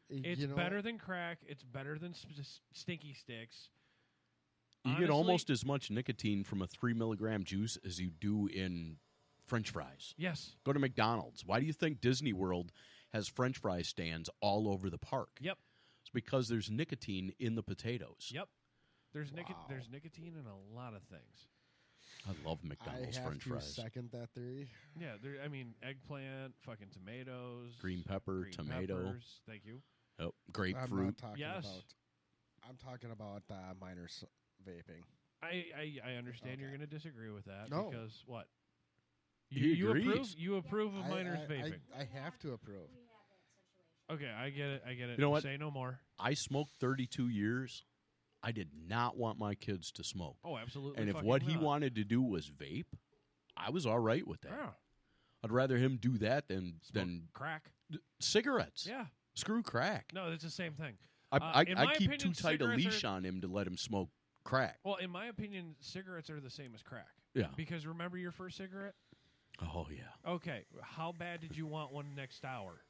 It's You know, better than crack. It's better than stinky sticks. You Honestly, get almost as much nicotine from a 3 milligram juice as you do in French fries. Yes. Go to McDonald's. Why do you think Disney World has French fry stands all over the park? Yep. It's because there's nicotine in the potatoes. Yep. There's nicotine in a lot of things. I love McDonald's I have French to fries. second that theory. Yeah, I mean, eggplant, fucking tomatoes, Green pepper, green tomato. peppers, thank you. Yep. I'm Grapefruit. not talking Yes. about. I'm talking about minors vaping. I understand you're Okay. going to disagree with that No. because what? He You agrees. approve of minors vaping. I have to approve. Okay, I get it. You know what? Say no more. I smoked 32 years. I did not want my kids to smoke. Oh, absolutely. And if fucking what he not. wanted to do was vape, I was all right with that. Yeah. I'd rather him do that than crack. Cigarettes. Yeah. Screw crack. No, it's the same thing. I in my keep opinion, too tight a cigarettes leash are- on him to let him smoke crack. Well, in my opinion, cigarettes are the same as crack. Yeah. Because remember your first cigarette? Oh, yeah. Okay. How bad did you want one next hour?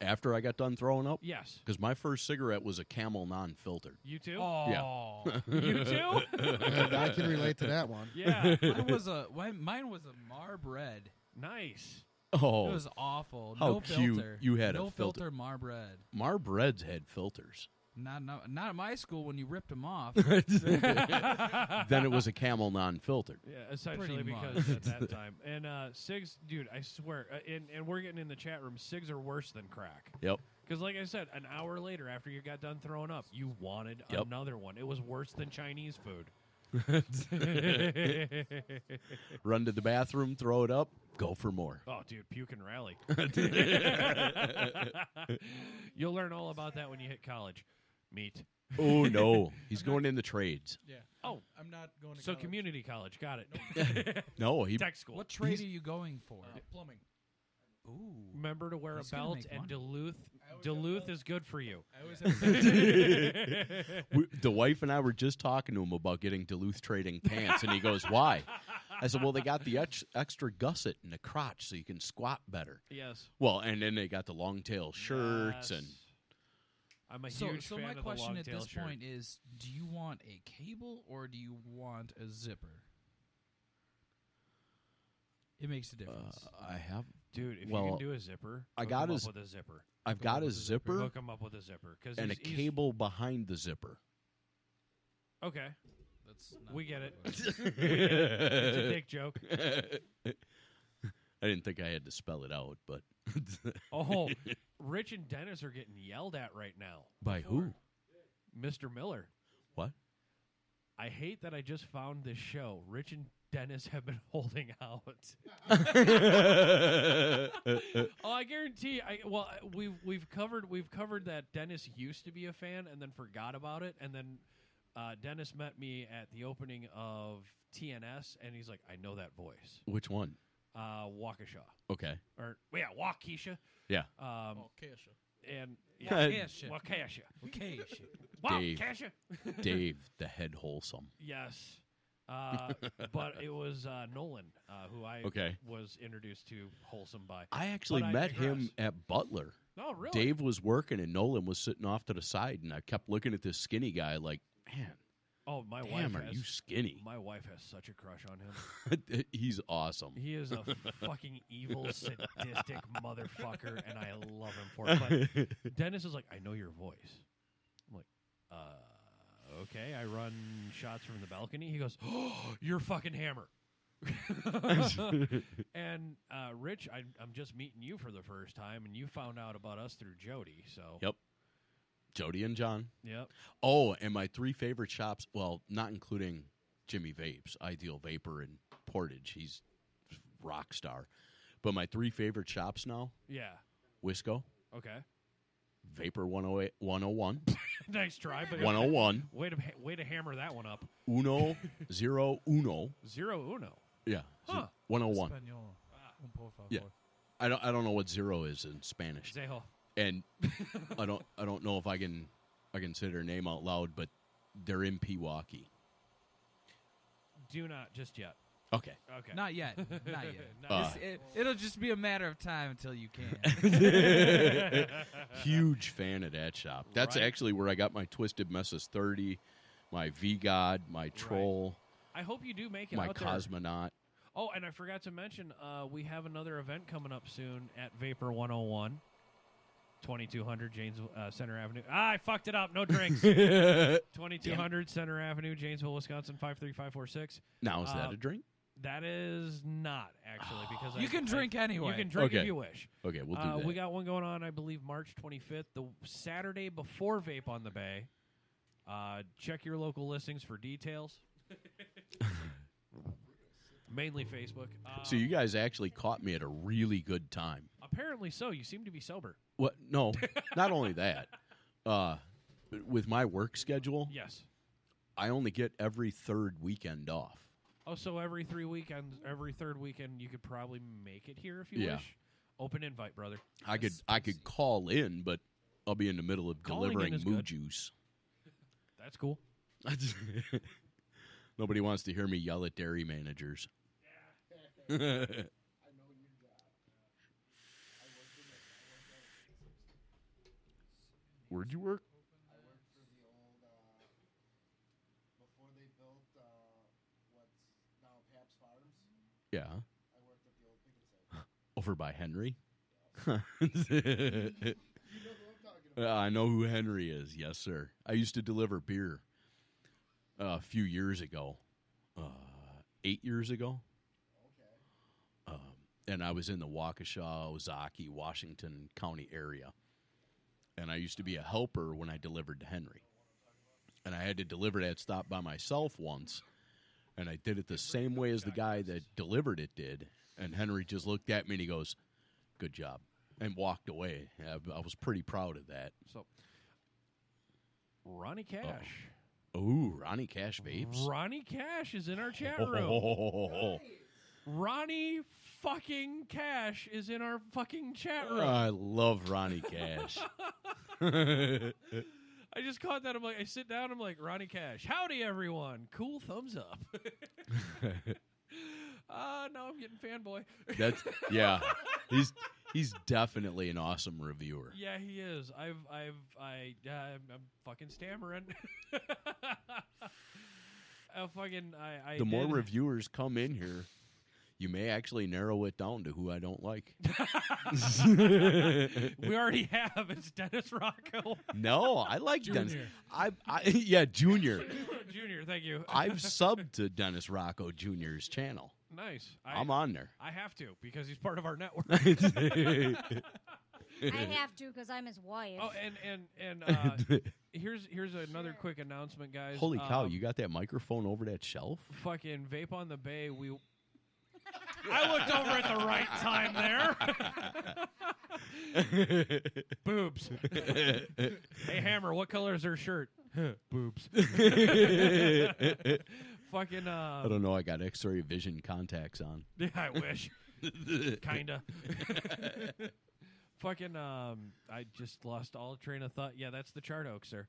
After I got done throwing up? Yes. Because my first cigarette was a Camel non-filtered. You too? Oh. Yeah. You too? And I can relate to that one. Yeah. Mine was a Marb Red. Nice. Oh. It was awful. How no cute. filter. You had no a filter. Marb Red. Marb Reds had filters. Not at my school when you ripped them off. Then it was a Camel non-filtered. Yeah, essentially Pretty because much. at that time. And cigs, dude, I swear, and we're getting in the chat room, cigs are worse than crack. Yep. Because like I said, an hour later after you got done throwing up, you wanted Yep. another one. It was worse than Chinese food. Run to the bathroom, throw it up, go for more. Oh, dude, puke and rally. You'll learn all about that when you hit college. Meat. Oh, no. He's going in the trades. Yeah. Oh. I'm not going to So college. community college. Got it. No, he. Tech school. What trade are you going for? Plumbing. Ooh. Remember to wear He's a gonna belt, make and money. Duluth is good for you. I always have The wife and I were just talking to him about getting Duluth trading pants, and he goes, "Why?" I said, "Well, they got the extra gusset in the crotch, so you can squat better." Yes. Well, and then they got the long tail shirts, and I'm a So, huge so fan my of the question long at tail this shirt. point is: do you want a cable or do you want a zipper? It makes a difference. I have, Dude, if well, you can do a zipper, I hook got him a up z- with a zipper. I've Hook him got up a with zipper Hook him up with a zipper because and a cable behind the zipper. Okay, That's not we get it. what We get it. It's a dick joke. I didn't think I had to spell it out, but Oh, Rich and Dennis are getting yelled at right now. by who? Mr. Miller. What? I hate that I just found this show. Rich and Dennis have been holding out. Oh, I guarantee. We've covered that Dennis used to be a fan and then forgot about it, and then Dennis met me at the opening of TNS, and he's like, "I know that voice." Which one? Waukesha. Okay. Or Waukesha. Yeah. Oh, Kesha. And Waukesha. Waukesha. Okay, Dave. Waukesha. Dave, the head wholesome. Yes. But it was Nolan who I was introduced to Wholesome by. I actually But met him digress. at Butler. Oh, really? Dave was working and Nolan was sitting off to the side, and I kept looking at this skinny guy like, man, Oh, my damn, wife are has, you skinny? My wife has such a crush on him. He's awesome. He is a fucking evil, sadistic motherfucker, and I love him for it. But Dennis is like, I know your voice. I'm like, okay. I run shots from the balcony. He goes, oh, you're fucking Hammer. And Rich, I'm just meeting you for the first time, and you found out about us through Jody. So Yep. Jody and John. Yep. Oh, and my 3 favorite shops, well, not including Jimmy Vapes, Ideal Vapor, and Portage. He's rock star. But my 3 favorite shops now, Yeah. Wisco, Okay. Vapor 108, 101, Nice try, but 101, way to hammer that one up. Uno, 0, Uno. 0 Uno. Yeah. Huh. 101. Espanol. Un por favor. Yeah. I don't know what 0 is in Spanish. Zejo. And I don't know if I can say their name out loud, but they're in Pewaukee. Do not just yet. Okay. Okay. Not yet. Not yet. Not It'll just be a matter of time until you can. Huge fan of that shop. That's Right. actually where I got my Twisted Messes 30, my V-God, my Troll, I hope you do make it my out there. Cosmonaut. Oh, and I forgot to mention, we have another event coming up soon at Vapor 101, 2200 Janesville Center Avenue. I fucked it up. No drinks. 2200 Center Avenue, Janesville, Wisconsin 53546. Now, is that a drink? That is not, actually, because You can drink anyway. You can drink if Okay. you wish. Okay, we'll do that. We got one going on, I believe, March 25th, the Saturday before Vape on the Bay. Check your local listings for details. Mainly Facebook. So you guys actually caught me at a really good time. Apparently so. You seem to be sober. What? No, not only that. With my work schedule, Yes. I only get every third weekend off. Oh, so every third weekend, you could probably make it here if you Yeah. wish. Open invite, brother. I could call in, but I'll be in the middle of Calling in delivering is moo good. juice. That's cool. Nobody wants to hear me yell at dairy managers. Where'd you work? I worked for the old, before they built what's now Pabst Farms. Yeah. I worked at the old picket site. Over by Henry? You know who I'm talking about. I know who Henry is. Yes, sir. I used to deliver beer a few years ago. 8 years ago. Okay. And I was in the Waukesha, Ozaukee, Washington County area. And I used to be a helper when I delivered to Henry. And I had to deliver that stop by myself once. And I did it the same way as the guy that delivered it did. And Henry just looked at me and he goes, "Good job," and walked away. I was pretty proud of that. So, Ronnie Cash. Ooh, Ronnie Cash Vapes. Ronnie Cash is in our chat room. Oh, Ronnie fucking Cash is in our fucking chat room. I love Ronnie Cash. I just caught that. I sit down. I'm like, Ronnie Cash. Howdy, everyone. Cool thumbs up. Now I'm getting fanboy. That's he's definitely an awesome reviewer. Yeah, he is. I'm fucking stammering. The more reviewers come in here, you may actually narrow it down to who I don't like. We already have. It's Dennis Rocco. No, I like Dennis. Junior. Junior. Junior, thank you. I've subbed to Dennis Rocco Jr.'s channel. Nice. I'm on there. I have to because he's part of our network. I have to because I'm his wife. Oh, and here's another quick announcement, guys. Holy cow! You got that microphone over that shelf? Fucking Vape on the Bay. I looked over at the right time there. Boobs. Hey, Hammer, what color is her shirt? Boobs. Fucking. I don't know. I got X-ray vision contacts on. Yeah, I wish. Kinda. Fucking. I just lost all train of thought. Yeah, that's the chart oak, sir.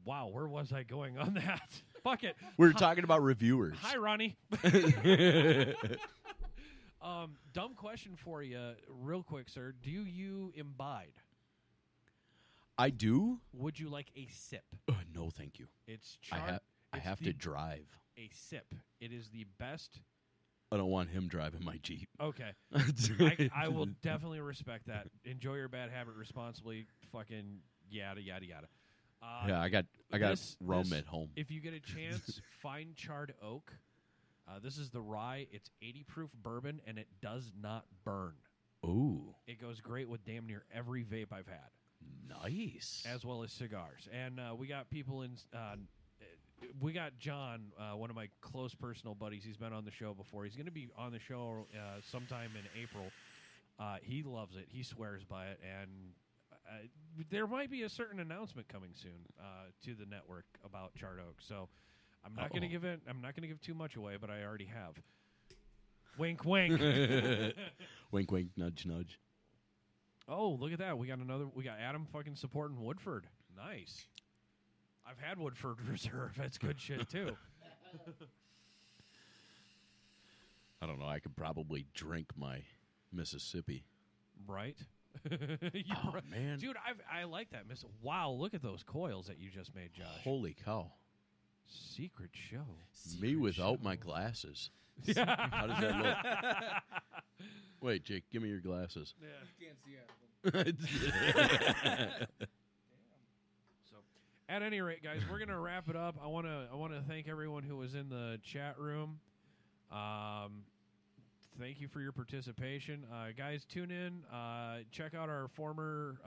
Wow, where was I going on that? Fuck it. We were talking about reviewers. Hi, Ronnie. Dumb question for you, real quick, sir. Do you imbibe? I do. Would you like a sip? No, thank you. It's I have to drive. A sip. It is the best. I don't want him driving my Jeep. Okay. I will definitely respect that. Enjoy your bad habit responsibly. Fucking yada, yada, yada. Yeah, I got rum at home. If you get a chance, find charred oak. This is the rye. It's 80 proof bourbon, and it does not burn. Ooh. It goes great with damn near every vape I've had. Nice. As well as cigars. And we got people in... we got John, one of my close personal buddies. He's been on the show before. He's going to be on the show sometime in April. He loves it. He swears by it. And... there might be a certain announcement coming soon to the network about Chart Oak, so I'm not going to give it. I'm not going to give too much away, but I already have. Wink, wink. Wink, wink. Nudge, nudge. Oh, look at that! We got Adam fucking supporting Woodford. Nice. I've had Woodford Reserve. That's good shit too. I don't know. I could probably drink my Mississippi. Right. Man, dude, I like that. Wow, look at those coils that you just made, Josh. Holy cow! Secret show. Me without my glasses. How does that look? Wait, Jake, give me your glasses. Yeah. You can't see it. So, at any rate, guys, we're gonna wrap it up. I wanna thank everyone who was in the chat room. Thank you for your participation, guys. Tune in, check out our former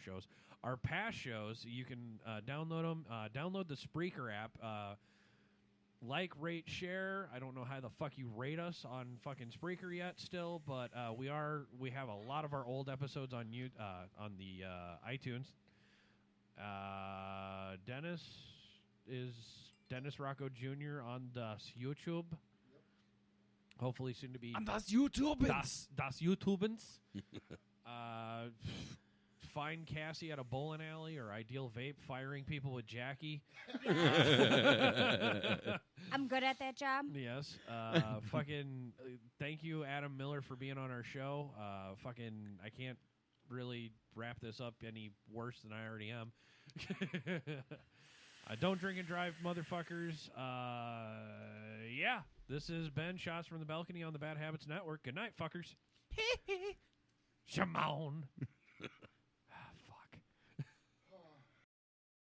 shows, our past shows. You can download them. Download the Spreaker app. Like, rate, share. I don't know how the fuck you rate us on fucking Spreaker yet, still, but we have a lot of our old episodes on the iTunes. Dennis Rocco Jr. on the YouTube. Hopefully soon to be... And das YouTubens. Das YouTubens. Find Cassie at a bowling alley or Ideal Vape firing people with Jackie. I'm good at that job. Yes. Fucking thank you, Adam Miller, for being on our show. Fucking I can't really wrap this up any worse than I already am. Don't drink and drive, motherfuckers. Yeah. This is Ben, Shots from the Balcony on the Bad Habits Network. Good night, fuckers. Shimon.